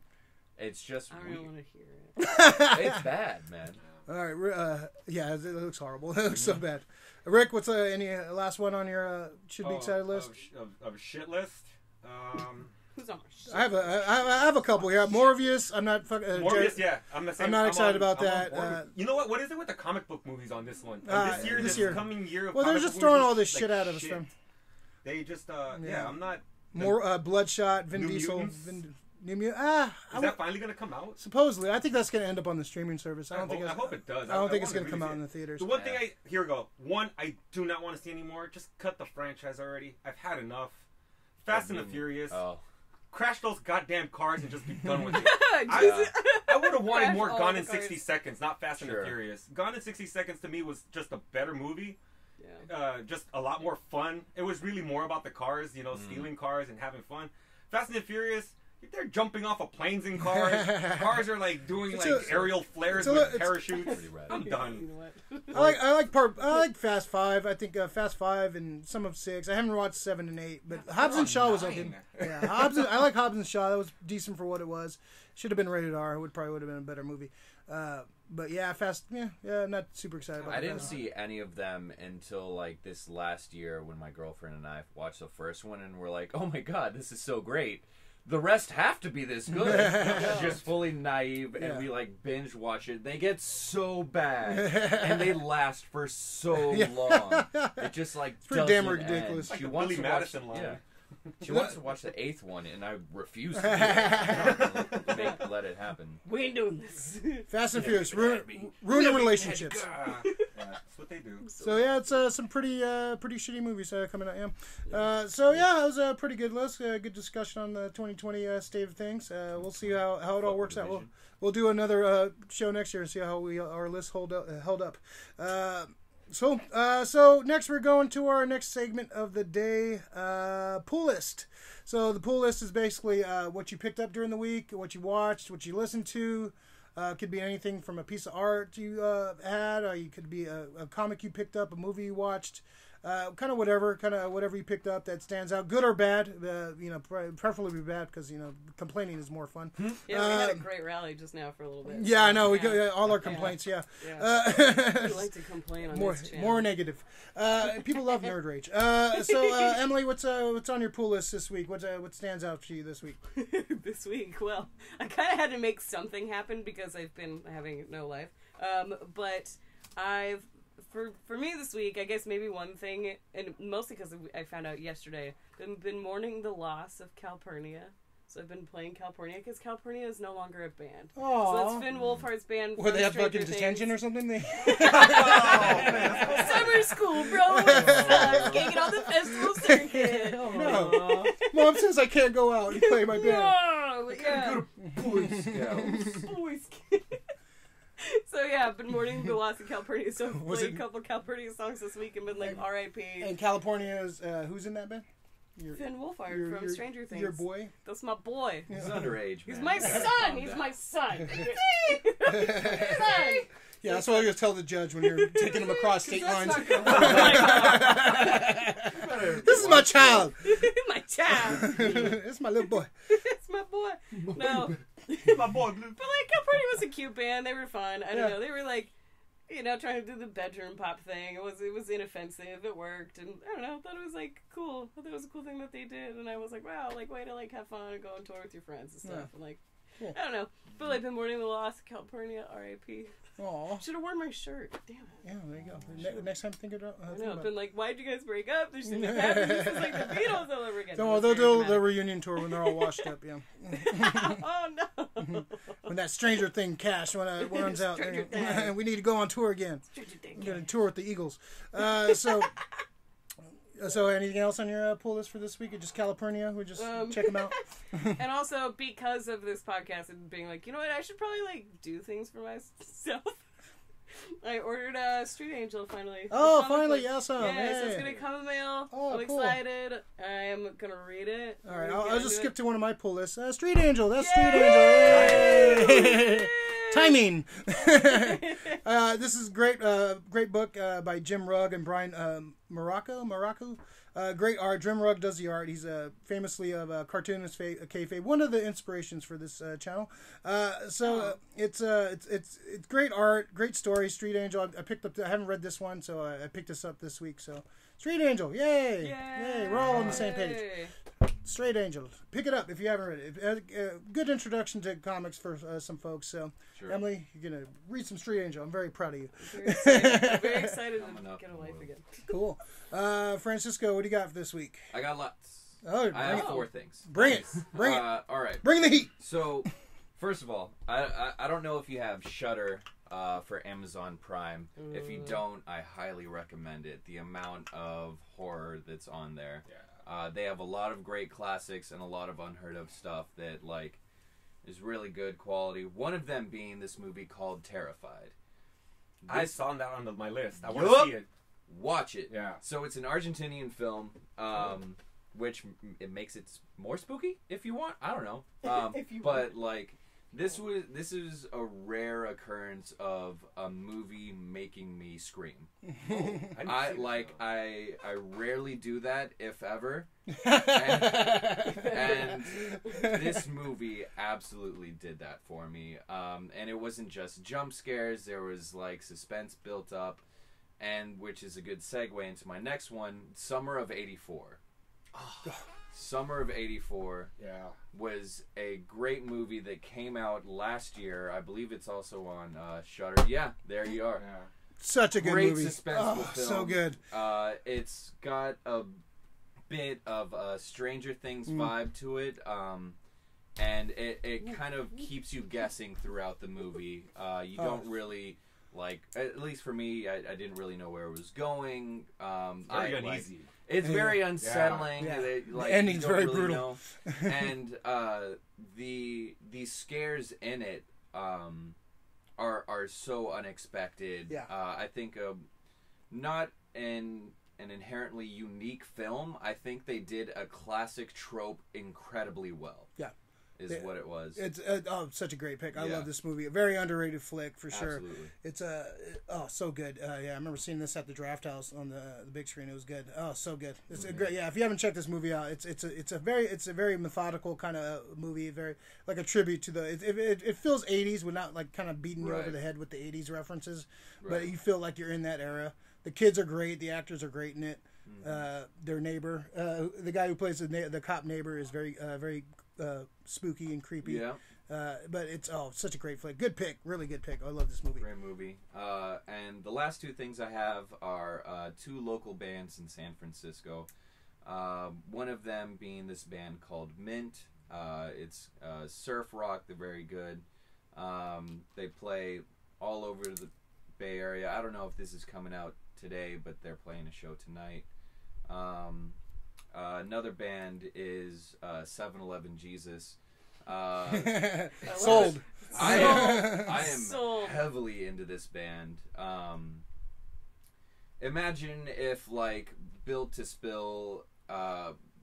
[SPEAKER 3] It's just
[SPEAKER 2] I don't
[SPEAKER 3] weird.
[SPEAKER 2] even want to hear it.
[SPEAKER 3] It's bad, man.
[SPEAKER 1] All right, yeah, it looks horrible. It looks so bad. Rick, what's any last one on your should be excited list?
[SPEAKER 4] Of a shit list.
[SPEAKER 2] Who's on my shit?
[SPEAKER 1] I have a couple here. Morbius. I'm not fucking.
[SPEAKER 4] Morbius, yeah. I'm the same.
[SPEAKER 1] I'm not excited about
[SPEAKER 4] I'm on
[SPEAKER 1] that.
[SPEAKER 4] board with- you know what? What is it with the comic book movies on this one?
[SPEAKER 1] this year.
[SPEAKER 4] Coming year. Of
[SPEAKER 1] Well, they're
[SPEAKER 4] comic
[SPEAKER 1] just
[SPEAKER 4] book
[SPEAKER 1] throwing
[SPEAKER 4] movies,
[SPEAKER 1] all this
[SPEAKER 4] like,
[SPEAKER 1] shit out of us. Then.
[SPEAKER 4] They just,
[SPEAKER 1] Yeah.
[SPEAKER 4] yeah. I'm not.
[SPEAKER 1] More Bloodshot, Vin
[SPEAKER 4] New
[SPEAKER 1] Diesel,
[SPEAKER 4] Mutants?
[SPEAKER 1] New Mutant.
[SPEAKER 4] Is that finally gonna come out?
[SPEAKER 1] Supposedly, I think that's going to end up on the streaming service. I
[SPEAKER 4] I
[SPEAKER 1] don't think.
[SPEAKER 4] hope it does.
[SPEAKER 1] I don't think it's
[SPEAKER 4] wanna
[SPEAKER 1] going to come
[SPEAKER 4] really
[SPEAKER 1] out
[SPEAKER 4] see
[SPEAKER 1] in
[SPEAKER 4] it.
[SPEAKER 1] the theaters.
[SPEAKER 4] The one thing here we go. One I do not want to see anymore. Just cut the franchise already. I've had enough. Fast and the Furious.
[SPEAKER 3] Oh.
[SPEAKER 4] Crash those goddamn cars and just be done with it.
[SPEAKER 2] Jesus.
[SPEAKER 4] I would have wanted
[SPEAKER 2] Crash
[SPEAKER 4] more
[SPEAKER 2] all
[SPEAKER 4] Gone
[SPEAKER 2] the
[SPEAKER 4] in 60
[SPEAKER 2] cars.
[SPEAKER 4] Seconds, not Fast and
[SPEAKER 3] Sure.
[SPEAKER 4] the Furious. Gone in 60 Seconds to me was just a better movie.
[SPEAKER 2] Yeah.
[SPEAKER 4] Just a lot more fun. It was really more about the cars, stealing cars and having fun. Fast and the Furious, they're jumping off of planes in cars. Cars are like doing
[SPEAKER 1] It's
[SPEAKER 4] like aerial flares with parachutes.
[SPEAKER 3] Pretty rad.
[SPEAKER 4] I'm
[SPEAKER 2] You
[SPEAKER 4] done.
[SPEAKER 2] know what?
[SPEAKER 1] I like Fast Five. I think Fast Five and some of 6. I haven't watched 7 and 8, but Hobbs and Shaw was okay.
[SPEAKER 4] 9.
[SPEAKER 1] Yeah, I like Hobbs and Shaw. That was decent for what it was. Should have been rated R. It would have been a better movie. But yeah, I'm not super excited about.
[SPEAKER 3] I didn't
[SPEAKER 1] Fast.
[SPEAKER 3] see any of them until like this last year when my girlfriend and I watched the first one and we're like, oh my god, this is so great. The rest have to be this good. Just fully naive, and
[SPEAKER 1] Yeah.
[SPEAKER 3] we like binge watch it. They get so bad, and they last for so
[SPEAKER 1] Yeah.
[SPEAKER 3] long. It just like
[SPEAKER 1] pretty
[SPEAKER 3] doesn't
[SPEAKER 1] damn ridiculous.
[SPEAKER 3] End.
[SPEAKER 4] Like
[SPEAKER 3] She
[SPEAKER 4] the
[SPEAKER 3] wants
[SPEAKER 4] Billy
[SPEAKER 3] to watch.
[SPEAKER 4] Madison line.
[SPEAKER 3] Yeah. She wants to watch the 8th one, and I refuse to do it. Let it happen.
[SPEAKER 2] We ain't doing this.
[SPEAKER 1] Fast and Furious ruining relationships.
[SPEAKER 4] Yeah, that's what they do.
[SPEAKER 1] So yeah, it's some pretty shitty movies coming out. Yeah. So yeah, it was a pretty good list. Good discussion on the 2020 state of things. We'll see how it all works out. We'll do another show next year and see how our list held up. So next we're going to our next segment of the day, pool list. So the pool list is basically what you picked up during the week, what you watched, what you listened to, Could be anything from a piece of art you had, or you could be a comic you picked up, a movie you watched. Kind of whatever you picked up that stands out, good or bad. Preferably bad, because complaining is more fun.
[SPEAKER 2] Yeah, we had a great rally just now for a little bit.
[SPEAKER 1] Yeah, I know. We got all our complaints. Yeah.
[SPEAKER 2] We like to complain on this channel.
[SPEAKER 1] More negative. People love nerd rage. Emily, what's on your pool list this week? What stands out to you this week?
[SPEAKER 2] This week, well, I kind of had to make something happen because I've been having no life. But I've For me this week, I guess maybe one thing, and mostly because I found out yesterday, been mourning the loss of Calpurnia. So I've been playing Calpurnia because Calpurnia is no longer a band.
[SPEAKER 1] Aww.
[SPEAKER 2] So that's Finn Wolfhard's band.
[SPEAKER 1] Were they have fucking detention or something?
[SPEAKER 2] Summer school, bro. Can't get on the festival circuit.
[SPEAKER 1] No. Mom says I can't go out and play my band.
[SPEAKER 2] No, yeah.
[SPEAKER 3] Boy Scouts.
[SPEAKER 2] Boy Scouts. So yeah, I've been mourning the loss of Calpurnia. So I've played a couple Calpurnia songs this week and been like R.I.P.
[SPEAKER 1] And California is who's in that band?
[SPEAKER 2] Finn Wolfhard from Stranger Things.
[SPEAKER 1] Your boy?
[SPEAKER 2] That's my boy.
[SPEAKER 3] He's underage,
[SPEAKER 2] He's
[SPEAKER 3] man.
[SPEAKER 2] my son. He's my son. Son.
[SPEAKER 1] Yeah, that's what I was tell the judge when you're taking him across state lines. This is my child.
[SPEAKER 2] My child.
[SPEAKER 1] This is my little boy.
[SPEAKER 2] It's my boy. No.
[SPEAKER 4] My boy, Blue.
[SPEAKER 2] But like, Calpurnia was a cute band. They were fun. I don't know. They were like, trying to do the bedroom pop thing. It was inoffensive. It worked, and I don't know. I thought it was like cool. I thought it was a cool thing that they did, and I was like, wow, like way to like have fun and go on tour with your friends and stuff.
[SPEAKER 1] Yeah.
[SPEAKER 2] And like,
[SPEAKER 1] Cool.
[SPEAKER 2] I don't know. But like, been mourning the loss of Calpurnia. R.I.P.
[SPEAKER 1] Aw.
[SPEAKER 2] Should have worn my shirt. Damn it.
[SPEAKER 1] Yeah, there you go. Next time, think about.
[SPEAKER 2] I know. I've been like, why'd you guys break up? There shouldn't have happened. This is like the Beatles all over again.
[SPEAKER 1] So they'll do the reunion tour when they're all washed up. Yeah.
[SPEAKER 2] Oh no.
[SPEAKER 1] When that Stranger Thing cash runs out, we need to go on tour again. We're gonna tour with the Eagles. So anything else on your pool list for this week? Or just Calpurnia? We just check them out.
[SPEAKER 2] And also because of this podcast and being like, you know what, I should probably like do things for myself. I ordered a Street Angel finally.
[SPEAKER 1] Oh, finally, awesome!
[SPEAKER 2] Yeah, so it's gonna come in the mail.
[SPEAKER 1] Oh,
[SPEAKER 2] I'm
[SPEAKER 1] cool.
[SPEAKER 2] excited. I'm gonna read it.
[SPEAKER 1] All right, I'll just skip to one of my pull lists. Street Angel, that's
[SPEAKER 2] Yay!
[SPEAKER 1] Street Angel. Yay! Timing. This is great. Great book by Jim Rugg and Brian Morocco. Great art. Jim Rugg does the art. He's famously a cartoonist, kayfabe. One of the inspirations for this channel. It's great art, great story. Street Angel. I haven't read this one, so I picked this up this week. So Street Angel, yay! Yay! We're all on the same page. Straight Angel. Pick it up if you haven't read it. Good introduction to comics for some folks. So,
[SPEAKER 3] Sure.
[SPEAKER 1] Emily, you're going to read some Street Angel. I'm very proud of you.
[SPEAKER 2] I'm very excited to get a life again.
[SPEAKER 1] Cool. Francisco, what do you got for this week?
[SPEAKER 3] I got lots.
[SPEAKER 1] Oh,
[SPEAKER 3] I have 4 things.
[SPEAKER 1] Bring it. Bring it.
[SPEAKER 3] All right.
[SPEAKER 1] Bring the heat.
[SPEAKER 3] So, first of all, I don't know if you have Shudder for Amazon Prime. If you don't, I highly recommend it. The amount of horror that's on there.
[SPEAKER 4] Yeah.
[SPEAKER 3] They have a lot of great classics and a lot of unheard of stuff that like is really good quality. One of them being this movie called Terrified.
[SPEAKER 4] I saw that on my list. I want to see it.
[SPEAKER 3] Watch it.
[SPEAKER 4] Yeah.
[SPEAKER 3] So it's an Argentinian film, which it makes it more spooky if you want. I don't know. But like this is a rare occurrence of a movie making me scream. I rarely do that, if ever. And this movie absolutely did that for me. And it wasn't just jump scares. There was like suspense built up, and which is a good segue into my next one, Summer of '84. Summer of '84 was a great movie that came out last year. I believe it's also on Shudder. Yeah, there you are.
[SPEAKER 4] Yeah.
[SPEAKER 1] Such a good
[SPEAKER 3] great
[SPEAKER 1] movie.
[SPEAKER 3] Suspenseful film.
[SPEAKER 1] So good.
[SPEAKER 3] It's got a bit of a Stranger Things vibe to it, and it kind of keeps you guessing throughout the movie. You don't really like, at least for me, I didn't really know where it was going.
[SPEAKER 4] Very uneasy.
[SPEAKER 3] It's very unsettling.
[SPEAKER 1] Yeah.
[SPEAKER 3] The
[SPEAKER 1] ending's very brutal.
[SPEAKER 3] And the scares in it are so unexpected.
[SPEAKER 1] Yeah.
[SPEAKER 3] I think not an inherently unique film. I think they did a classic trope incredibly well.
[SPEAKER 1] Yeah.
[SPEAKER 3] is what it was.
[SPEAKER 1] It's such a great pick. I
[SPEAKER 3] Yeah.
[SPEAKER 1] love this movie. A very underrated flick for sure.
[SPEAKER 3] Absolutely.
[SPEAKER 1] It's so good. Yeah, I remember seeing this at the Draft House on the big screen. It was good. Oh, so good. It's a great. Yeah, if you haven't checked this movie out, it's a very methodical kind of movie. Very like a tribute to it feels 80s, but not like kind of beating you over the head with the 80s references.
[SPEAKER 3] Right.
[SPEAKER 1] But you feel like you're in that era. The kids are great. The actors are great in it. Their neighbor, the guy who plays the cop neighbor, is very spooky and creepy.
[SPEAKER 3] Yeah.
[SPEAKER 1] But it's such a great flick. Good pick, really good pick. I love this movie.
[SPEAKER 3] Great movie. And the last two things I have are two local bands in San Francisco. One of them being this band called Mint. It's surf rock. They're very good. They play all over the Bay Area. I don't know if this is coming out today, but they're playing a show tonight. Another band is 7-Eleven Jesus.
[SPEAKER 1] Sold.
[SPEAKER 3] I am
[SPEAKER 2] Sold.
[SPEAKER 3] heavily into this band. Imagine if like Built to Spill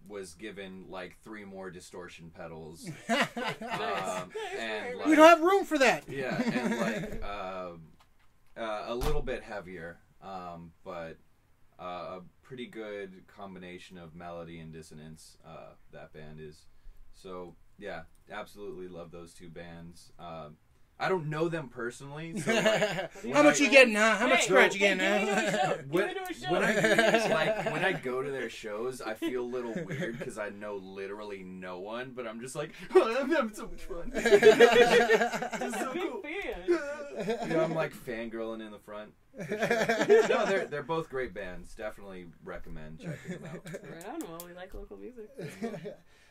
[SPEAKER 3] was given like 3 more distortion pedals. And like,
[SPEAKER 1] We don't have room for that.
[SPEAKER 3] yeah, and like a little bit heavier, but a pretty good combination of melody and dissonance. That band is. So yeah, absolutely love those two bands. I don't know them personally. So like,
[SPEAKER 1] How much you getting now? How much
[SPEAKER 2] Hey,
[SPEAKER 1] scratch you getting
[SPEAKER 2] hey,
[SPEAKER 1] now?
[SPEAKER 3] when,
[SPEAKER 2] Give me to a show.
[SPEAKER 3] when I go to their shows, I feel a little weird because I know literally no one, but I'm just like, oh, I'm having so much fun. It's so
[SPEAKER 2] Big
[SPEAKER 3] cool.
[SPEAKER 2] fan.
[SPEAKER 3] Yeah, I'm like fangirling in the front. For sure. No, they're both great bands. Definitely recommend checking them out.
[SPEAKER 2] Right on. Well, we like local music.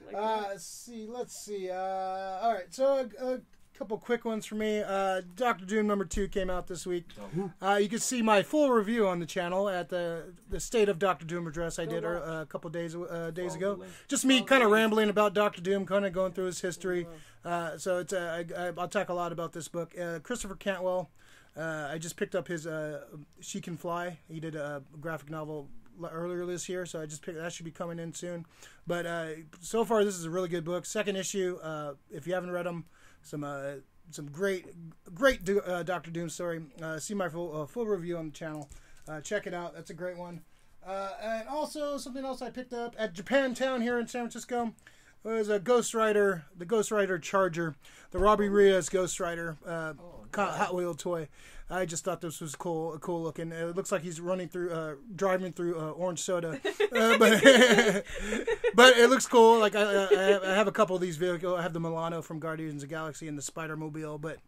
[SPEAKER 2] Like
[SPEAKER 1] Let's see. All right, so a couple quick ones for me. Doctor Doom #2 came out this week. You can see my full review on the channel at the State of Doctor Doom address I did a couple days ago. Just me kind of rambling about Doctor Doom, kind of going through his history. So it's I'll talk a lot about this book. Christopher Cantwell. I just picked up his She Can Fly. He did a graphic novel earlier this year, so I just picked that. Should be coming in soon. But so far, this is a really good book. Second issue. If you haven't read them, some great Doctor Doom story. See my full review on the channel. Check it out. That's a great one. And also something else I picked up at Japantown here in San Francisco. It was a Ghost Rider, the Ghost Rider Charger, the Robbie Reyes Ghost Rider Hot Wheel toy. I just thought this was cool looking. It looks like he's driving through orange soda, but it looks cool. Like I have a couple of these vehicles. I have the Milano from Guardians of the Galaxy and the Spider Mobile, but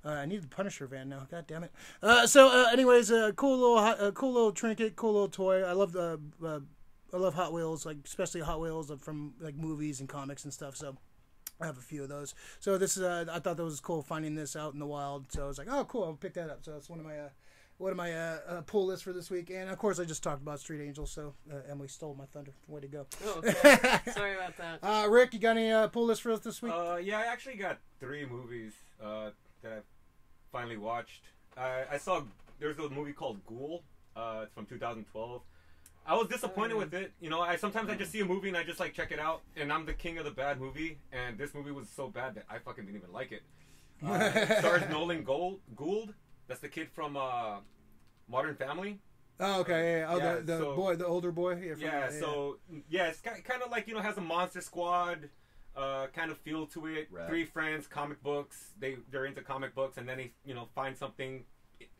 [SPEAKER 1] I need the Punisher van now. God damn it. Anyways, cool little trinket, cool little toy. I love Hot Wheels, like especially Hot Wheels from like movies and comics and stuff. So I have a few of those. So this is I thought that was cool finding this out in the wild. So I was like, oh cool, I'll pick that up. So that's one of my pull lists for this week. And of course I just talked about Street Angels. So Emily stole my thunder. Way to go.
[SPEAKER 2] Oh, okay. Sorry about that.
[SPEAKER 1] Rick, you got any pull lists for us this week?
[SPEAKER 4] Yeah, I actually got 3 movies that I finally watched. I saw there's a movie called Ghoul. It's from 2012. I was disappointed with it. You know, I sometimes just see a movie and I just like check it out, and I'm the king of the bad movie. And this movie was so bad that I fucking didn't even like it. It stars Nolan Gould. That's the kid from Modern Family.
[SPEAKER 1] Oh, okay. Yeah. Oh,
[SPEAKER 4] Yeah,
[SPEAKER 1] the older boy.
[SPEAKER 4] Yeah, it's kind of like, you know, has a Monster Squad kind of feel to it.
[SPEAKER 3] Right.
[SPEAKER 4] 3 friends, comic books. They're into comic books, and then they find something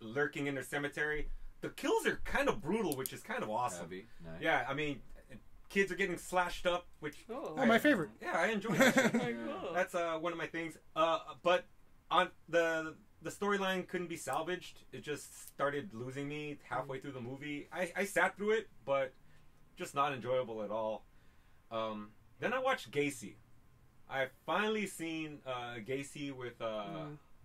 [SPEAKER 4] lurking in their cemetery. The kills are kind of brutal, which is kind of awesome.
[SPEAKER 3] Heavy. Nice.
[SPEAKER 4] Yeah, I mean, kids are getting slashed up, which
[SPEAKER 1] my favorite.
[SPEAKER 4] Yeah, I enjoy that.
[SPEAKER 2] Cool.
[SPEAKER 4] That's one of my things. But on the storyline couldn't be salvaged. It just started losing me halfway through the movie. I sat through it, but just not enjoyable at all. Then I watched Gacy. I've finally seen Gacy with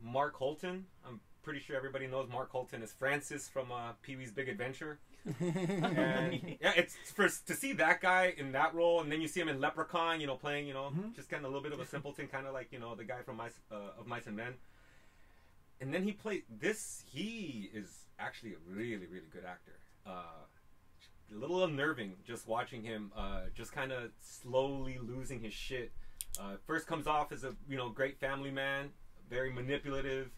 [SPEAKER 4] Mark Holton. I'm pretty sure everybody knows Mark Holton as Francis from Pee-wee's Big Adventure. And yeah, it's to see that guy in that role, and then you see him in Leprechaun, playing, just kind of a little bit of a simpleton, kind of like, the guy from of Mice and Men. And then he played this. He is actually a really, really good actor. A little unnerving just watching him, just kind of slowly losing his shit First comes off as a great family man, very manipulative,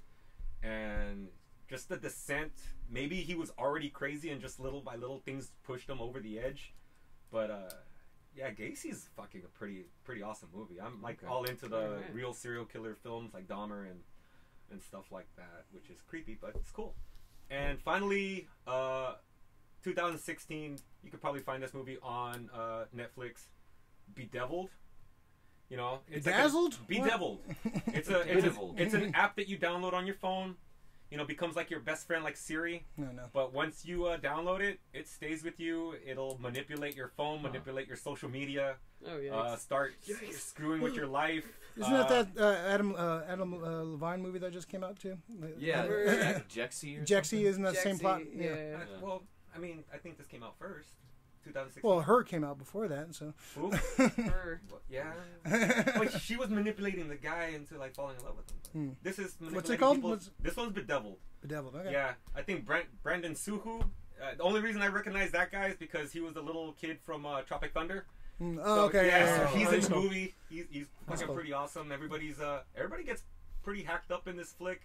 [SPEAKER 4] and just the descent. Maybe he was already crazy, and just little by little things pushed him over the edge. But yeah, Gacy's fucking a pretty awesome movie. I'm like all into the real serial killer films like Dahmer and stuff like that, which is creepy, but it's cool. And finally, 2016, you could probably find this movie on Netflix, Bedeviled. It's
[SPEAKER 1] Bedazzled?
[SPEAKER 4] Like Bedeviled. It's an app that you download on your phone. Becomes like your best friend, like Siri.
[SPEAKER 1] No.
[SPEAKER 4] But once you download it, it stays with you. It'll manipulate your phone, manipulate your social media.
[SPEAKER 2] Oh yeah.
[SPEAKER 4] Start screwing with your life.
[SPEAKER 1] Isn't that Adam Levine movie that just came out too?
[SPEAKER 3] Yeah, Jexy.
[SPEAKER 1] Jexy, isn't that the same plot?
[SPEAKER 2] Yeah.
[SPEAKER 4] Well, I mean, I think this came out first, 2016.
[SPEAKER 1] Well, Her came out before that, so.
[SPEAKER 4] Who?
[SPEAKER 2] Her.
[SPEAKER 4] Well, yeah. Well, she was manipulating the guy into like falling in love with him. This is
[SPEAKER 1] What's it called?
[SPEAKER 4] This one's Bedeviled.
[SPEAKER 1] Bedeviled. Okay.
[SPEAKER 4] Yeah, I think Brandon Suhu. The only reason I recognize that guy is because he was the little kid from Tropic Thunder.
[SPEAKER 1] Oh, okay.
[SPEAKER 4] Yeah, so he's in the
[SPEAKER 1] cool.
[SPEAKER 4] movie. He's fucking pretty awesome. Everybody gets pretty hacked up in this flick.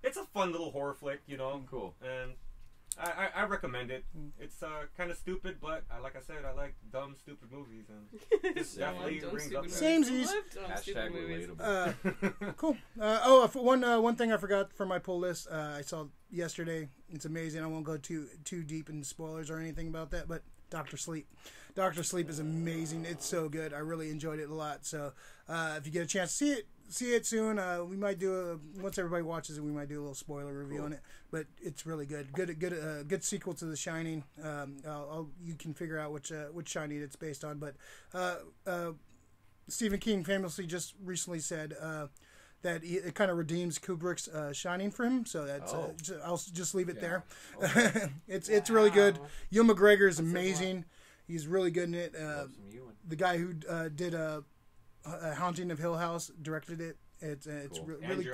[SPEAKER 4] It's a fun little horror flick,
[SPEAKER 3] Cool.
[SPEAKER 4] And I recommend it. It's kind of stupid, but like I said, I like dumb, stupid movies, and this definitely rings up.
[SPEAKER 1] Samesies.
[SPEAKER 3] Hashtag relatable.
[SPEAKER 1] Cool. One thing I forgot from my pull list. I saw yesterday. It's amazing. I won't go too deep in spoilers or anything about that, but Dr. Sleep. Dr. Sleep is amazing. It's so good. I really enjoyed it a lot. So if you get a chance to see it soon. We might do once everybody watches it, we might do a little spoiler review on it. But it's really good. Good sequel to The Shining. You can figure out which Shining it's based on. But Stephen King famously just recently said that it kind of redeems Kubrick's Shining for him. So that's I'll just leave it there. Okay. It's really good. Ewan McGregor is amazing. He's really good in it. The guy who did Haunting of Hill House directed it. It's cool. Really.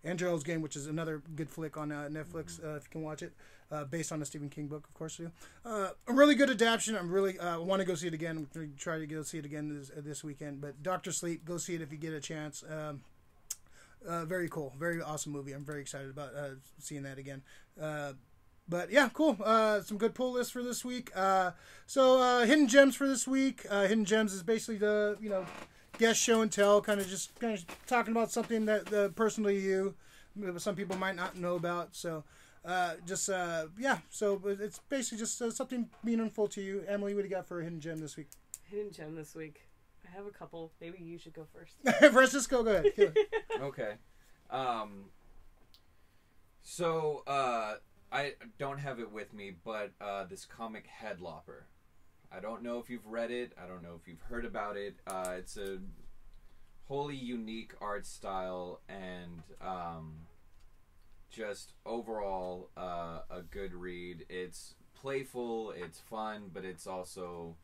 [SPEAKER 1] And Gerald's Game, which is another good flick on Netflix, if you can watch it, based on a Stephen King book, of course, too. A really good adaptation. I'm really want to go see it again. I'm going to try to go see it again this weekend. But Dr. Sleep, go see it if you get a chance. Very cool. Very awesome movie. I'm very excited about seeing that again. But yeah, cool. Some good pull lists for this week. So Hidden Gems for this week. Hidden Gems is basically the guest show and tell, kind of talking about something that personally you, some people might not know about. So So it's basically just something meaningful to you. Emily, what do you got for a Hidden Gem this week?
[SPEAKER 2] Hidden Gem this week. I have a couple. Maybe you should go first.
[SPEAKER 1] Francisco, go ahead.
[SPEAKER 3] Okay. So I don't have it with me, but this comic Headlopper. I don't know if you've read it. I don't know if you've heard about it. It's a wholly unique art style and just overall a good read. It's playful, it's fun, but it's also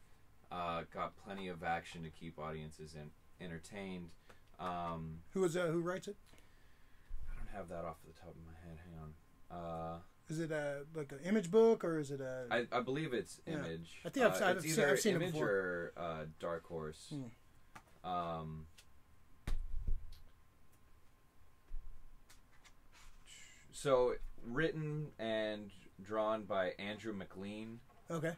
[SPEAKER 3] got plenty of action to keep audiences entertained.
[SPEAKER 1] Who writes it?
[SPEAKER 3] I don't have that off the top of my head. Hang on.
[SPEAKER 1] Is it like an Image book, or is it a?
[SPEAKER 3] I believe it's Image.
[SPEAKER 1] I think I've seen
[SPEAKER 3] Image
[SPEAKER 1] it before.
[SPEAKER 3] or Dark Horse. So written and drawn by Andrew McLean.
[SPEAKER 1] Okay.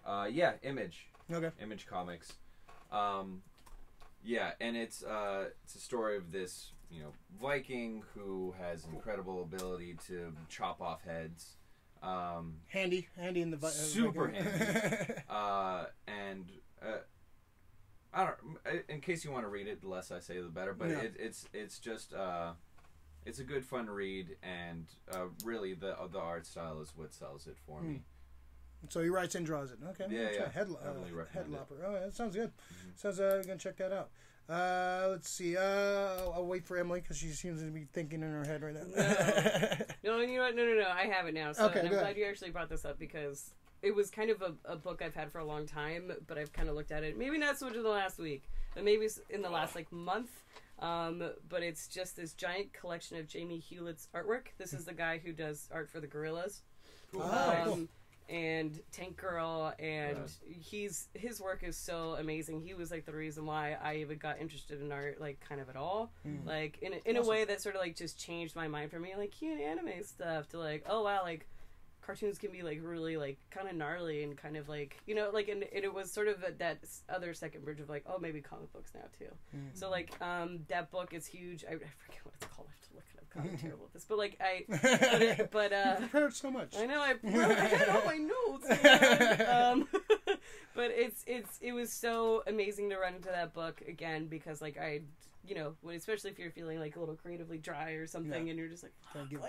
[SPEAKER 3] Image.
[SPEAKER 1] Okay.
[SPEAKER 3] Image Comics. And it's a story of this Viking who has incredible ability to chop off heads.
[SPEAKER 1] Handy in the
[SPEAKER 3] super handy. I don't. In case you want to read it, the less I say, the better. But it's just it's a good fun read, and really the art style is what sells it for me.
[SPEAKER 1] So he writes and draws it. Okay.
[SPEAKER 3] Yeah.
[SPEAKER 1] Headlopper. Oh, that sounds good. Sounds I'm gonna check that out. Let's see. I'll wait for Emily because she seems to be thinking in her head right now.
[SPEAKER 2] No, you know what? No. I have it now. So
[SPEAKER 1] okay,
[SPEAKER 2] I'm glad you actually brought this up because it was kind of a book I've had for a long time, but I've kind of looked at it. Maybe not so much in the last week, but maybe in the last month. But it's just this giant collection of Jamie Hewlett's artwork. This is the guy who does art for the Gorillas.
[SPEAKER 3] Cool.
[SPEAKER 1] Cool.
[SPEAKER 2] and Tank Girl, and his work is so amazing. He was like the reason why I even got interested in art, like kind of at all, like in a way that sort of like just changed my mind from me like cute anime stuff to like, oh wow, like cartoons can be like really like kind of gnarly and kind of like, you know, like, and it was sort of that other second bridge of like, oh, maybe comic books now too. So like that book is huge. I forget what it's called. I have to look it up. God, I'm terrible at this, but like
[SPEAKER 1] You've heard so much.
[SPEAKER 2] I know I had all my notes. But it was so amazing to run into that book again because like you know, especially if you're feeling like a little creatively dry or something, and you're just like,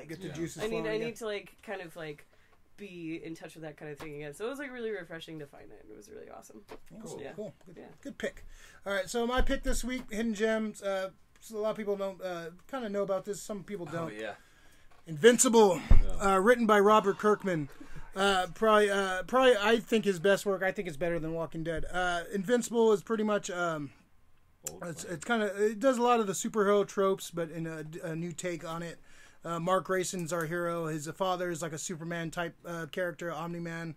[SPEAKER 1] get the juices
[SPEAKER 2] I
[SPEAKER 1] flowing.
[SPEAKER 2] need to like kind of like be in touch with that kind of thing again. So it was like really refreshing to find it. It was really awesome.
[SPEAKER 1] Cool.
[SPEAKER 2] Yeah.
[SPEAKER 1] Cool.
[SPEAKER 2] Yeah.
[SPEAKER 1] Good pick. All right, so my pick this week, Hidden Gems. So a lot of people don't kind of know about this. Some people don't.
[SPEAKER 3] Oh yeah.
[SPEAKER 1] Invincible, written by Robert Kirkman. Probably I think his best work. I think it's better than Walking Dead. Invincible is pretty much it's kind of, it does a lot of the superhero tropes, but in a new take on it. Mark Grayson's our hero. His father is like a Superman type character, Omni-Man.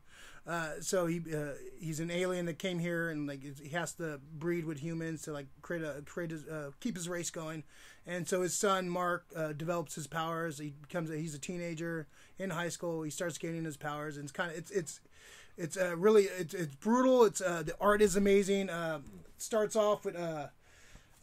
[SPEAKER 1] So he's an alien that came here and like he has to breed with humans to like keep his race going. And so his son Mark develops his powers. He's a teenager in high school. He starts gaining his powers, and it's kind of it's really brutal. It's the art is amazing. Starts off with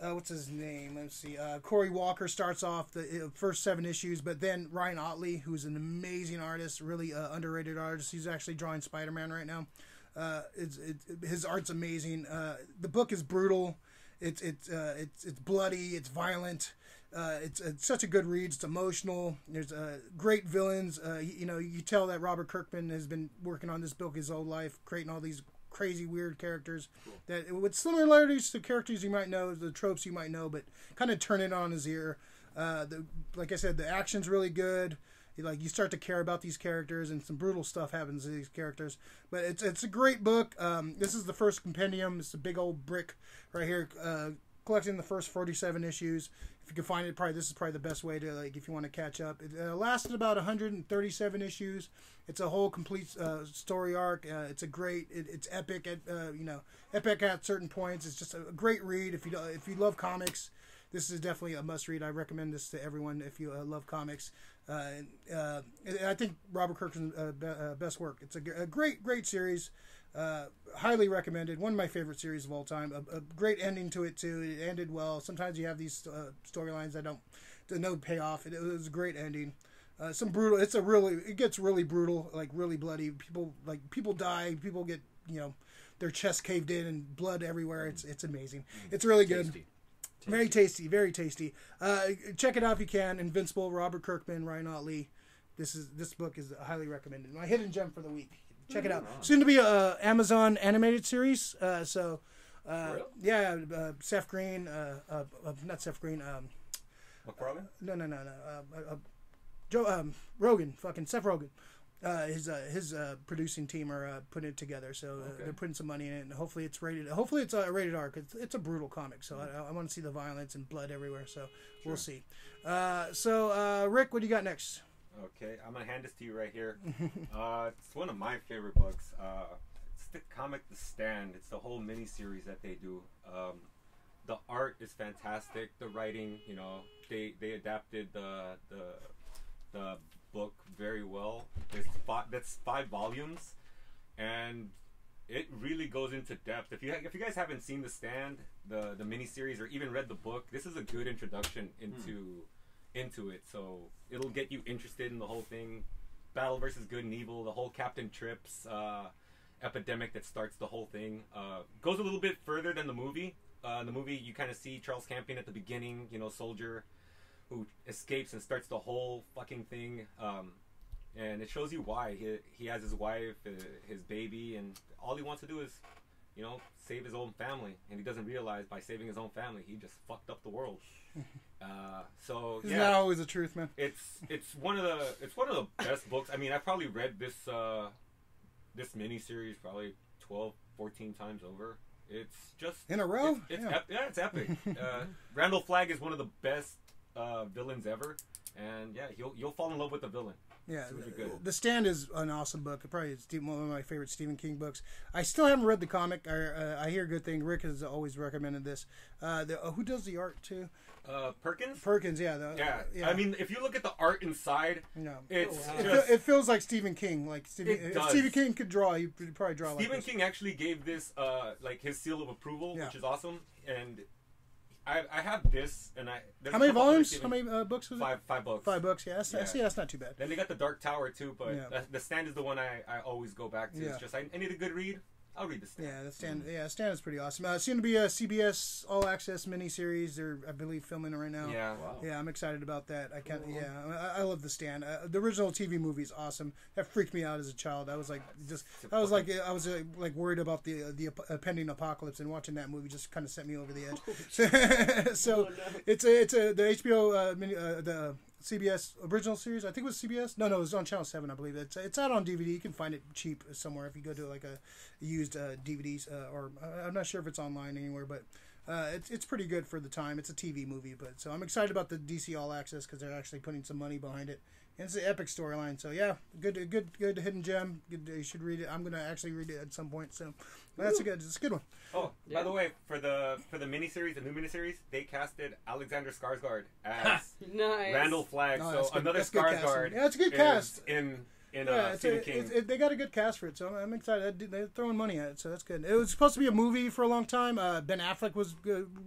[SPEAKER 1] what's his name? Let's see. Corey Walker starts off the first 7 issues, but then Ryan Otley, who's an amazing artist, really underrated artist. He's actually drawing Spider-Man right now. His art's amazing. The book is brutal. It's bloody. It's violent. It's such a good read. It's emotional. There's great villains. You tell that Robert Kirkman has been working on this book his whole life, creating all these crazy weird characters that with similarities to characters you might know, the tropes you might know, but kind of turn it on his ear. Like I said, the action's really good. You start to care about these characters, and some brutal stuff happens to these characters. But it's a great book. This is the first compendium. It's a big old brick right here, collecting the first 47 issues. If you can find it, this is probably the best way to if you want to catch up. It lasted about 137 issues. It's a whole complete story arc. It's a great. It's epic at epic at certain points. It's just a great read if you love comics. This is definitely a must read. I recommend this to everyone if you love comics. I think Robert Kirkman's best work. It's a great series. Highly recommended. One of my favorite series of all time. A great ending to it too. It ended well. Sometimes you have these storylines that no payoff. It was a great ending. Some brutal. It gets really brutal, like really bloody. People die. People get their chest caved in and blood everywhere. It's amazing. It's really good.
[SPEAKER 3] Tasty.
[SPEAKER 1] Very tasty, very tasty. Check it out if you can. Invincible, Robert Kirkman, Ryan Otley. This book is highly recommended. My hidden gem for the week. Check it out. Soon to be a Amazon animated series.
[SPEAKER 3] Really?
[SPEAKER 1] Yeah, Seth Green. Not Seth Green.
[SPEAKER 4] McFarlane?
[SPEAKER 1] No. Joe Rogan. Fucking Seth Rogen. His producing team are putting it together, so they're putting some money in it, and hopefully it's rated. Hopefully it's rated R, because it's a brutal comic. So I want to see the violence and blood everywhere. So we'll see. So Rick, what do you got next?
[SPEAKER 4] Okay, I'm gonna hand this to you right here. It's one of my favorite books. It's the comic The Stand. It's the whole mini-series that they do. The art is fantastic. The writing, they adapted the book very well. That's 5 volumes, and it really goes into depth. If you guys haven't seen The Stand, the miniseries, or even read the book, this is a good introduction into it. So it'll get you interested in the whole thing. Battle versus good and evil, the whole Captain Trips epidemic that starts the whole thing. Goes a little bit further than the movie. In the movie, you kind of see Charles Campion at the beginning, soldier who escapes and starts the whole fucking thing, and it shows you why he has his wife, his baby, and all he wants to do is, save his own family, and he doesn't realize by saving his own family he just fucked up the world. So
[SPEAKER 1] Isn't that always the truth, man?
[SPEAKER 4] It's one of the best books. I mean, I've probably read this miniseries probably 12, 14 times over. It's just
[SPEAKER 1] in a row.
[SPEAKER 4] It's epic. Randall Flagg is one of the best villains ever, and you'll fall in love with the villain.
[SPEAKER 1] Yeah,
[SPEAKER 4] It's really good.
[SPEAKER 1] The Stand is an awesome book. Probably one of my favorite Stephen King books. I still haven't read the comic. I hear good things. Rick has always recommended this. Who does the art too?
[SPEAKER 4] Perkins?
[SPEAKER 1] Perkins, yeah.
[SPEAKER 4] I mean, if you look at the art inside,
[SPEAKER 1] No.
[SPEAKER 4] it's
[SPEAKER 1] It feels like Stephen King. Like
[SPEAKER 4] It does.
[SPEAKER 1] if Stephen King could draw, he'd probably draw like
[SPEAKER 4] Stephen
[SPEAKER 1] this.
[SPEAKER 4] King actually gave this like his seal of approval,
[SPEAKER 1] Yeah.
[SPEAKER 4] which is awesome. And I have this, and there's
[SPEAKER 1] How
[SPEAKER 4] a
[SPEAKER 1] many
[SPEAKER 4] couple other
[SPEAKER 1] volumes?
[SPEAKER 4] Stephen-
[SPEAKER 1] How many books was it?
[SPEAKER 4] Five books.
[SPEAKER 1] 5 books. Yeah, that's not too bad.
[SPEAKER 4] Then they got the Dark Tower too, but
[SPEAKER 1] Yeah.
[SPEAKER 4] the Stand is the one I always go back to.
[SPEAKER 1] Yeah.
[SPEAKER 4] It's just I need a good read. I'll read the Stand.
[SPEAKER 1] Yeah, the Stand. Yeah, Stand is pretty awesome. Soon to be a CBS All Access miniseries. They're, I believe, filming it right now.
[SPEAKER 4] Yeah.
[SPEAKER 3] Wow.
[SPEAKER 1] Yeah, I'm excited about that. I can't. Yeah, I love the Stand. The original TV movie is awesome. That freaked me out as a child. I was like, worried about the pending apocalypse, and watching that movie just kind of sent me over the edge. So it's the HBO the CBS original series. I think it was CBS. No, it was on Channel 7, I believe. It's out on DVD. You can find it cheap somewhere if you go to like a used DVDs or I'm not sure if it's online anywhere, but it's pretty good for the time. It's a TV movie, but so I'm excited about the DC All Access because they're actually putting some money behind it. And it's an epic storyline. So yeah, good hidden gem. Good, you should read it. I'm gonna actually read it at some point. So it's a good one.
[SPEAKER 4] Oh, by the way, for the miniseries, the new miniseries, they casted Alexander Skarsgård as
[SPEAKER 2] Nice.
[SPEAKER 4] Randall Flagg.
[SPEAKER 1] Oh,
[SPEAKER 4] so
[SPEAKER 1] that's good.
[SPEAKER 4] another
[SPEAKER 1] That's good casting.
[SPEAKER 4] Skarsgård.
[SPEAKER 1] Yeah, it's a good
[SPEAKER 4] is
[SPEAKER 1] cast.
[SPEAKER 4] in
[SPEAKER 1] They
[SPEAKER 4] Stephen King.
[SPEAKER 1] got a good cast for it, so I'm excited. They're throwing money at it, so that's good. It was supposed to be a movie for a long time. Ben Affleck was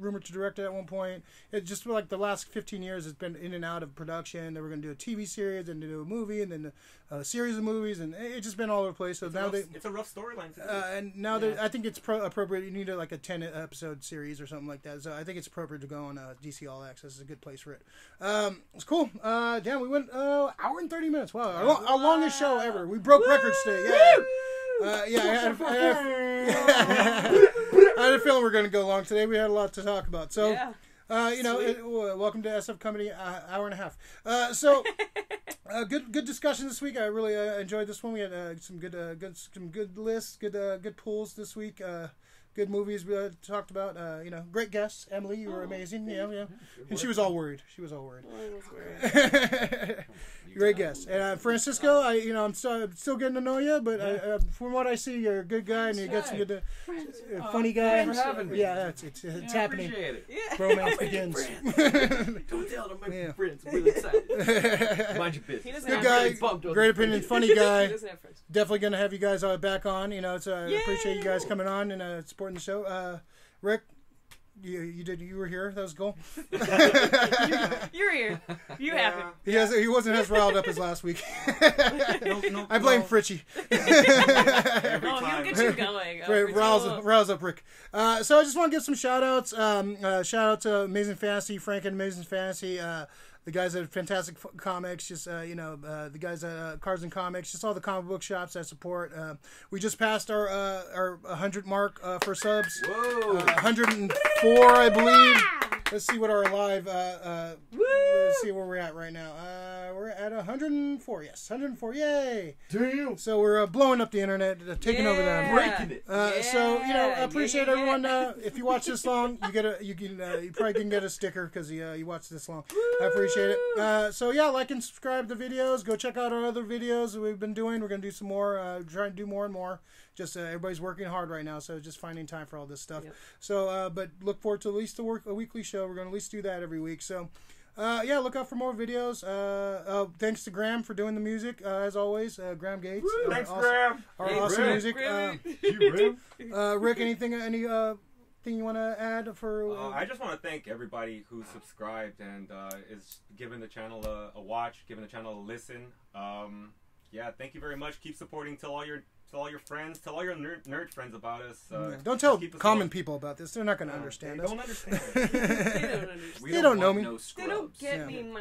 [SPEAKER 1] rumored to direct it at one point. It just like the last 15 years, it's been in and out of production. They were going to do a TV series and do a movie, and then a series of movies, and it's just been all over the place. So
[SPEAKER 4] It's a rough storyline.
[SPEAKER 1] and now I think it's appropriate. You need a 10 episode series or something like that. So I think it's appropriate to go on DC All Access. It's a good place for it. It's cool. Damn, we went hour and 30 minutes. Wow, our longest show ever. We broke records today. Yeah. I had a feeling we were going to go long today. We had a lot to talk about. So, welcome to SF Company, hour and a half. Good discussion this week. I really enjoyed this one. We had some good lists, good pulls this week. Good movies we talked about. Great guests. Emily, you were amazing. Yeah. And she was all worried. Great guest. And Francisco, I'm still getting to know you, but from what I see, you're a good guy, and you got some good, funny guy.
[SPEAKER 3] Thanks for having me.
[SPEAKER 1] Yeah, it's happening.
[SPEAKER 3] I appreciate it.
[SPEAKER 2] Yeah.
[SPEAKER 1] Romance begins.
[SPEAKER 3] Don't tell them my friends. I'm really excited. Mind your business.
[SPEAKER 2] He doesn't
[SPEAKER 1] Good
[SPEAKER 2] have
[SPEAKER 1] guy,
[SPEAKER 2] friends.
[SPEAKER 3] Bumped on
[SPEAKER 1] great
[SPEAKER 3] the
[SPEAKER 1] opinion,
[SPEAKER 3] bridge.
[SPEAKER 1] funny
[SPEAKER 2] He
[SPEAKER 1] guy.
[SPEAKER 2] doesn't have friends.
[SPEAKER 1] Definitely going to have you guys back on. So I appreciate you guys coming on and supporting the show. Rick, you were here. That was cool.
[SPEAKER 2] You're here. You happened.
[SPEAKER 1] He wasn't as riled up as last week.
[SPEAKER 4] No,
[SPEAKER 1] I blame Fritchie.
[SPEAKER 4] Every
[SPEAKER 2] Oh,
[SPEAKER 4] time.
[SPEAKER 2] he'll get you going.
[SPEAKER 1] Right, rouse up Rick. So I just want to give some shout outs. Shout out to Amazing Fantasy, Frank and Amazing Fantasy. The guys at Fantastic Comics, just the guys at Cards and Comics, just all the comic book shops that support. We just passed our 100 mark for subs.
[SPEAKER 3] Whoa.
[SPEAKER 1] 104, I believe. Let's see what our live. Let's see where we're at right now. We're at 104. Yes, 104. Yay!
[SPEAKER 3] Damn.
[SPEAKER 1] So we're blowing up the internet, taking over that.
[SPEAKER 3] Breaking it.
[SPEAKER 1] So appreciate everyone. If you watch this long, you probably can get a sticker because you watched this long. I appreciate it. Like and subscribe to the videos. Go check out our other videos that we've been doing. We're gonna do some more. Trying to do more and more. Just everybody's working hard right now, so just finding time for all this stuff. Yep. So, but look forward to at least a weekly show. We're gonna at least do that every week. So. Look out for more videos. Thanks to Graham for doing the music, as always. Graham Gates.
[SPEAKER 4] Thanks, Graham.
[SPEAKER 1] Our
[SPEAKER 2] Hey,
[SPEAKER 1] awesome
[SPEAKER 2] Graham.
[SPEAKER 1] music. Rick, anything you want to add for?
[SPEAKER 4] I just want to thank everybody who subscribed and is giving the channel a watch, giving the channel a listen. Thank you very much. Keep supporting. Tell all your friends, tell all your nerd friends about us.
[SPEAKER 1] Don't tell
[SPEAKER 4] keep us
[SPEAKER 1] common
[SPEAKER 4] going.
[SPEAKER 1] people about this. They're not going to understand
[SPEAKER 4] They
[SPEAKER 1] us.
[SPEAKER 4] don't understand.
[SPEAKER 2] They don't understand.
[SPEAKER 1] They don't know me.
[SPEAKER 3] No
[SPEAKER 2] They don't
[SPEAKER 3] scrubs.
[SPEAKER 2] get me, Mom.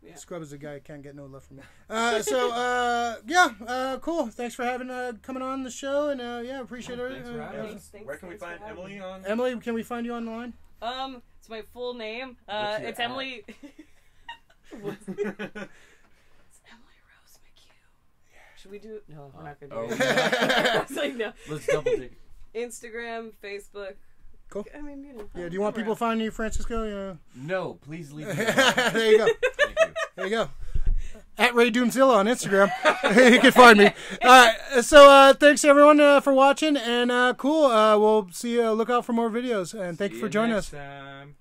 [SPEAKER 2] Yeah.
[SPEAKER 1] Scrub is a guy who can't get no love from me. Cool. Thanks for coming on the show, and appreciate it.
[SPEAKER 3] Thanks for having us.
[SPEAKER 2] Thanks,
[SPEAKER 4] Where can we
[SPEAKER 2] thanks
[SPEAKER 4] find
[SPEAKER 2] for having
[SPEAKER 4] Emily
[SPEAKER 2] me.
[SPEAKER 4] on?
[SPEAKER 1] Emily, can we find you online?
[SPEAKER 2] It's my full name.
[SPEAKER 3] What's your
[SPEAKER 2] It's
[SPEAKER 3] at?
[SPEAKER 2] Emily. It's Emily Rose McHugh. Should we do it? No, we're not gonna do it. I was like, no.
[SPEAKER 3] Let's double dig.
[SPEAKER 2] Instagram, Facebook.
[SPEAKER 1] Cool.
[SPEAKER 2] I mean,
[SPEAKER 1] Yeah. Do you want people finding you, Francisco?
[SPEAKER 3] No, please leave me
[SPEAKER 1] There
[SPEAKER 3] alone.
[SPEAKER 1] you go.
[SPEAKER 3] Thank you.
[SPEAKER 1] There you go. At Ray Doomzilla on Instagram. You can find me. So thanks everyone for watching, and cool. We'll see you. Look out for more videos, and thank you for joining us.
[SPEAKER 5] Time.